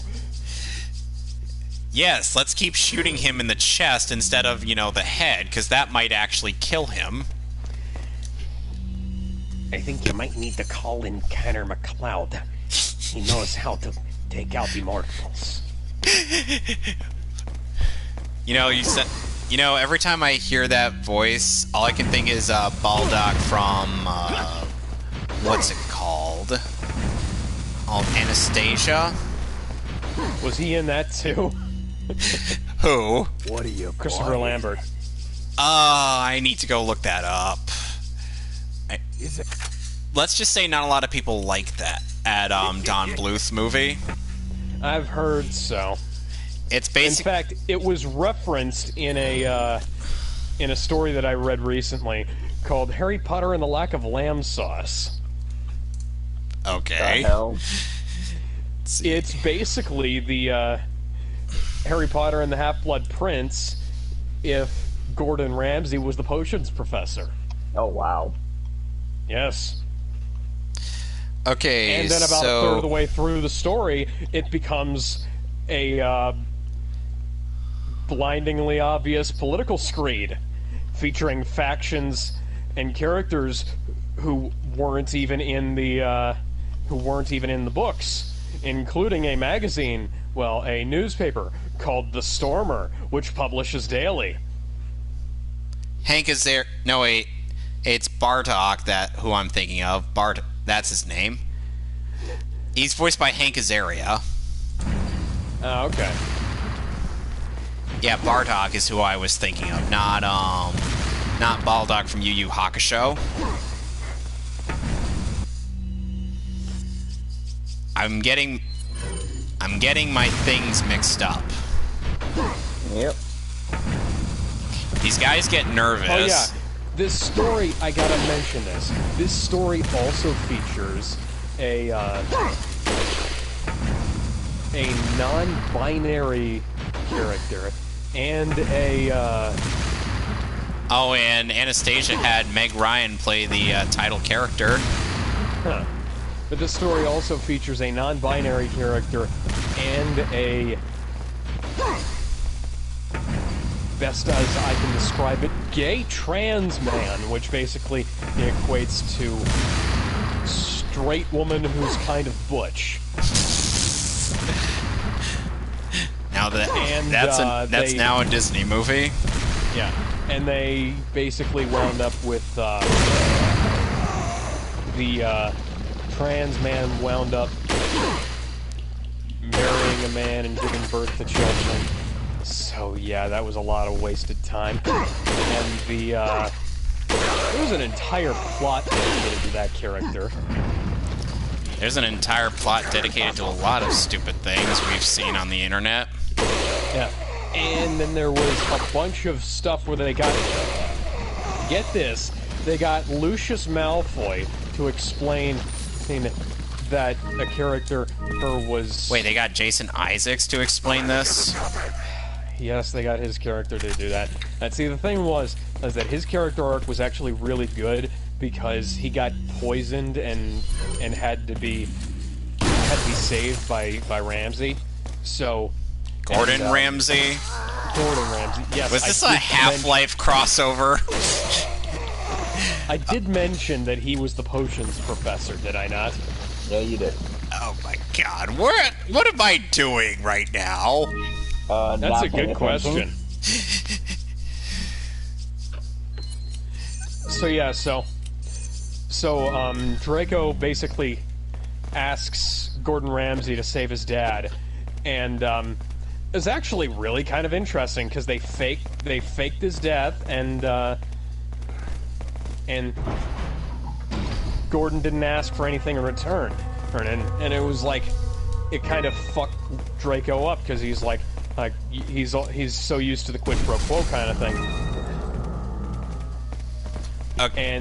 Yes, let's keep shooting him in the chest instead of, the head, because that might actually kill him. I think you might need to call in Connor McLeod. He knows how to take out the mortals. Every time I hear that voice, all I can think is Baldock from, what's it called? Anastasia? Was he in that too? Who? What are you, Christopher Lambert. I need to go look that up. Is it? Let's just say not a lot of people like that at Don Bluth's movie. I've heard so. It's In basic. fact, it was referenced in a story that I read recently called "Harry Potter and the Lack of Lamb Sauce." Okay. The hell? It's basically the Harry Potter and the Half-Blood Prince if Gordon Ramsay was the potions professor. Oh wow. Yes. Okay. And then about a third of the way through the story, it becomes a blindingly obvious political screed featuring factions and characters who weren't even in the books, including a magazine, a newspaper called The Stormer, which publishes daily. Hank is there. No, wait. Bartok, who I'm thinking of. That's his name. He's voiced by Hank Azaria. Oh, okay. Yeah, Bartok is who I was thinking of, not Baldock from Yu Yu Hakusho. I'm getting my things mixed up. Yep. These guys get nervous. Oh yeah, this story, I gotta mention this. This story also features a non-binary character and Oh, and Anastasia had Meg Ryan play the title character. Huh. But this story also features a non-binary character and a, best as I can describe it, gay trans man, which basically equates to straight woman who's kind of butch. Now that's now a Disney movie. Yeah, and they basically wound up with the trans man wound up marrying a man and giving birth to children. So yeah, that was a lot of wasted time. And there was an entire plot dedicated to that character. There's an entire plot dedicated to a lot of stupid things we've seen on the internet. Yeah. And then there was a bunch of stuff where they got, get this, they got Lucius Malfoy to explain that a character was... Wait, they got Jason Isaacs to explain this? Yes, they got his character to do that. And see, the thing was that his character arc was actually really good because he got poisoned and had to be saved by Ramsey. So Gordon Ramsay? Gordon Ramsay, yes. Was this a Half-Life crossover? I did mention that he was the potions professor, did I not? Yeah, you did. Oh my god, what am I doing right now? That's a good question. So yeah, so Draco basically asks Gordon Ramsay to save his dad, and it's actually really kind of interesting because they faked his death, and Gordon didn't ask for anything in return, and it was like it kind of fucked Draco up because he's like he's so used to the quid pro quo kind of thing. Okay.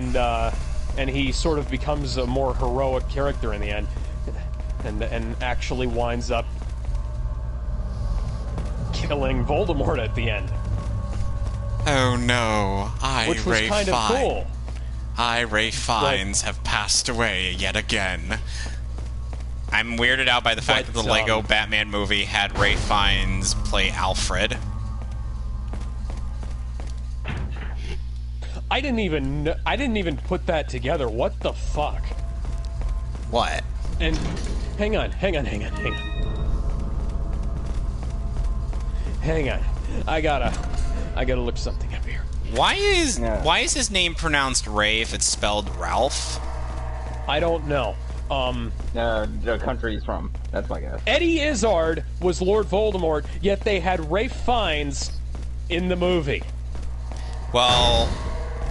And he sort of becomes a more heroic character in the end, and actually winds up killing Voldemort at the end. Oh no, which was kind of cool. Ralph Fiennes have passed away yet again. I'm weirded out by the fact that the Lego Batman movie had Ralph Fiennes play Alfred. I didn't even put that together. What the fuck? What? And hang on. I gotta look something up here. Why is his name pronounced Ray if it's spelled Ralph? I don't know. The country he's from. That's my guess. Eddie Izzard was Lord Voldemort, yet they had Ralph Fiennes in the movie. Well,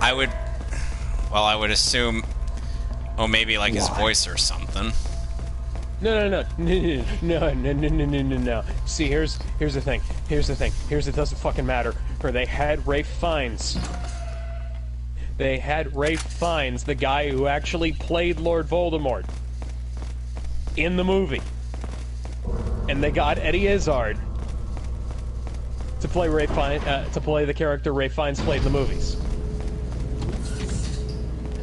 I would assume, maybe like his voice or something. No. See, here's the thing. It doesn't fucking matter. They had Ralph Fiennes. They had Ralph Fiennes, the guy who actually played Lord Voldemort, in the movie. And they got Eddie Izzard to play the character Ralph Fiennes played in the movies.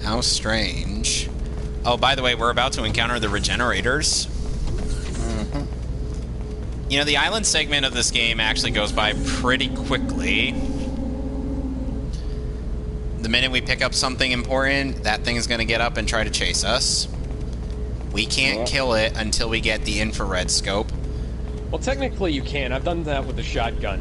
How strange. Oh, by the way, we're about to encounter the Regenerators. You know, the island segment of this game actually goes by pretty quickly. The minute we pick up something important, that thing is going to get up and try to chase us. We can't kill it until we get the infrared scope. Well, technically you can. I've done that with the shotgun.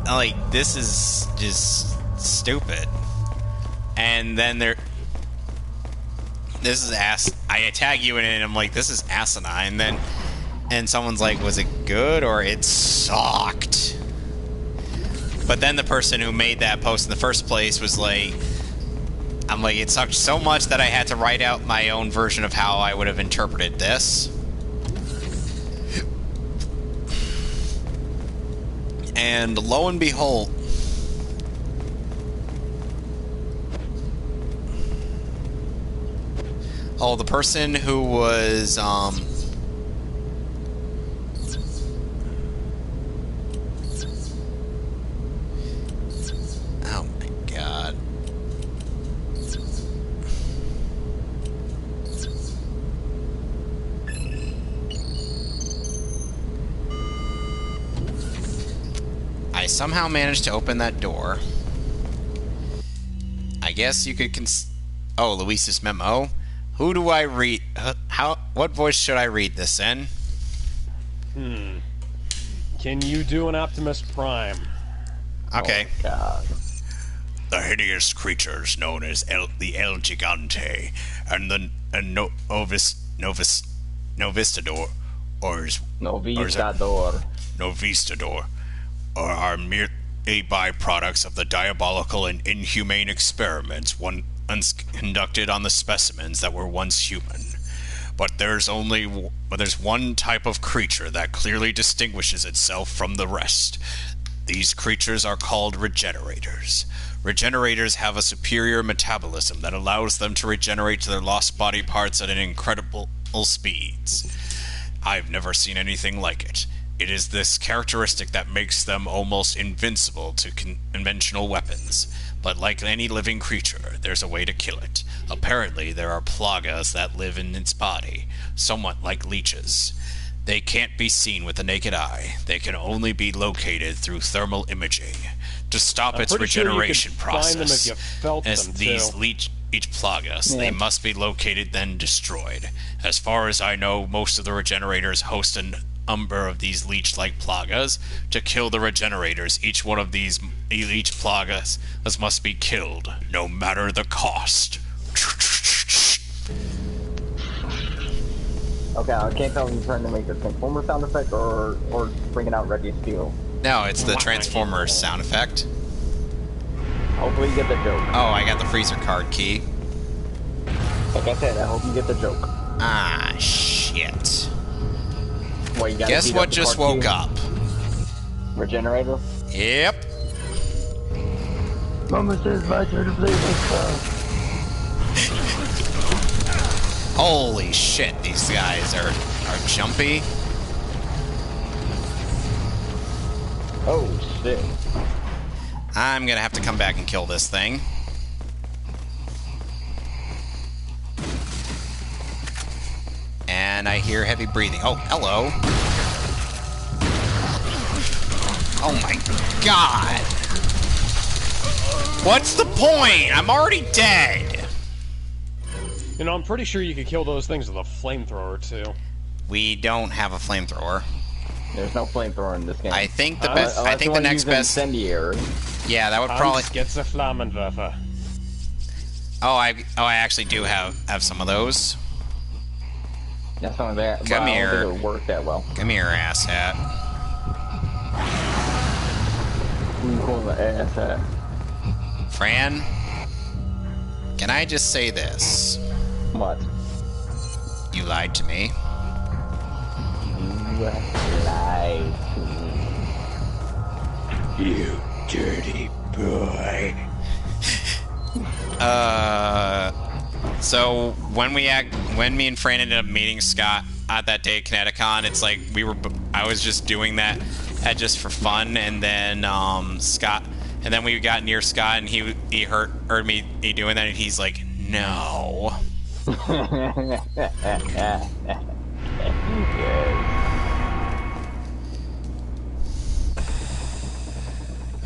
like, this is just stupid. And then this is I tag you in it, and I'm like, this is asinine. And someone's like, was it good or it sucked? But then the person who made that post in the first place was like, I'm like, it sucked so much that I had to write out my own version of how I would have interpreted this. And lo and behold, oh, the person who was, oh my god. I somehow managed to open that door. I guess you could oh, Luis's memo. Who do I read? What voice should I read this in? Can you do an Optimus Prime? Okay. Oh, God. The hideous creatures known as the El Gigante and the Novistador, Novistador, are merely byproducts of the diabolical and inhumane experiments once conducted on the specimens that were once human. But there's one type of creature that clearly distinguishes itself from the rest. These creatures are called regenerators. Regenerators have a superior metabolism that allows them to regenerate to their lost body parts at an incredible speeds. I've never seen anything like it. It is this characteristic that makes them almost invincible to conventional weapons. But like any living creature, there's a way to kill it. Apparently, there are plagas that live in its body, somewhat like leeches. They can't be seen with the naked eye. They can only be located through thermal imaging. To stop its regeneration process, as these leech plagas, they must be located then destroyed. As far as I know, most of the regenerators host a number of these leech-like plagas. To kill the regenerators, each one of these leech plagas must be killed, no matter the cost. Okay, I can't tell if you're trying to make the Transformer sound effect or bringing out Ready Steel. No, it's the Transformer sound effect. Hopefully you get the joke. Oh, I got the freezer card key. Like I said, I hope you get the joke. Ah, shit. Well, you gotta Guess what just woke up? Regenerator? Yep. Mama says my turn to play with stuff. Holy shit, these guys are jumpy. Oh, shit. I'm gonna have to come back and kill this thing. And I hear heavy breathing. Oh, hello. Oh my god. What's the point? I'm already dead. You know, I'm pretty sure you could kill those things with a flamethrower, too. We don't have a flamethrower. There's no flamethrower in this game. I think the best. I think the next best. Incendiary. Yeah, that would probably. Gets a Flammenwerfer. Oh, I actually do have some of those. That's not that. Come here. I don't think it would work that well. Come here, asshat. Who you calling the asshat? Fran, can I just say this? What? You lied to me. You lied to me. You dirty boy. So when me and Fran ended up meeting Scott at that day at Kineticon, it's like I was just doing that just for fun, and then we got near Scott, and he heard me doing that, and he's like, no.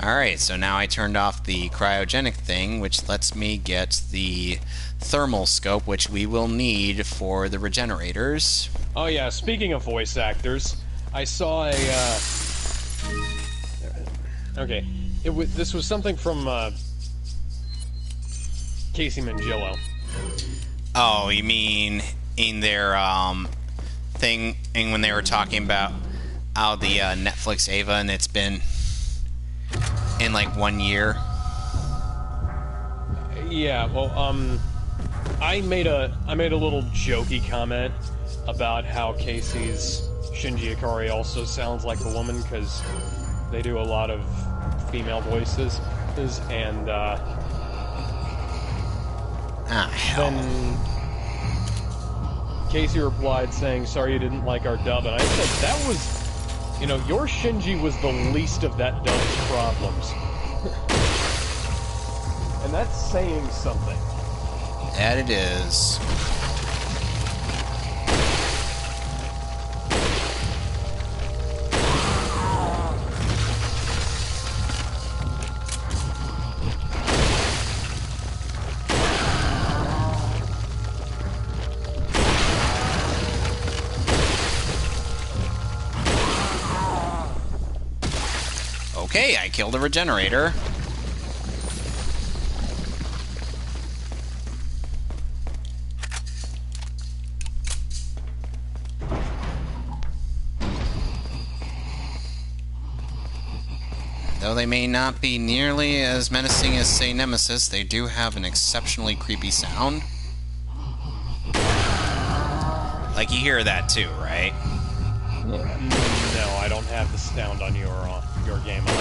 Alright, so now I turned off the cryogenic thing, which lets me get the thermal scope, which we will need for the regenerators. Oh yeah, speaking of voice actors, I saw Okay. This was something from Casey Mangillo. Oh, you mean in their thing, and when they were talking about how the Netflix Ava, and it's been in like 1 year. Yeah, well, I made a little jokey comment about how Casey's Shinji Ikari also sounds like a woman because they do a lot of female voices, and Hell. then Casey replied saying, "Sorry you didn't like our dub," and I said that was, you know, your Shinji was the least of that dub's problems. And that's saying something. That it is. Okay, I killed a regenerator. Though they may not be nearly as menacing as, say, Nemesis, they do have an exceptionally creepy sound. Like, you hear that too, right? Yeah. No, I don't have the sound on your game on.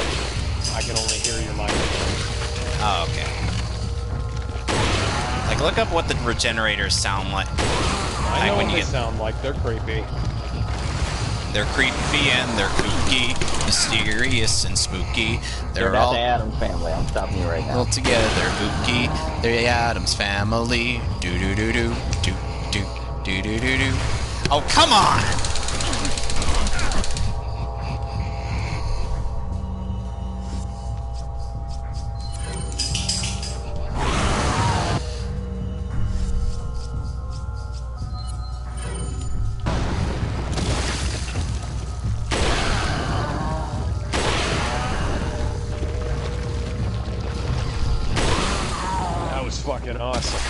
I can only hear your microphone. Oh, okay. Like, look up what the regenerators sound like. I know what they sound like. They're creepy. They're creepy and they're kooky, mysterious and spooky. They're all all the Addams family. I'm stopping you right now. all together. They're kooky. They're the Addams family. Do do do do do do do do do do. Oh, come on! That was fucking awesome.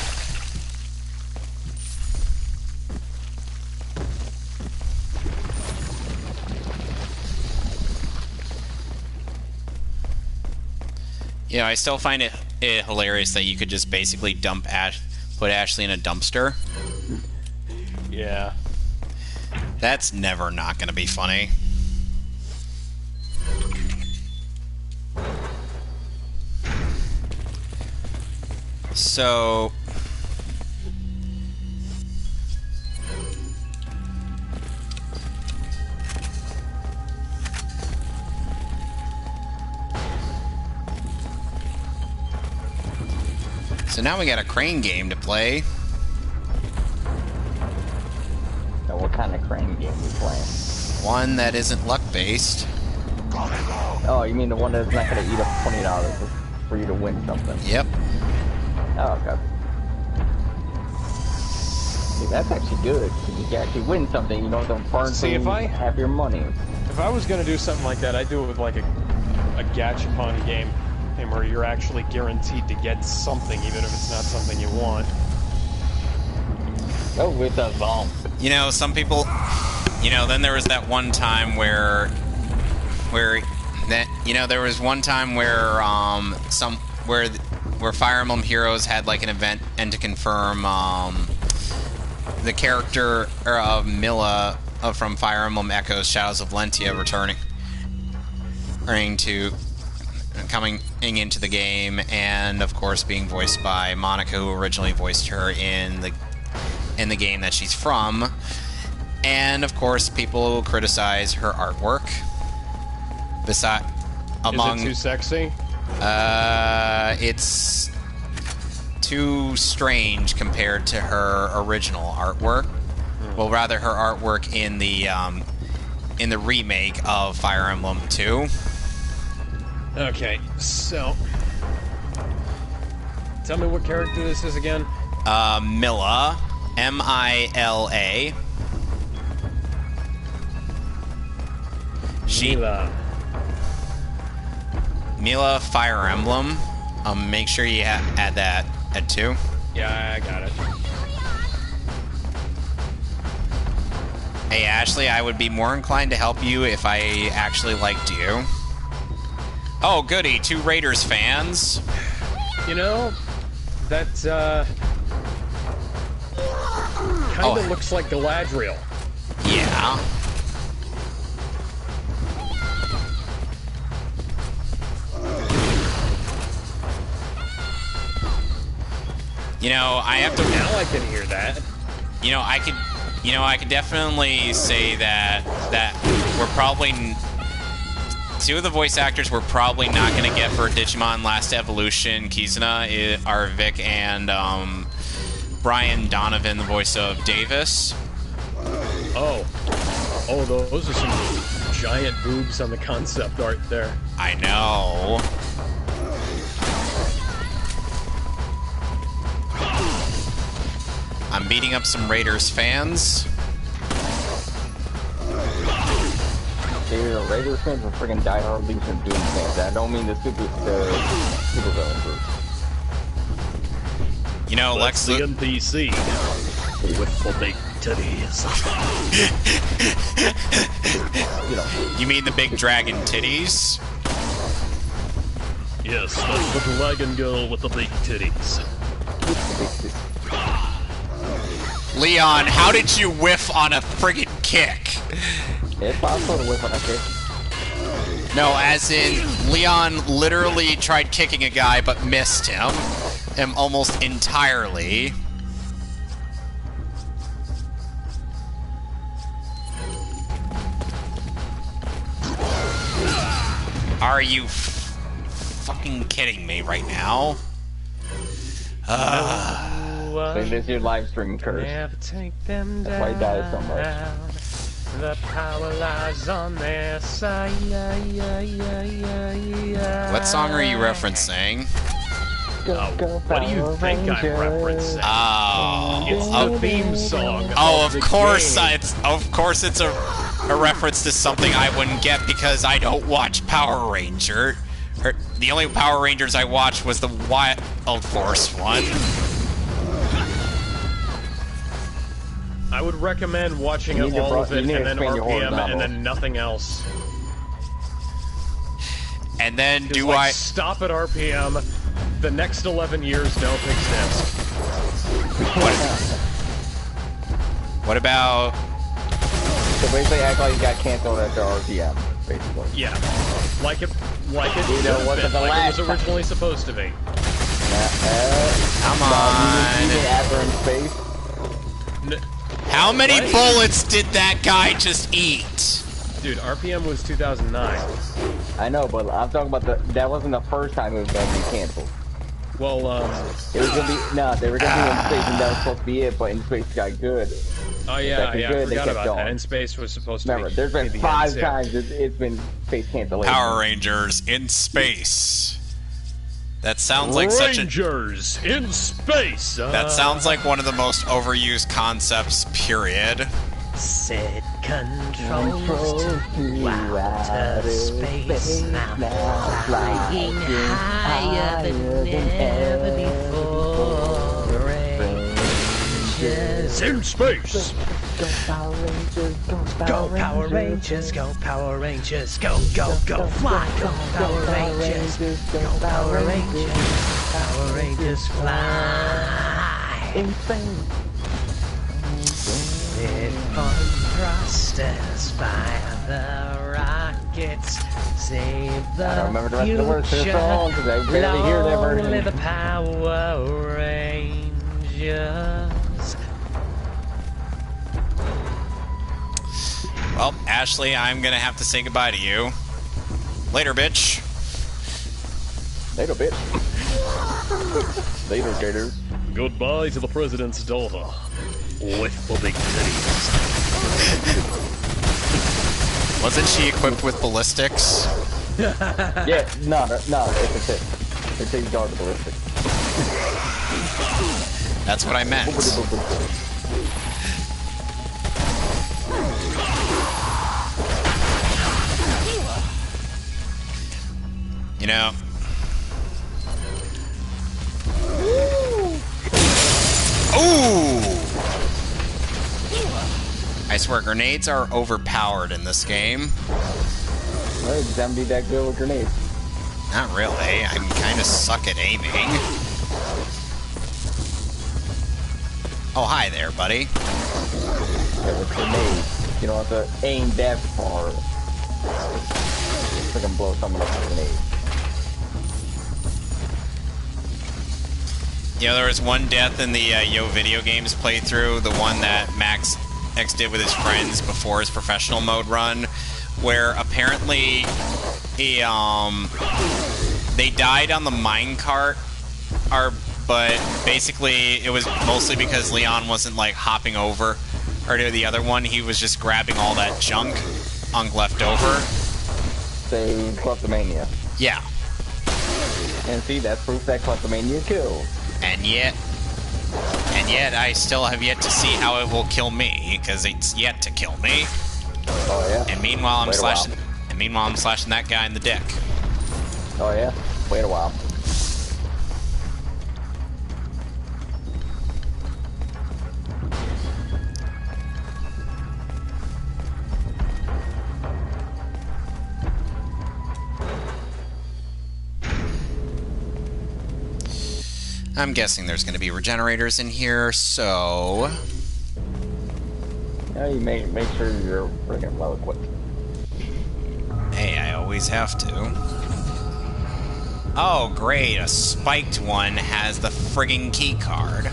You know, I still find it hilarious that you could just basically put Ashley in a dumpster. Yeah. That's never not going to be funny. So... So now we got a crane game to play. Now, what kind of crane game we playing? One that isn't luck-based. Oh, you mean the one that's not going to eat up $20 for you to win something? Yep. Oh, okay. See, that's actually good. You can actually win something. You don't burn See, if I have your money. If I was gonna do something like that, I'd do it with like a gachapon game, and where you're actually guaranteed to get something, even if it's not something you want. Oh, with a bomb. You know, some people... You know, then there was that one time where there was one time where where Fire Emblem Heroes had like an event and to confirm the character of Milla from Fire Emblem Echoes Shadows of Lentia coming into the game, and of course being voiced by Monica, who originally voiced her in the game that she's from. And of course people will criticize her artwork. Is it too sexy? It's too strange compared to her original artwork. Well, rather her artwork in the remake of Fire Emblem 2. Okay, so tell me what character this is again. Milla, M-I-L-A. Mila Fire Emblem. Make sure you add that at 2. Yeah, I got it. Hey, Ashley, I would be more inclined to help you if I actually liked you. Oh, goody, 2 Raiders fans. You know, that, kinda looks like Galadriel. Yeah. You know, I have to... Now I can hear that. You know, I could definitely say that we're probably... 2 of the voice actors we're probably not going to get for Digimon Last Evolution. Kizuna are Vic and Brian Donovan, the voice of Davis. Oh, those are some giant boobs on the concept art there. I know. I'm beating up some Raiders fans. Dude, Raiders fans are freaking diehard Legion of Doom fans. I don't mean the super villain group. You know, That's Lex the NPC with the big titties. You know. You mean the big dragon titties? Yes, that's the dragon girl with the big titties. Leon, how did you whiff on a friggin' kick? It's possible to whip on a kick. No, as in, Leon literally tried kicking a guy but missed him almost entirely. Are you fucking kidding me right now? So this is your live stream curse. Never take them That's why he dies so much. down. The power lies on their side. What song are you referencing? What do you think I'm referencing? Oh, It's the theme song. oh, of of the course, game. it's a reference to something I wouldn't get because I don't watch Power Ranger. The only Power Rangers I watched was the Wild Force one. I would recommend watching You need to all of you it need to and then expand your RPM horizontal. and then nothing else. And then Just do like, I? stop at RPM. The next 11 years don't exist. What about? So basically act like you got canceled after RPM, basically. Yeah, like it You know, should what's have the been, like last it was originally supposed to be. Come You on. mean after in space? How many What? bullets did that guy just eat? Dude, RPM was 2009. I know, but I'm talking about that wasn't the first time it was going to be canceled. Well, It was going to be, they were going to be in space and that was supposed to be it, but in space got good. oh yeah, That's I good, they forgot kept about going. that. In space was supposed to Remember, be. there's been the 5 end, too. times it's been space cancellation. Power Rangers in space. That sounds like such a. Rangers in space. That sounds like one of the most overused concepts. Period. Set controls to outer space, now flying higher than ever before. Rangers in space. Go Power Rangers, Go Power Rangers, go Power Rangers, go, go, go, fly, go Power Rangers, go Power Rangers, Power Rangers fly. Insane. Nippon thrusters fire the rockets, save the I don't remember the rest of the words to the song because I barely hear that Long version. live the Power Rangers. Well, Ashley, I'm gonna have to say goodbye to you. Later, bitch. Later, bitch. Later, gators. Goodbye to the president's daughter with the big titties. Wasn't she equipped with ballistics? Yeah, no, it's a tip. It's a dog ballistic. That's what I meant. You know. Ooh! I swear, grenades are overpowered in this game. Well, just empty that good with grenades. Not really. I kind of suck at aiming. Oh, hi there, buddy. Yeah, with grenades. You don't have to aim that far. So I can blow someone up with grenades. You know, there was one death in the Yo Video Games playthrough, the one that Max X did with his friends before his professional mode run, where apparently they died on the minecart, but basically it was mostly because Leon wasn't like hopping over or to the other one. He was just grabbing all that junk left over. Say kleptomania. Yeah. And see, that's proof that kleptomania kills. And yet I still have yet to see how it will kill me, because it's yet to kill me. Oh yeah. And meanwhile I'm slashing that guy in the dick. Oh yeah. Wait a while. I'm guessing there's going to be regenerators in here, so... Yeah, you make sure you're freaking well equipped. Hey, I always have to. Oh, great, a spiked one has the frigging key card.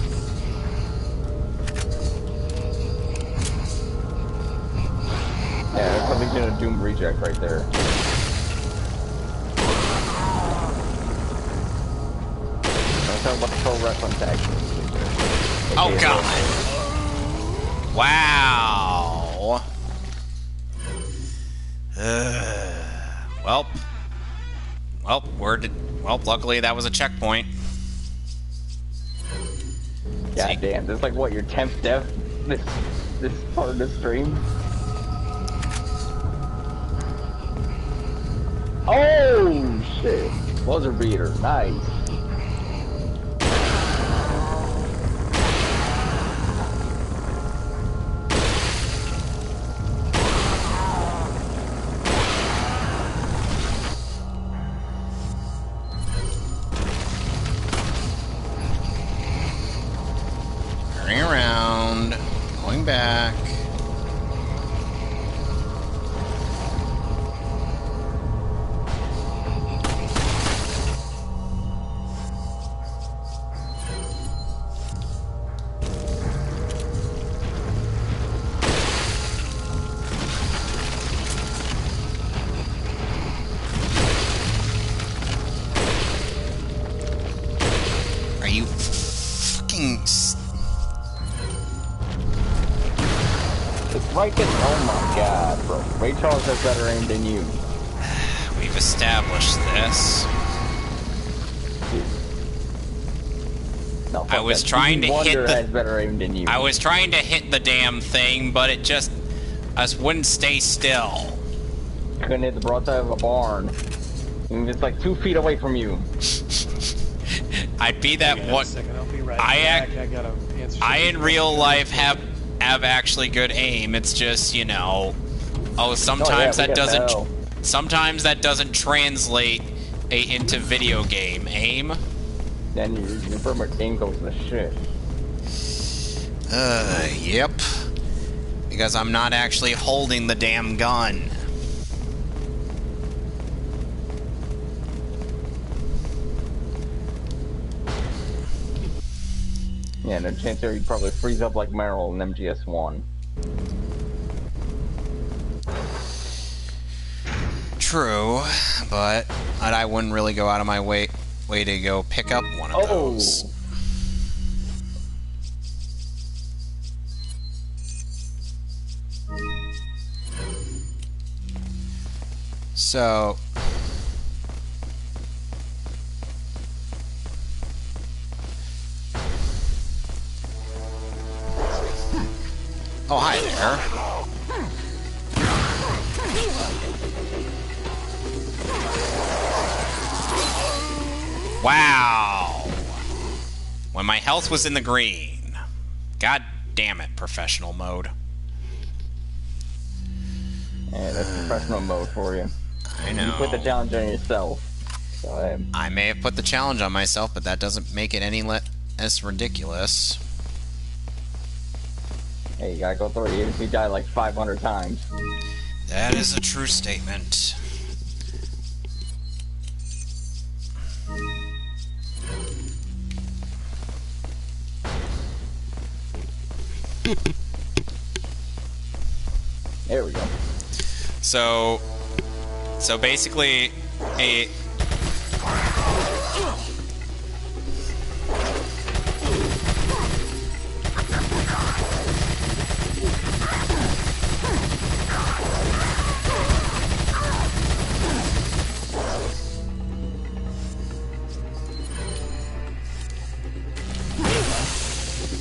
Yeah, there's something in a Doom reject right there. Talk about the pro wrestling tag. Oh god! Wow! Well, luckily that was a checkpoint. God damn, this is like what, your 10th death this part of the stream? Oh shit! Buzzer beater, nice. Around, going back. Are you fucking... It's right there. Oh my god, bro. Ray Charles has better aim than you. We've established this. No, I was trying to hit the... has better aim than you. I was trying to hit the damn thing, but it just wouldn't stay still. Couldn't hit the broadside of a barn. And it's like 2 feet away from you. I'd be that one. I'll be right back. I in real life have actually good aim. It's just, you know, sometimes that doesn't translate into video game aim. Then your permanent aim goes to shit. Yep. Because I'm not actually holding the damn gun. Yeah, no chance there you'd probably freeze up like Meryl in MGS1. True, but I wouldn't really go out of my way to go pick up one of those. So... Oh, hi there. Wow. When my health was in the green. God damn it, professional mode. Yeah, that's professional mode for you. I know. You put the challenge on yourself. So, I may have put the challenge on myself, but that doesn't make it any less ridiculous. hey, you gotta go through it. Even if you die like 500 times. That is a true statement. There we go. So basically,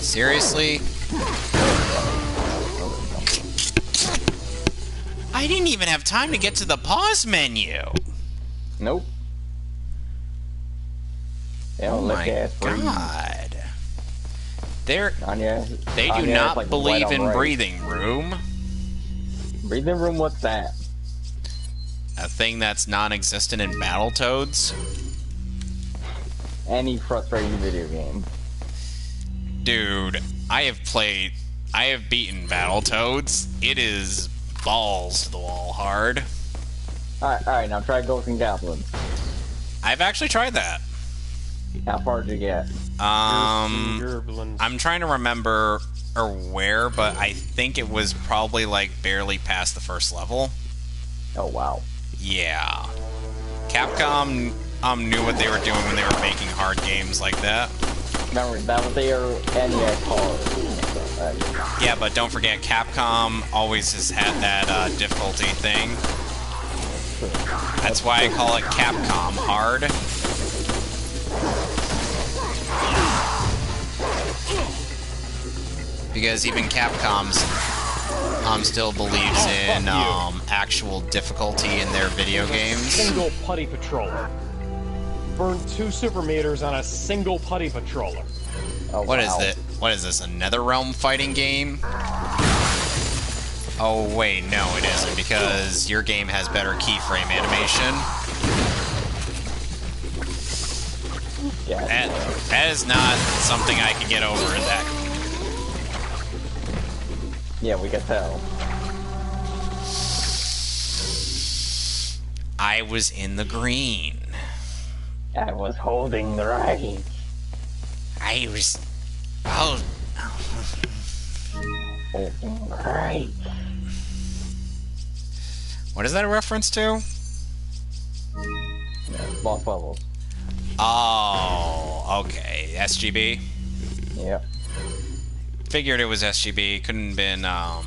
seriously? I didn't even have time to get to the pause menu. Nope. They don't Oh let my your ass breathe. god. Anya, They do Anya, not it's like believe right in on right. breathing room. Breathing room, what's that? A thing that's non-existent in Battletoads. Any frustrating video game. Dude, I have beaten Battletoads. It is balls to the wall hard. Alright, now try Ghosts and Goblins. I've actually tried that. How far did you get? I'm trying to remember or where, but I think it was probably like barely past the first level. Oh, wow. Yeah. Capcom knew what they were doing when they were making hard games like that. Remember, that was their NES hard. Yeah, but don't forget, Capcom always has had that difficulty thing. That's why I call it Capcom hard. Because even Capcom still believes in actual difficulty in their video games. Single putty patroller. Burned 2 super meters on a single putty patroller. Oh, What is wow. it? What is this? A NetherRealm fighting game? Oh wait, no, it isn't, because your game has better keyframe animation. Yeah. That is not something I can get over in that. Yeah, we can tell. I was in the green. I was holding the right. I was... Oh... Holding the right. What is that a reference to? Yeah, boss levels. Oh, okay. SGB? Yep. Figured it was SGB. Couldn't have been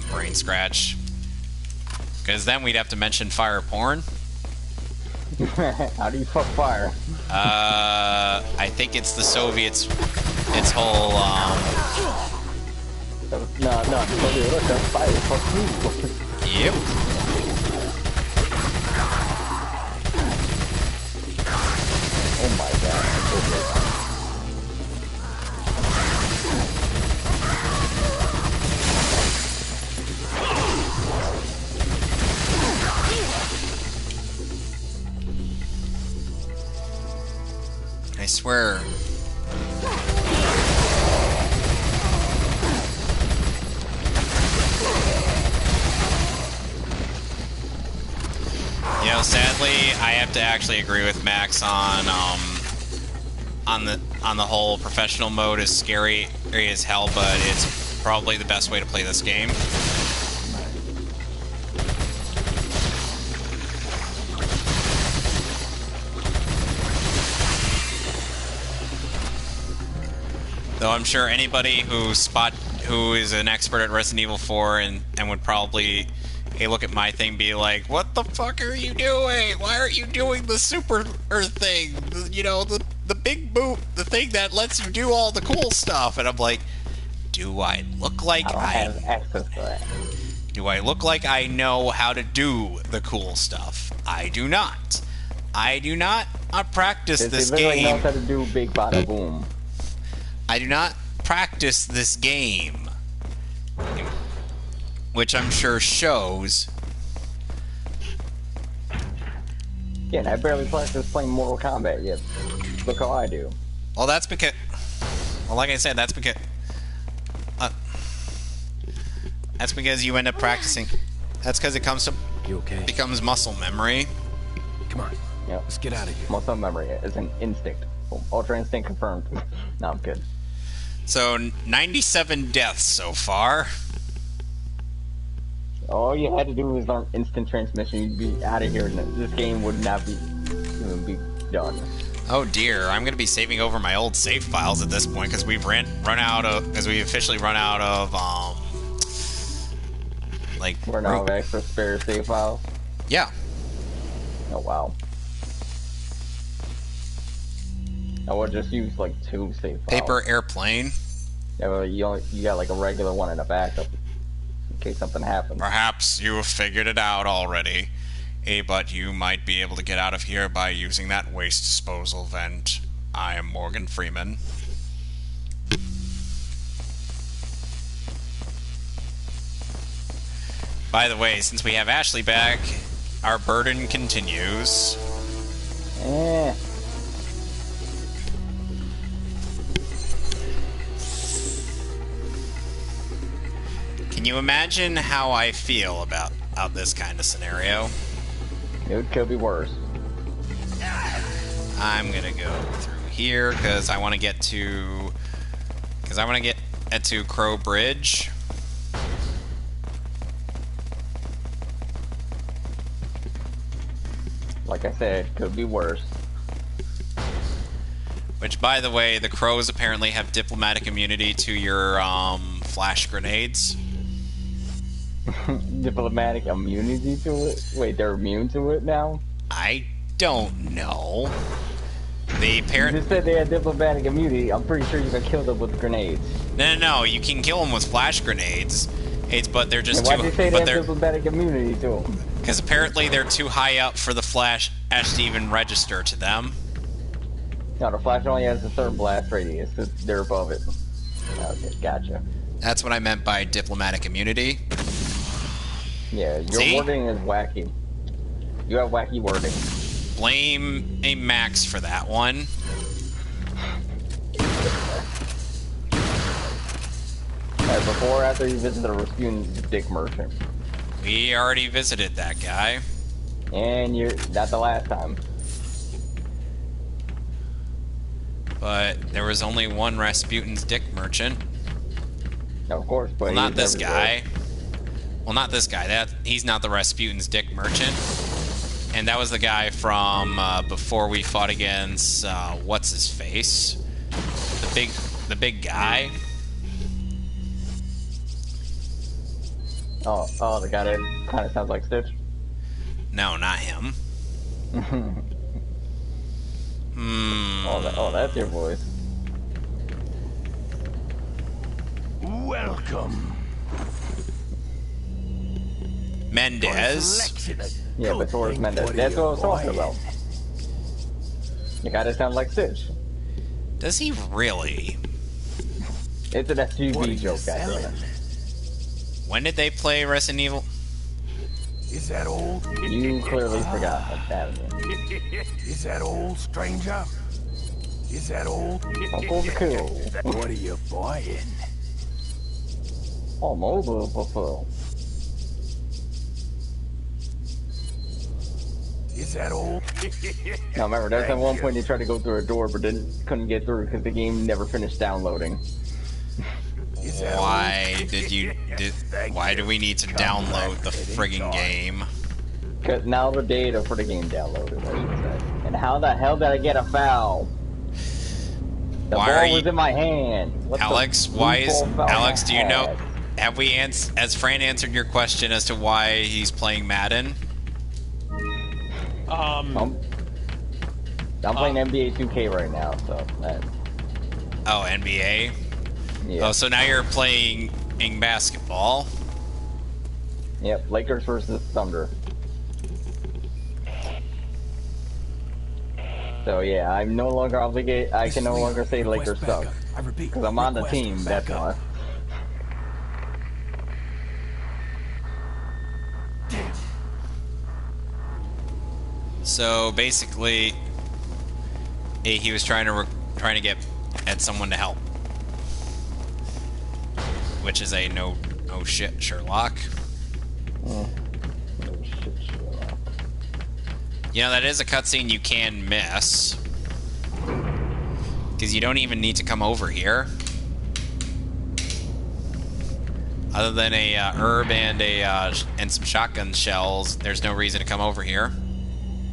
Brain Scratch. Because then we'd have to mention fire porn. How do you fuck fire? I think it's the Soviets. Its whole, No, look, that's fire. Fuck you. Yep. Oh my god. I swear. You know, sadly, I have to actually agree with Max on the whole professional mode is scary as hell, but it's probably the best way to play this game. Though I'm sure anybody who is an expert at Resident Evil 4 and would probably look at my thing be like, what the fuck are you doing? Why aren't you doing the super thing? You know, the big boot, the thing that lets you do all the cool stuff. And I'm like, do I look like I don't have access to that. Do I look like I know how to do the cool stuff? I do not. I do not not practice this He literally knows game. how to do big bada boom. I do not practice this game. Which I'm sure shows. Yeah, and I barely practice playing Mortal Kombat yet. Look how I do. Well, that's because... Well, like I said, that's because... that's because you end up practicing. That's because it comes to... You okay? Becomes muscle memory. Come on. Yep. Let's get out of here. Muscle memory is an instinct. Ultra instinct confirmed. No, I'm good. So, 97 deaths so far. All you had to do was learn instant transmission. You'd be out of here, and this game would not be even be done. Oh dear, I'm gonna be saving over my old save files at this point because we've we officially run out of like We're now extra spare save files. yeah. Oh wow. I would just use like 2 save files. Paper airplane. Yeah, well, you got like a regular one and a backup in case something happens. Perhaps you have figured it out already. But you might be able to get out of here by using that waste disposal vent. I am Morgan Freeman. By the way, since we have Ashley back, our burden continues. Eh. Can you imagine how I feel about this kind of scenario? It could be worse. I'm gonna go through here because I want to get to Crow Bridge. Like I said, it could be worse. Which, by the way, the Crows apparently have diplomatic immunity to your flash grenades. Diplomatic immunity to it? Wait, they're immune to it now? I don't know. The You parent. just said they had diplomatic immunity. I'm pretty sure you can kill them with grenades. No. You can kill them with flash grenades. But they're just And why too. did you say they But have they're diplomatic immunity to them? because apparently they're too high up for the flash to even register to them. No, the flash only has a certain blast radius. They're above it. Okay, gotcha. That's what I meant by diplomatic immunity. Yeah, your See? wording is wacky. You have wacky wording. Blame a Max for that one. Alright, before or after you visit the Rasputin Dick Merchant? We already visited that guy. And you're not the last time. But there was only one Rasputin's Dick Merchant. No, of course, but Well, not he's this everywhere. guy. Well, not this guy. He's not the Rasputin's Dick Merchant. And that was the guy from before we fought against what's his face, the big guy. Oh, the guy that kind of sounds like Stitch. No, not him. Oh, that's your voice. Welcome. Mendez. Yeah, but Taurus Mendez. That's what I was talking about. The guy that sounds like Stitch. Does he really? It's an SUV joke, goddammit. When did they play Resident Evil? Is that all? You clearly forgot, haven't you? Is that all, stranger? Is that all? Uncle Cool. What are you buying? Oh, mobile fulfill. Is that all? Now remember, there's at one point they tried to go through a door, but couldn't get through because the game never finished downloading. Is that Why why do we need to download the friggin' game? Because now the data for the game downloaded, I should say. And how the hell did I get a foul? The Why are ball you- was in my hand. What the Alex, why is blue ball foul Alex? Do you know? had? Have we has Fran answered your question as to why he's playing Madden? I'm playing NBA 2K right now, so Oh, NBA. yeah. Oh, so now you're playing basketball. Yep, Lakers versus Thunder. So yeah, I'm no longer obligated. I can no longer say Lakers suck. I repeat, Because I'm on the request team, that's backup. why. So basically, he was trying to get at someone to help, which is a no shit Sherlock. Oh shit, Sherlock. You know, that is a cutscene you can miss, because you don't even need to come over here. Other than a herb and some shotgun shells, there's no reason to come over here.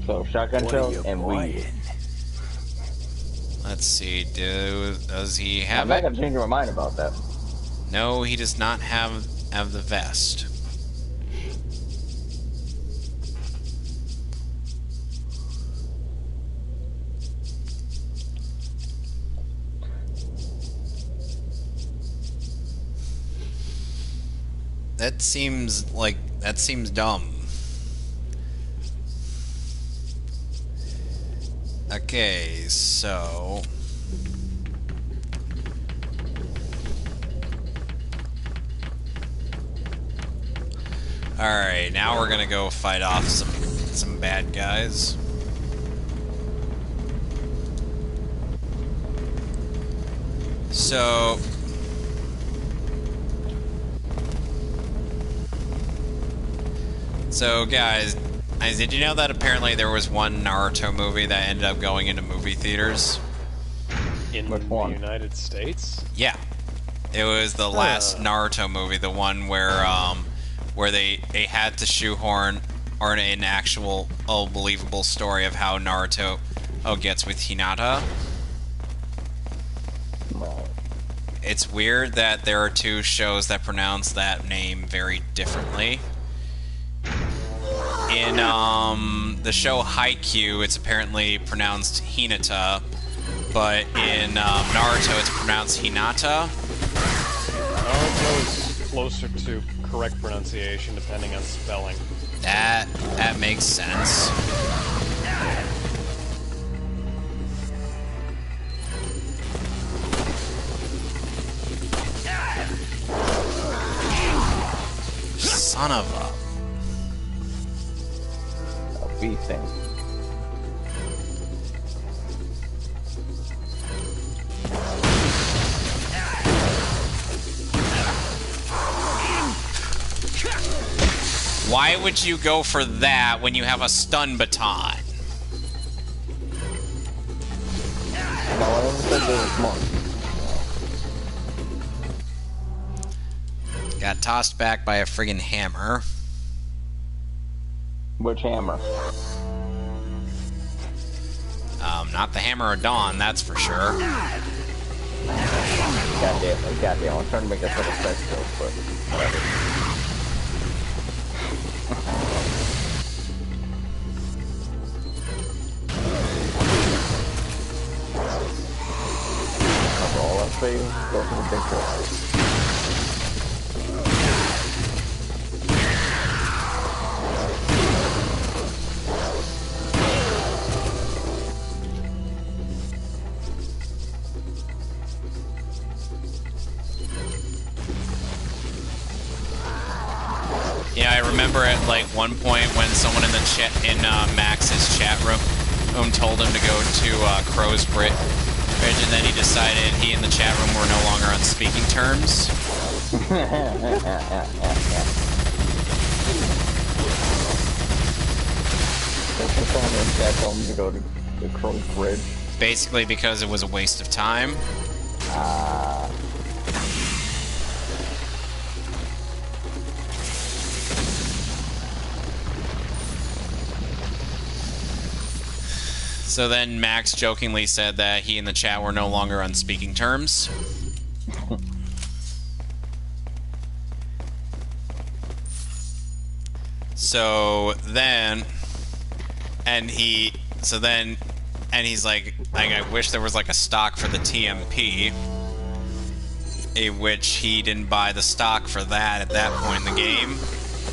So shotgun What are shells you and weed. buying? Let's see, does he I'm have not it? gonna change my mind about that. No, he does not have the vest. That seems dumb. Okay, so alright, now we're gonna go fight off some bad guys. So guys, did you know that apparently there was one Naruto movie that ended up going into movie theaters? In Which the one? United States? Yeah. It was the last Naruto movie, the one where they had to shoehorn or an actual believable story of how Naruto gets with Hinata. Well, It's weird that there are two shows that pronounce that name very differently. In the show Haikyuu, it's apparently pronounced Hinata, but in Naruto, it's pronounced Hinata. Naruto is closer to correct pronunciation depending on spelling. That makes sense. Son of a... bee thing. Why would you go for that when you have a stun baton? No, I never said they were smart. Got tossed back by a friggin' hammer. Which hammer? Not the Hammer of Dawn, that's for sure. Goddamn, I'm trying to make that fucking sex joke, but whatever. Cover all that space, go for the big boy. Yeah, I remember at like one point when someone in the chat Max's chat room told him to go to Crow's Bridge, and then he decided he and the chat room were no longer on speaking terms. Someone in the chat told me to go to the Crow's Bridge. Basically because it was a waste of time. So then Max jokingly said that he and the chat were no longer on speaking terms. So then, and he's like, I wish there was like a stock for the TMP, which he didn't buy the stock for that at that point in the game,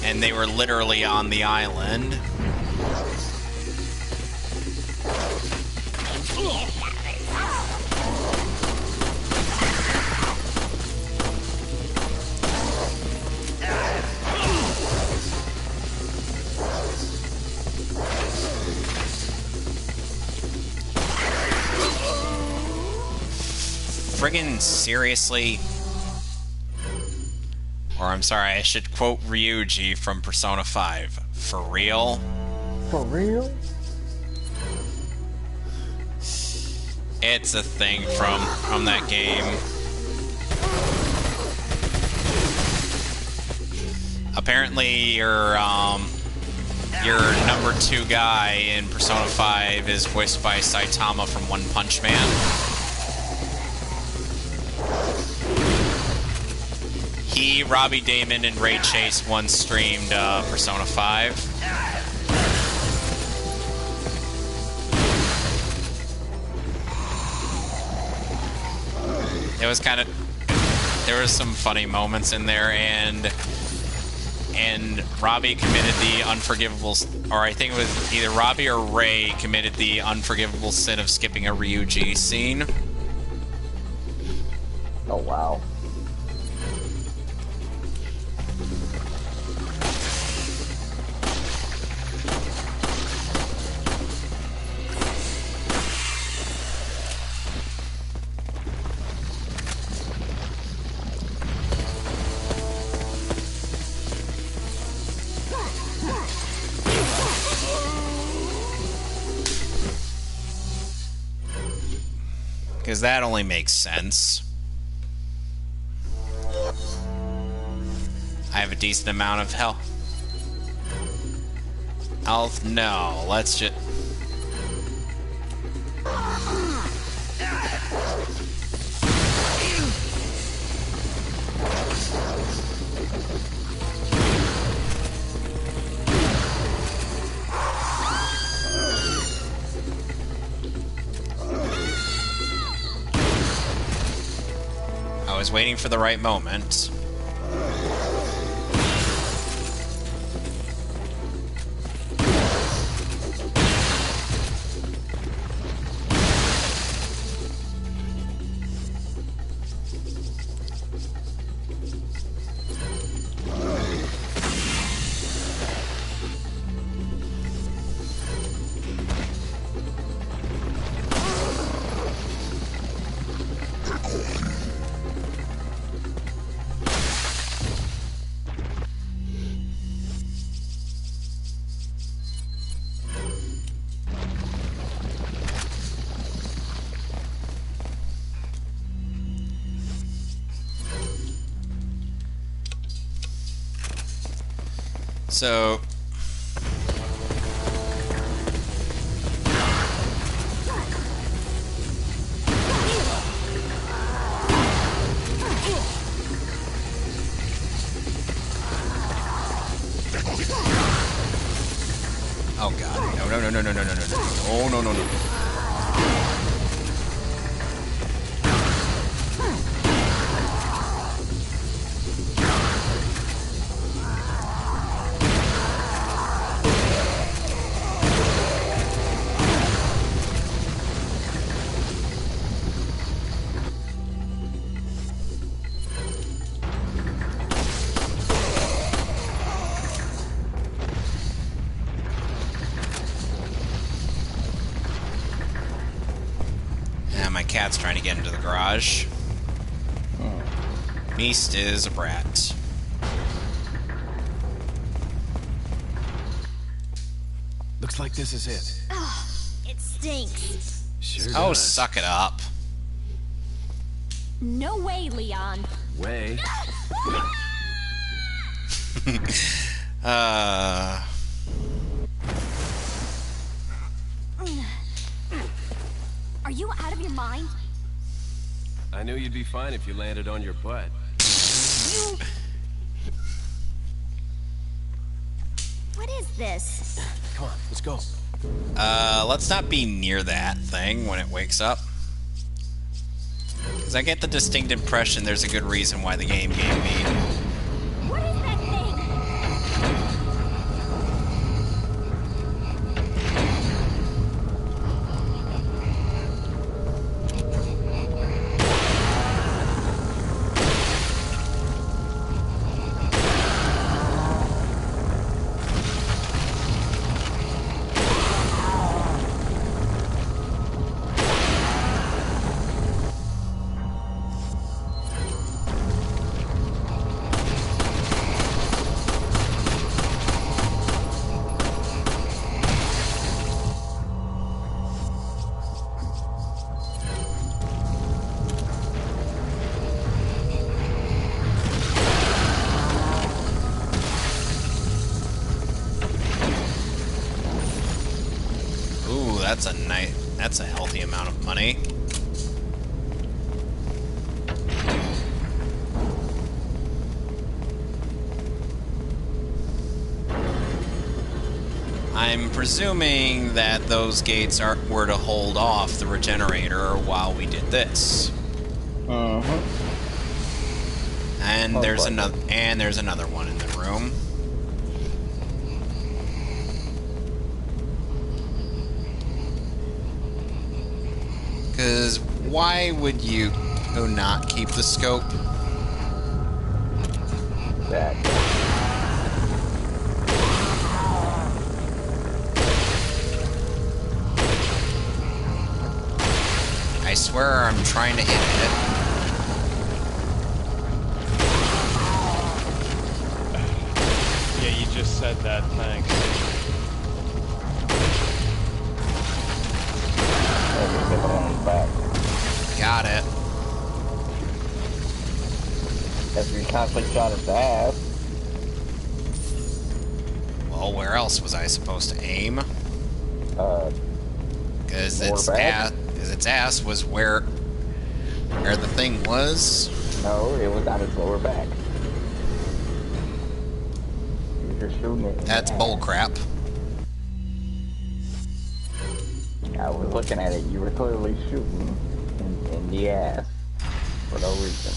and they were literally on the island. Friggin' seriously? Or I'm sorry, I should quote Ryuji from Persona 5. For real? For real? It's a thing from that game. Apparently your number 2 guy in Persona 5 is voiced by Saitama from One Punch Man. He, Robbie Damon, and Ray Chase once streamed Persona 5. It was kind of... There was some funny moments in there, and Robbie committed the unforgivable... Or I think it was either Robbie or Ray committed the unforgivable sin of skipping a Ryuji scene. Oh, wow. Because that only makes sense. I have a decent amount of health. No, let's just... I was waiting for the right moment. So... Oh god. No, no, no, no, no, no, no, no, no. Oh, no, no, no. Cat's trying to get into the garage. Beast is a brat. Looks like this is it. Oh, it stinks. Sure Oh, does. suck it up. No way, Leon. Way. Are you out of your mind? I knew you'd be fine if you landed on your butt. You... What is this? Come on, let's go. Let's not be near that thing when it wakes up. Because I get the distinct impression there's a good reason why the game gave me. What is that thing? that's a healthy amount of money. I'm presuming that those gates were to hold off the regenerator while we did this. And there's another one in the room. Because why would you not keep the scope? I swear I'm trying to hit it. Yeah, you just said that, thanks. Got it. That's your conflict shot at the ass. Well, where else was I supposed to aim? Because its ass was where the thing was. No, it was on its lower back. You were just shooting it. That's bullcrap. I was looking at it. You were clearly shooting in the ass for no reason.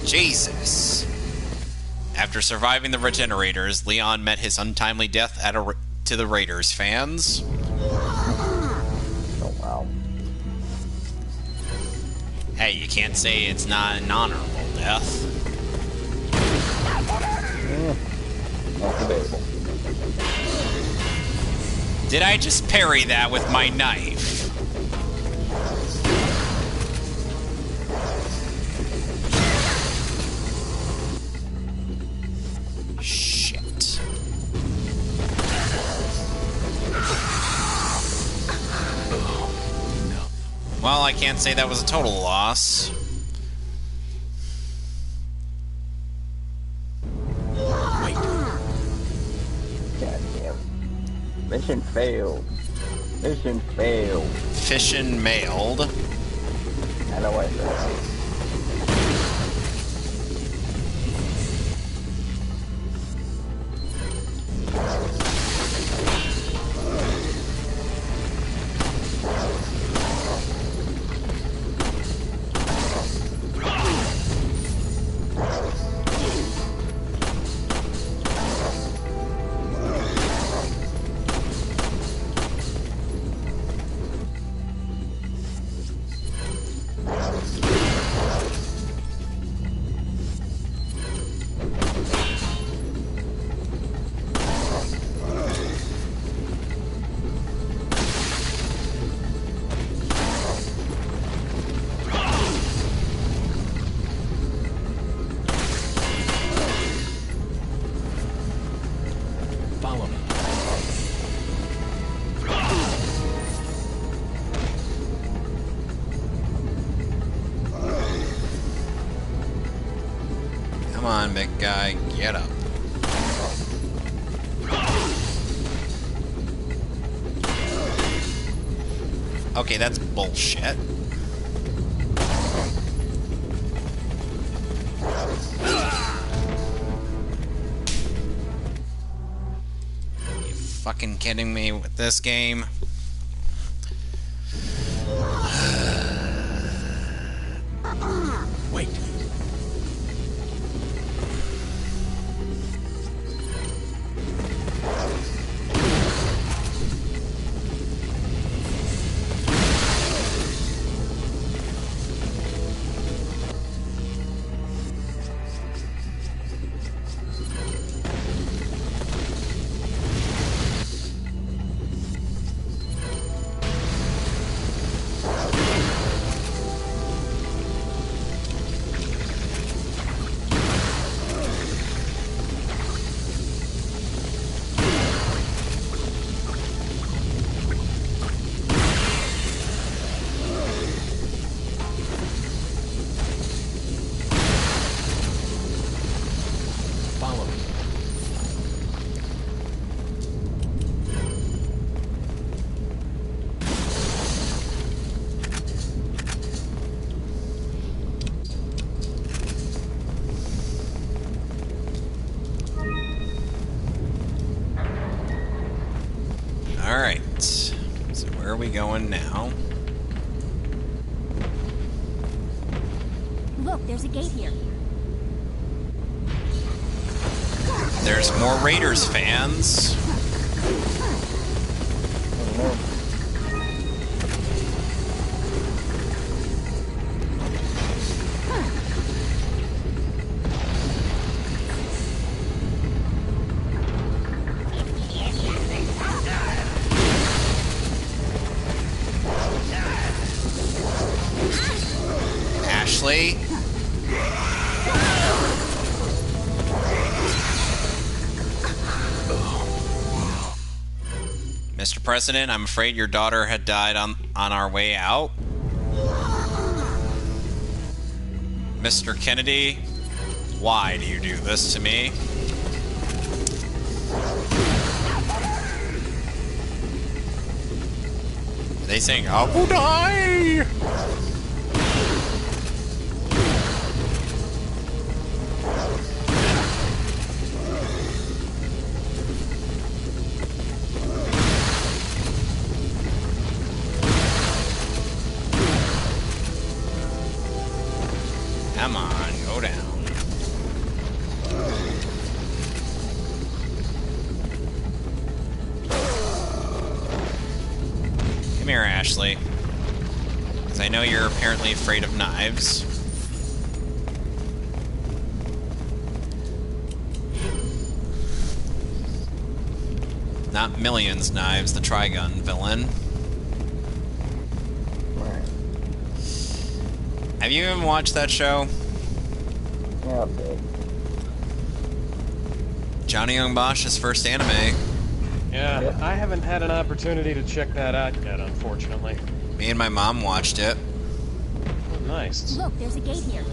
Jesus. After surviving the regenerators, Leon met his untimely death to the Raiders fans. Oh, wow. Hey, you can't say it's not an honorable death. Not debatable. Did I just parry that with my knife? Shit. Well, I can't say that was a total loss. Wait. Goddamn. Mission failed. Mission failed. Fission mailed. I know what I said. Follow me. Come on, big guy, get up. Okay, that's bullshit. You fucking kidding me with this game? Wait. going now. Look, there's a gate here. There's more Raiders fans. Ashley. Mr. President, I'm afraid your daughter had died on our way out. Mr. Kennedy, why do you do this to me? Are they saying, Abu die? Come on, go down. Come here, Ashley. Because I know you're apparently afraid of knives. Not Millions Knives, the Trigun villain. Have you even watched that show? Yeah, a bit. Johnny Young Bosch's first anime. Yeah, I haven't had an opportunity to check that out yet, unfortunately. Me and my mom watched it. Oh, nice. Look, there's a gate here.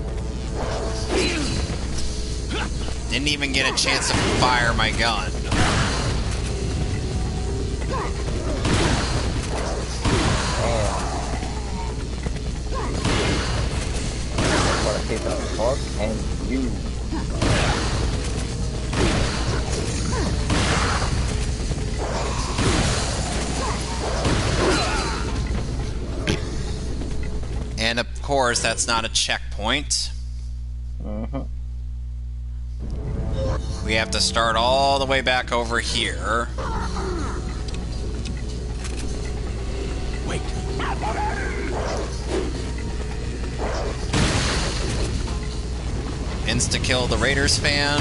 Didn't even get a chance to fire my gun. What a piece of fuck and you. And of course, that's not a checkpoint. We have to start all the way back over here. Wait. Insta-kill the Raiders fan.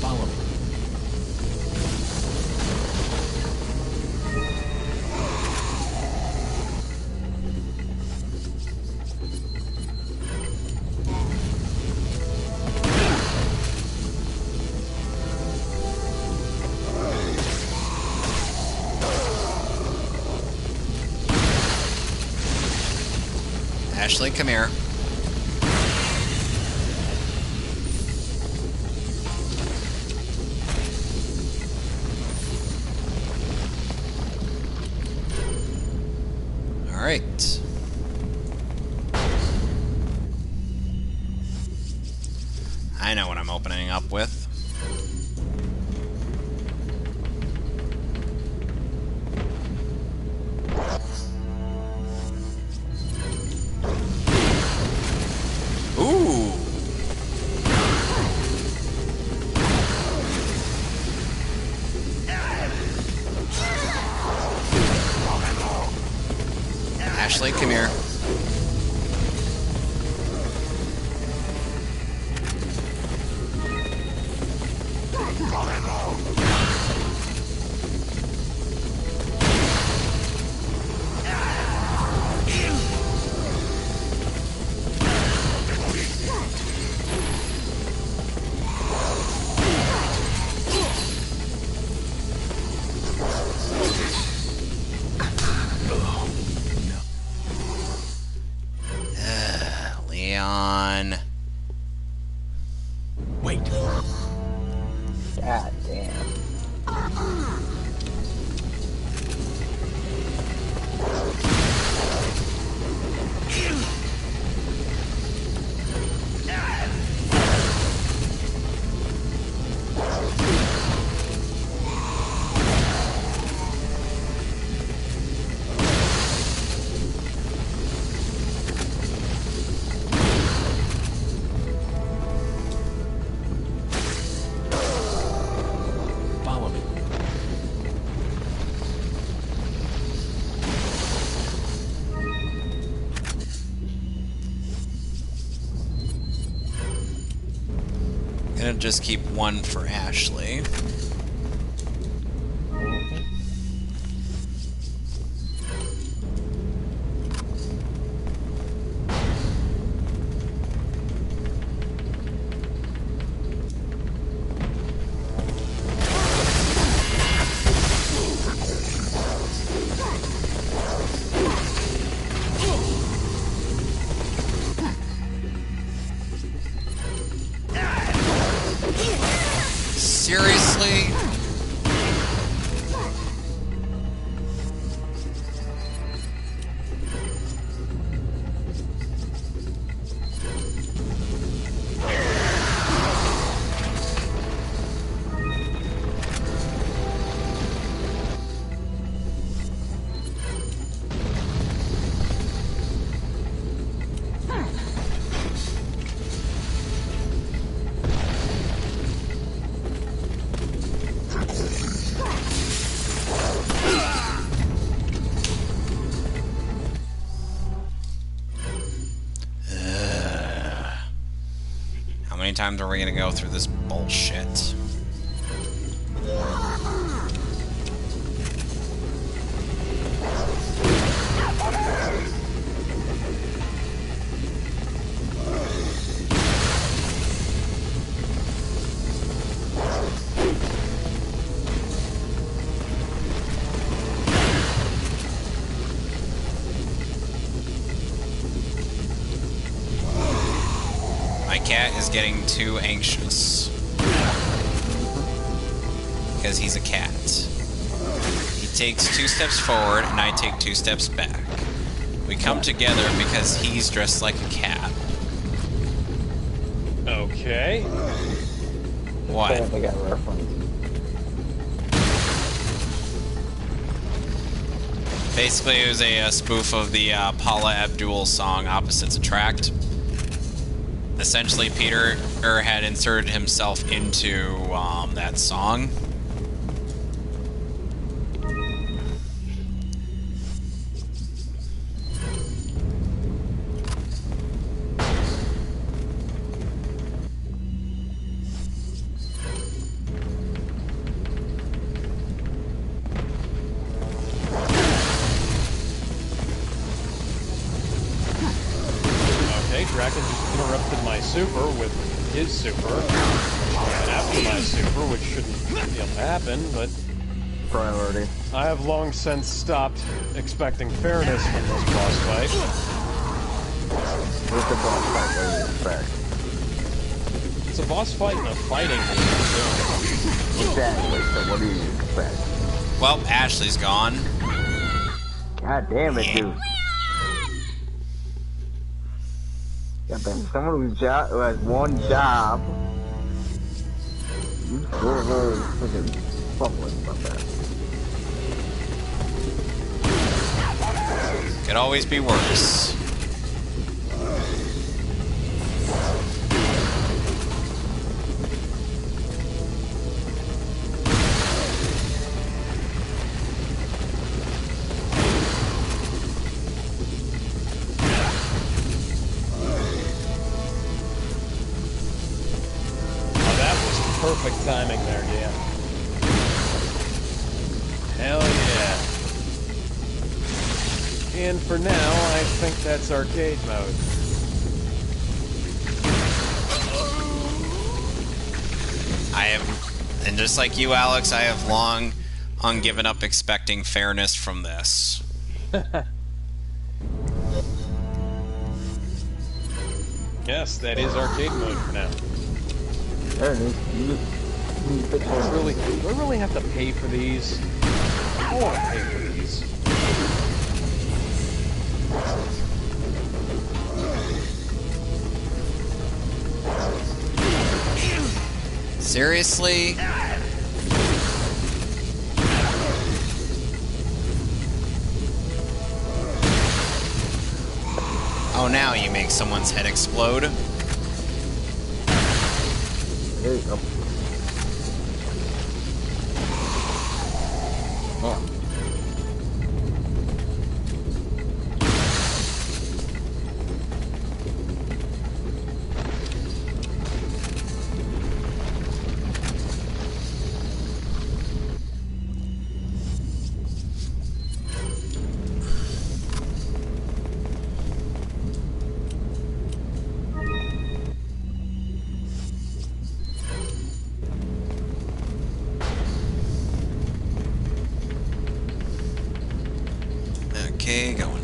Follow me. Ashley, come here. All right. I know what I'm opening up with. Ooh. Ashley, come here. Leon. Wait. God damn. Gonna just keep one for Ashley. Seriously? How many times are we gonna go through this bullshit? My cat is getting too anxious. Because he's a cat. He takes 2 steps forward and I take 2 steps back. We come together because he's dressed like a cat. Okay. What? I got a reference. Basically, it was a spoof of the Paula Abdul song "Opposites Attract." Essentially, Peter had inserted himself into that song. Draken just interrupted my super with his super. And after my super, which shouldn't be able to happen, but... Priority. I have long since stopped expecting fairness from this boss fight. What's the boss fight? What do you expect? It's a boss fight in a fighting game. Exactly, so what do you expect? Well, Ashley's gone. God damn it, dude. Someone who has one job. You really freaking fumbling about that. Could always be worse. Perfect timing there, Dan. Hell yeah. And for now, I think that's arcade mode. I have, and just like you, Alex, I have long given up expecting fairness from this. Yes, that is arcade mode for now. There it is. Do I really have to pay for these? I want to pay for these. Seriously? Oh, now you make someone's head explode. There you go. Oh.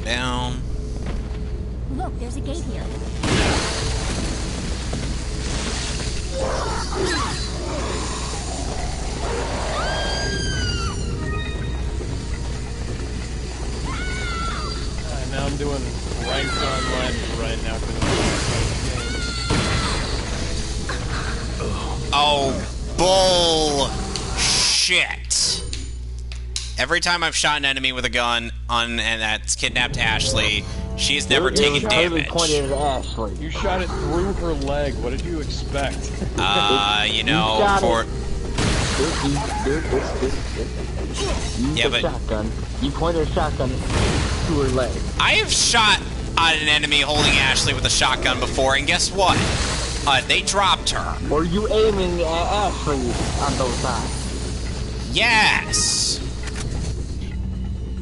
down. Look, there's a gate here. Now I'm doing ranked online right now because Oh, bullshit. Every time I've shot an enemy with a gun and that's kidnapped Ashley, she's never taken damage. Pointed at Ashley. you shot it through her leg. What did you expect? You know, for... Yeah, but shotgun. You pointed a shotgun to her leg. I have shot at an enemy holding Ashley with a shotgun before, and guess what? They dropped her. Were you aiming at Ashley on those times? Yes.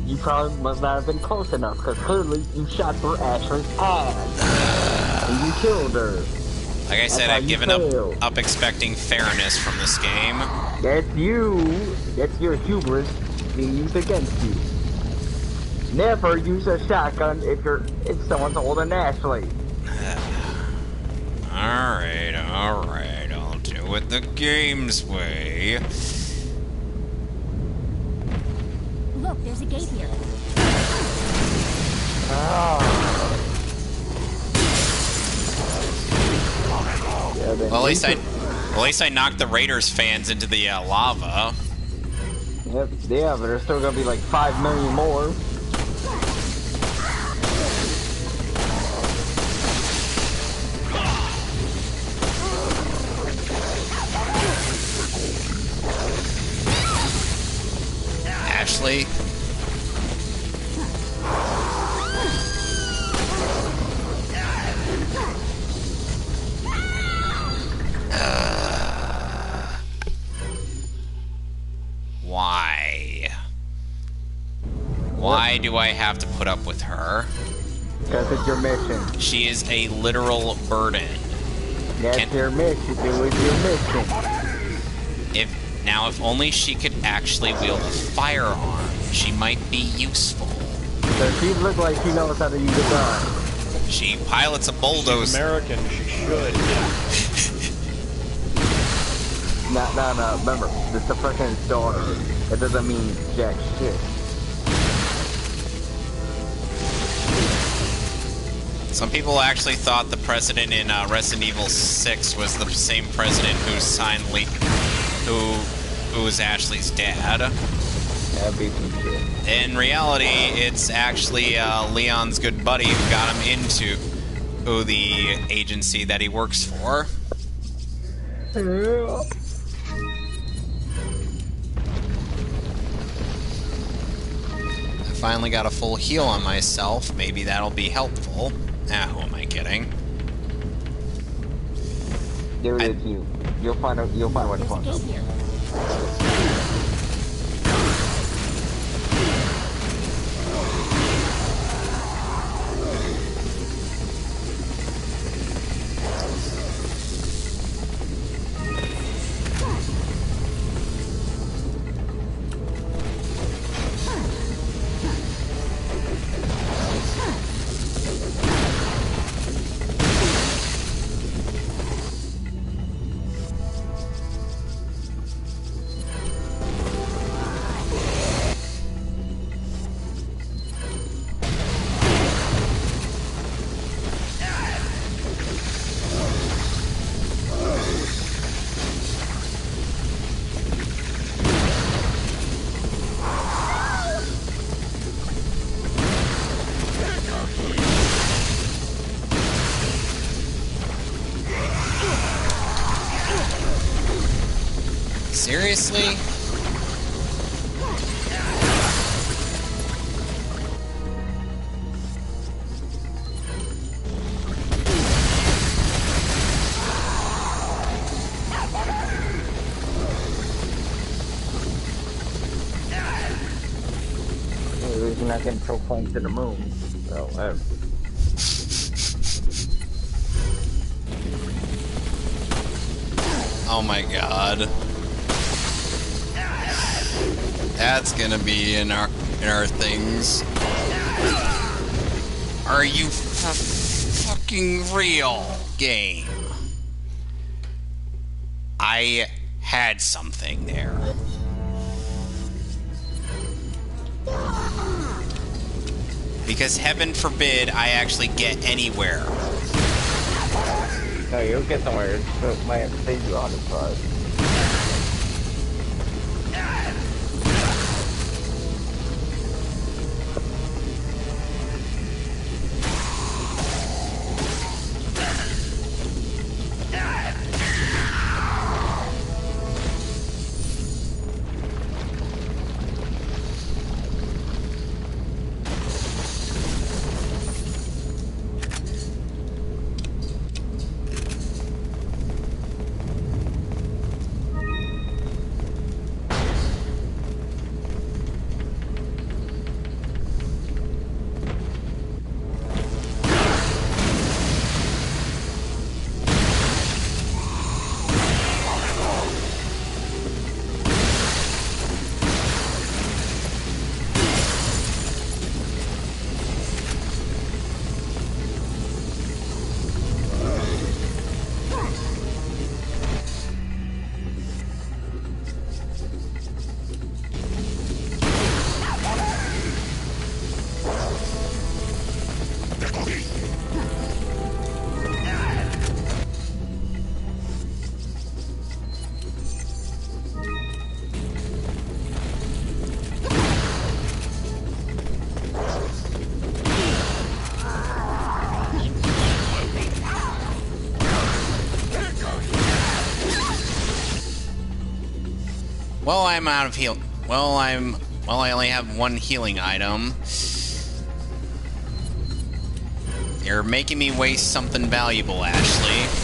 You probably must not have been close enough, because clearly you shot through Ashley's ass. And you killed her. Like I said, I've given up expecting fairness from this game. That's you. That's your hubris being used against you. Never use a shotgun if someone's holding Ashley. Alright, I'll do it the game's way. Look, there's a gate here. Well, at least I knocked the Raiders fans into the lava. Yep, yeah, but there's still gonna be like 5 million more. Ashley. Why? Why do I have to put up with her? Because it's your mission. She is a literal burden. That's your mission. It was your mission. If only she could actually wield a firearm, she might be useful. So she looks like she knows how to use a gun. She pilots a bulldozer. She's American, she should. No. Remember, this is the president's daughter. That doesn't mean jack shit. Some people actually thought the president in Resident Evil 6 was the same president who was Ashley's dad. That'd be some shit. In reality, it's actually Leon's good buddy who got him into the agency that he works for. Yeah. I finally got a full heal on myself. Maybe that'll be helpful. Ah, who am I kidding? There it is, you. You'll find what to find out. Seriously? You're not getting proclaimed to the moon. So, whatever. Oh my god. That's gonna be in our things. Are you fucking real, game? I had something there. Because heaven forbid I actually get anywhere. No, you'll get somewhere. It might save you on the side. Well, I'm out of heal. Well, I only have one healing item. You're making me waste something valuable, Ashley.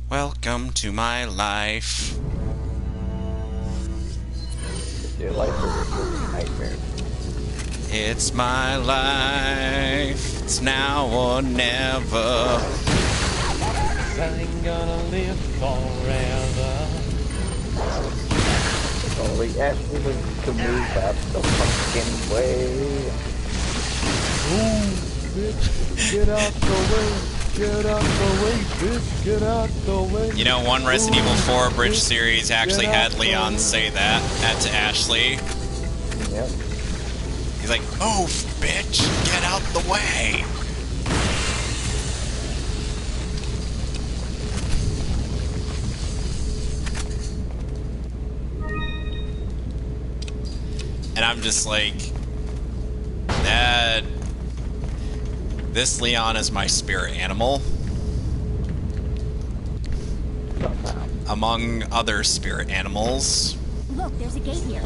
Welcome to my life. Your life is a nightmare. It's my life. It's now or never. I ain't gonna live forever. Only Ashley to move out the fucking way. Ooh, bitch, get out the way. Get out the way, bitch. Get out the way. You know, one Resident Evil 4 Bridge series actually had Leon say that to Ashley. Yep. He's like, move, bitch, get out the way. And I'm just like, that. This Leon is my spirit animal. Among other spirit animals. Look, there's a gate here.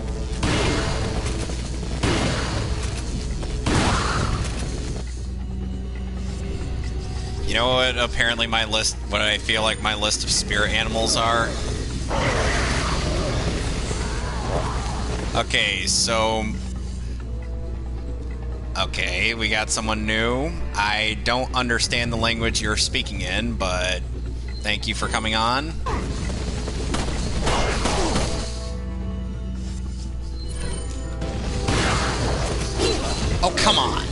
You know what apparently what I feel like my list of spirit animals are? Okay, so... Okay, we got someone new. I don't understand the language you're speaking in, but thank you for coming on. Oh, come on.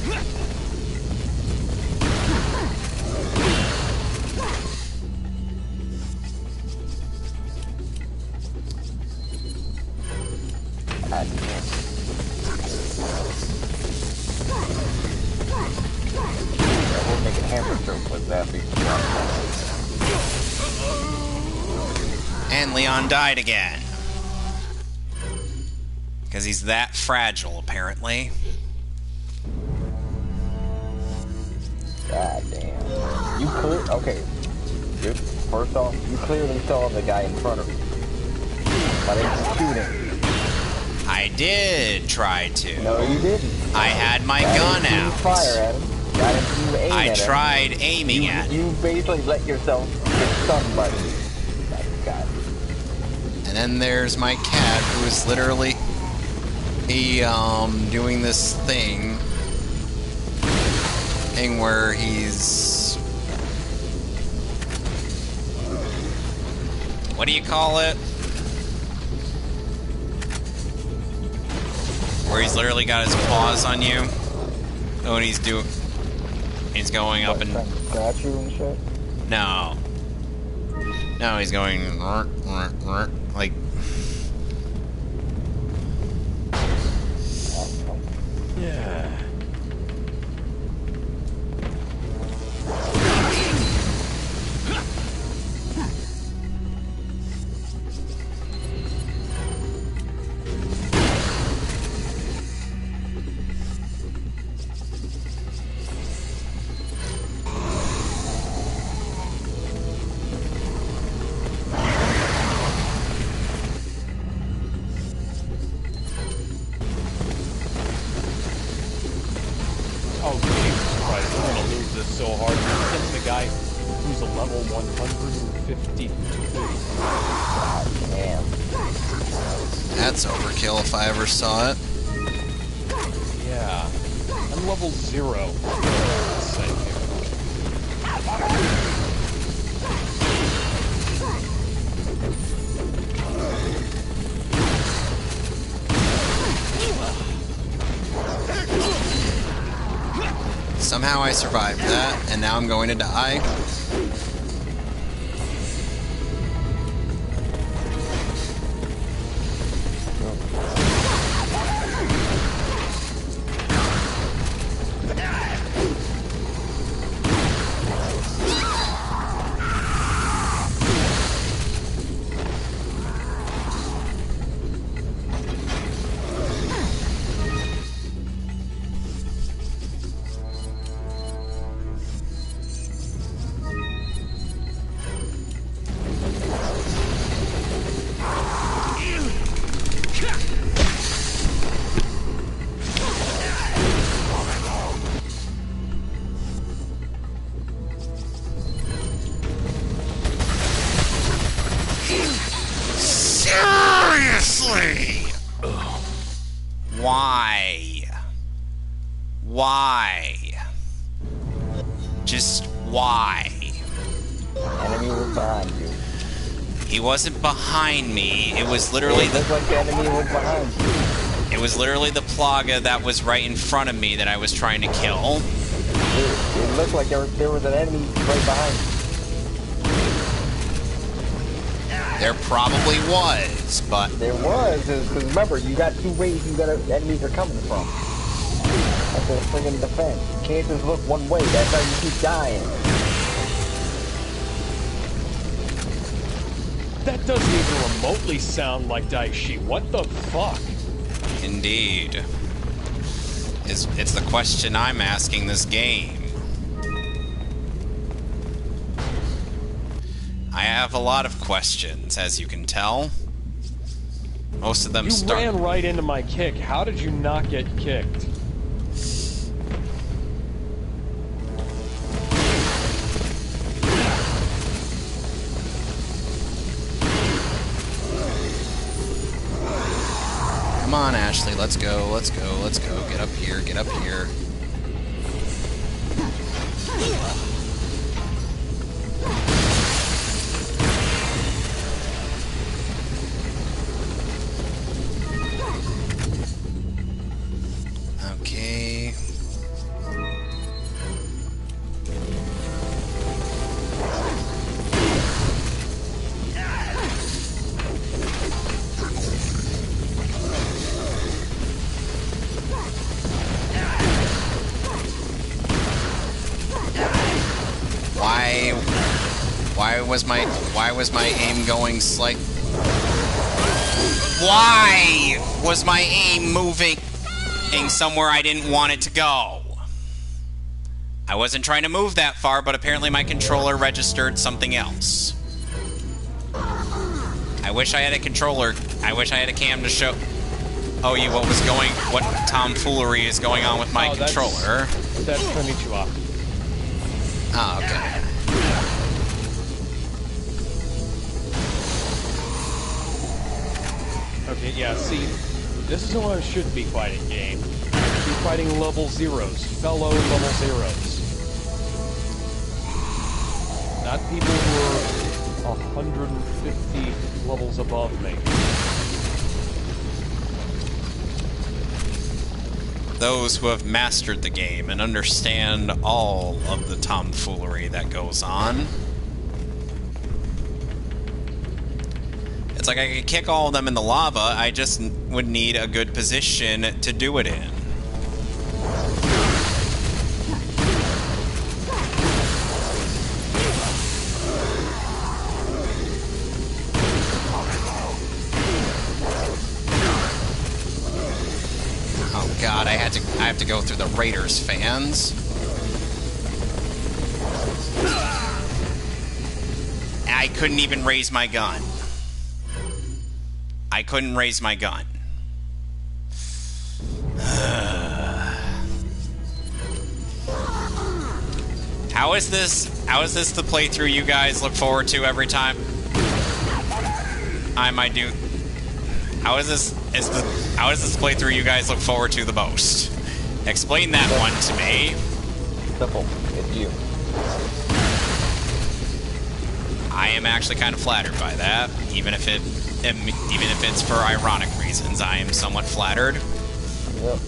We'll make a hammer stroke with that before. And Leon died again. Because he's that fragile, apparently. God damn. You clear? Okay. Good. First off, you clearly saw the guy in front of you. Why didn't you shoot him? I did try to. No, you didn't. I had my gun out. Fire at him. Got him to aim I at him. tried aiming at him. You basically let yourself get stunned by me. God. And then there's my cat, who is literally doing this thing where he's, what do you call it? Where he's literally got his paws on you. Oh, and he's going up and scratch you and shit. No, he's going like. Yeah. Oh, Jesus Christ, we're gonna lose this so hard. We're against the guy who's a level 152. Damn. That's overkill if I ever saw it. Yeah. I'm level 0. For God's sake. Somehow I survived that, and now I'm going to die. Seriously? Why? Why? Just why? Enemy was behind you. He wasn't behind me. It was literally It looked like the enemy was behind you. It was literally the Plaga that was right in front of me that I was trying to kill. It looked like there was an enemy right behind you. There probably was, but There was, because remember, you got two ways enemies are coming from. That's a friggin' defense. You can't just look one way, that's how you keep dying. That doesn't even remotely sound like Daishi. What the fuck? indeed. It's the question I'm asking this game. I have a lot of questions, as you can tell. Most of them You ran right into my kick. How did you not get kicked? Come on, Ashley, let's go, let's go, let's go. Get up here, get up here. Okay. Why was my aim going slight? Why was my aim moving somewhere I didn't want it to go? I wasn't trying to move that far, but apparently my controller registered something else. I wish I had a controller. I wish I had a cam to show you what tomfoolery is going on with my controller. That's Konnichiwa. Oh, okay. Okay, yeah, see, this is who I should be fighting, game. I should be fighting level zeros, fellow level zeros. Not people who are 150 levels above me. Those who have mastered the game and understand all of the tomfoolery that goes on. It's like I could kick all of them in the lava, I just would need a good position to do it in. Oh god, I have to go through the Raiders fans. I couldn't even raise my gun. I couldn't raise my gun. How is this the playthrough you guys look forward to every time? How is this playthrough you guys look forward to the most? Explain that one to me. Simple. It's you. I am actually kind of flattered by that, even if it's for ironic reasons. I am somewhat flattered. Yep.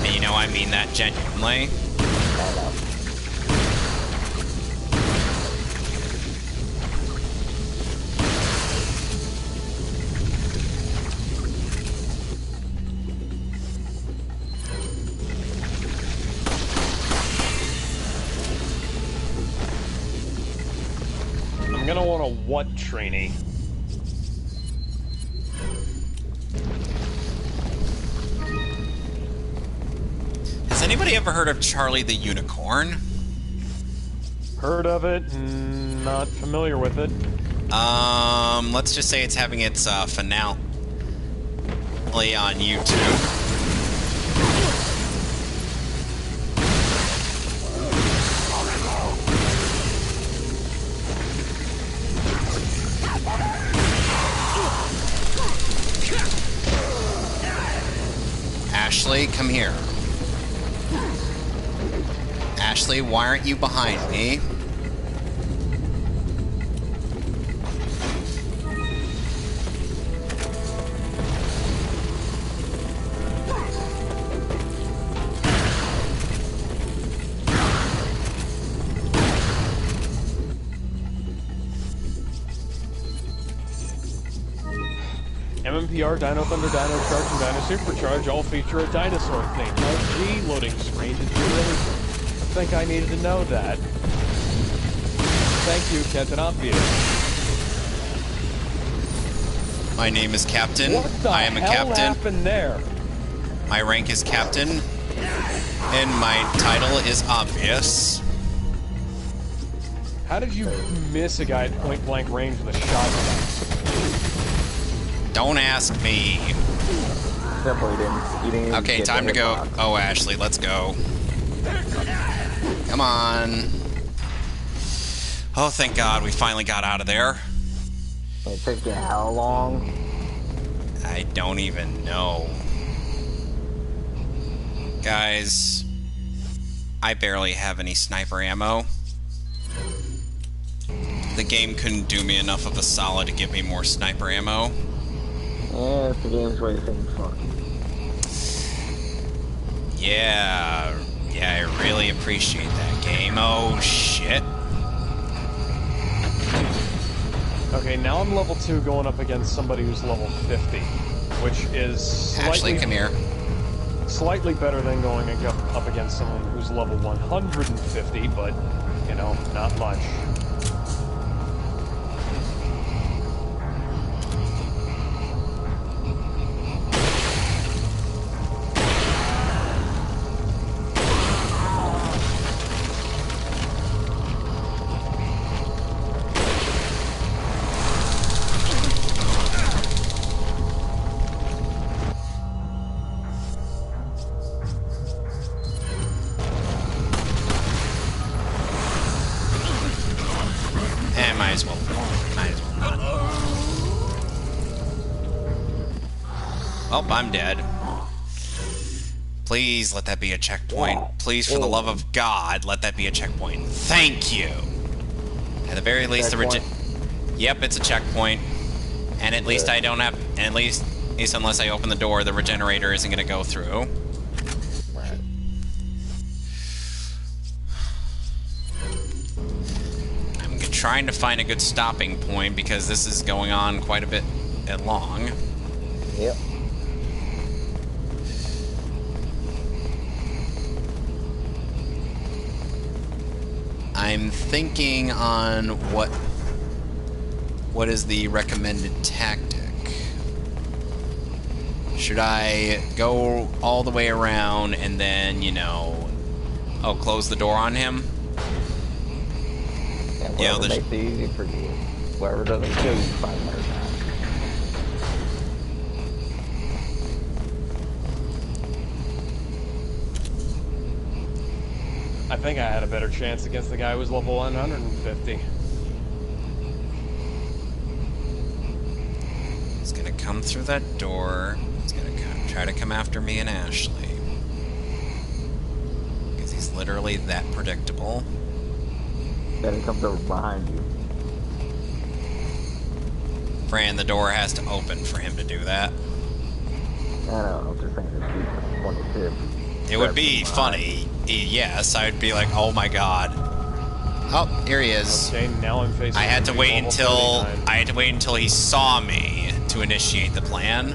And you know I mean that genuinely. I know. I'm gonna want a what trainee? Has anybody ever heard of Charlie the Unicorn? Heard of it, not familiar with it. Let's just say it's having its finale on YouTube. Ashley, come here. Ashley, why aren't you behind me? MMPR, Dino Thunder, Dino Charge, and Dino Supercharge all feature a dinosaur theme. Oh gee, loading screen, did you really think I needed to know that? Thank you, Captain Obvious. My name is Captain. What the I am a hell captain. happened there? My rank is Captain. And my title is Obvious. How did you miss a guy at point blank range with a shotgun? Don't ask me. Simple, you didn't even Okay, get time the to go. hitbox. Oh, Ashley, let's go. Come on. Oh, thank God, we finally got out of there. It took you how long? I don't even know. Guys, I barely have any sniper ammo. The game couldn't do me enough of a solid to give me more sniper ammo. Yeah, it's the game's way of saying fuck. Yeah, I really appreciate that game. Oh, shit. Okay, now I'm level 2 going up against somebody who's level 50, which is slightly... Ashley, come here. Slightly better than going up against someone who's level 150, but, you know, not much. Might as well. Might as well not. Well, I'm dead. Please let that be a checkpoint. Please, for the love of God, let that be a checkpoint. Thank you. At the very least, Yep, it's a checkpoint. And at least I don't have. And at least unless I open the door, the regenerator isn't going to go through. Trying to find a good stopping point because this is going on quite a bit long. Yep. I'm thinking on what is the recommended tactic. Should I go all the way around and then, you know, close the door on him? Yeah, whatever makes it easy for you. Whoever doesn't kill you 500 times. I think I had a better chance against the guy who was level 150. He's gonna come through that door. He's gonna try to come after me and Ashley. Because he's literally that predictable. Then it comes over behind you. Fran, the door has to open for him to do that. I know, I'm just saying it'd be funny too. It would be funny, yes. I would be like, oh my god. Oh, here he is. Okay, now I'm facing. I had to wait until he saw me to initiate the plan.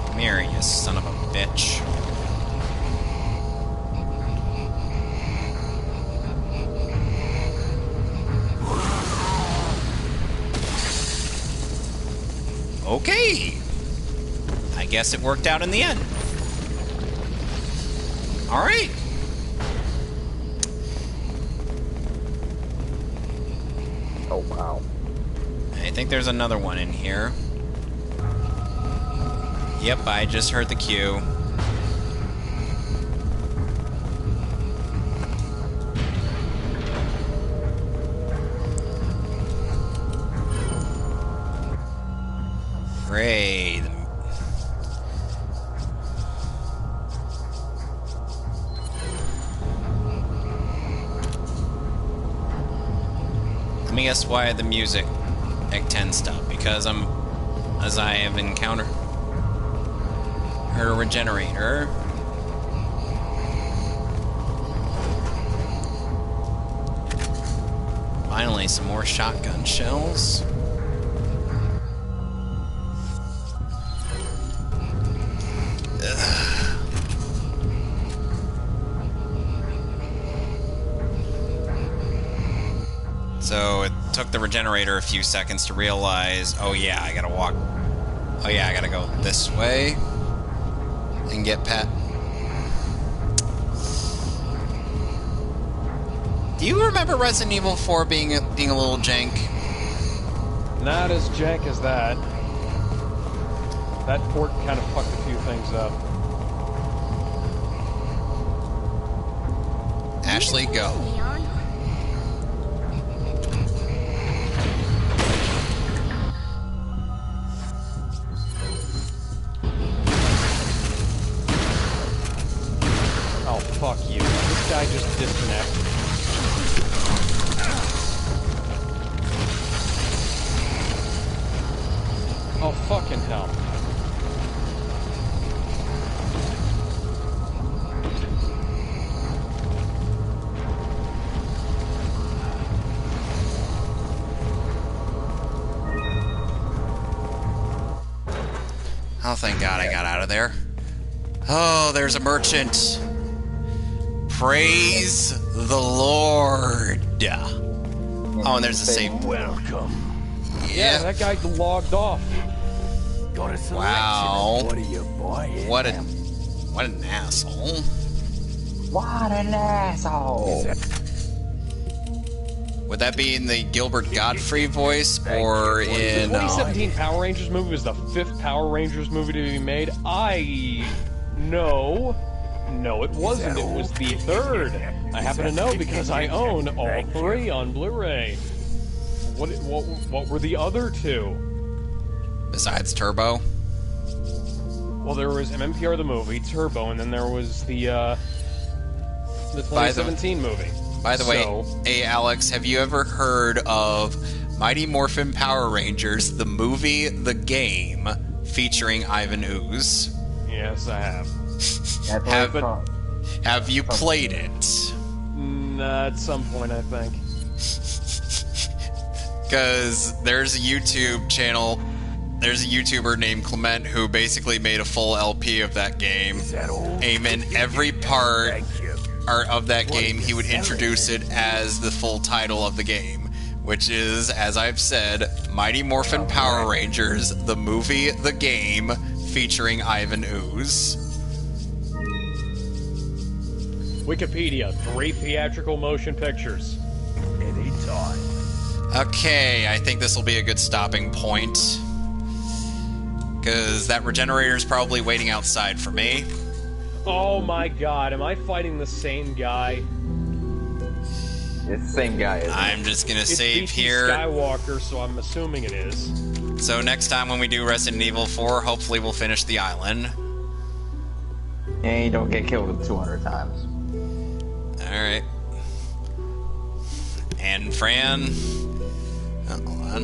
Come here, you son of a bitch. Okay. I guess it worked out in the end. Alright. Oh, wow. I think there's another one in here. Yep, I just heard the cue. Great. Let me guess why the music at 10 stopped. Because as I have encountered her regenerator. Finally, some more shotgun shells. Ugh. So it took the regenerator a few seconds to realize, oh yeah, I gotta walk. Oh yeah, I gotta go this way. And get Pat. Do you remember Resident Evil 4 being a little jank? Not as jank as that. That port kind of fucked a few things up. Ashley, go. Oh, fuck you. This guy just disconnected. Oh, thank God I got out of there. Oh, there's a merchant. Praise the Lord. Oh, and there's a save. Welcome. Yeah, that guy logged off. Got a selection Wow. of what are you buying? What an asshole. What an asshole! Would that be in the Gilbert Godfrey voice or The in 2017 Power Rangers movie was the 5th Power Rangers movie to be made. No, it wasn't. It was the 3rd. I happen to know because I own all 3 on Blu-ray. What were the other 2? besides Turbo? Well, there was MMPR the movie, Turbo, and then there was the 2017 movie. By the way, hey Alex, have you ever heard of Mighty Morphin Power Rangers, the movie, the game, featuring Ivan Ooze? Yes, I have. Have you played it? At some point, I think. Because there's a YouTube channel, there's a YouTuber named Clement who basically made a full LP of that game. And in every part of that game, he would introduce it as the full title of the game, which is, as I've said, Mighty Morphin Power Rangers, the movie, the game, featuring Ivan Ooze. Wikipedia, 3 theatrical motion pictures. Anytime. Okay, I think this will be a good stopping point. Because that regenerator is probably waiting outside for me. Oh my god, am I fighting the same guy? It's the same guy, isn't it? I'm just gonna It's save BT here. Skywalker, so I'm assuming it is. So next time when we do Resident Evil 4, hopefully we'll finish the island. And you don't get killed 200 times. Alright. And Fran... Oh, hold on.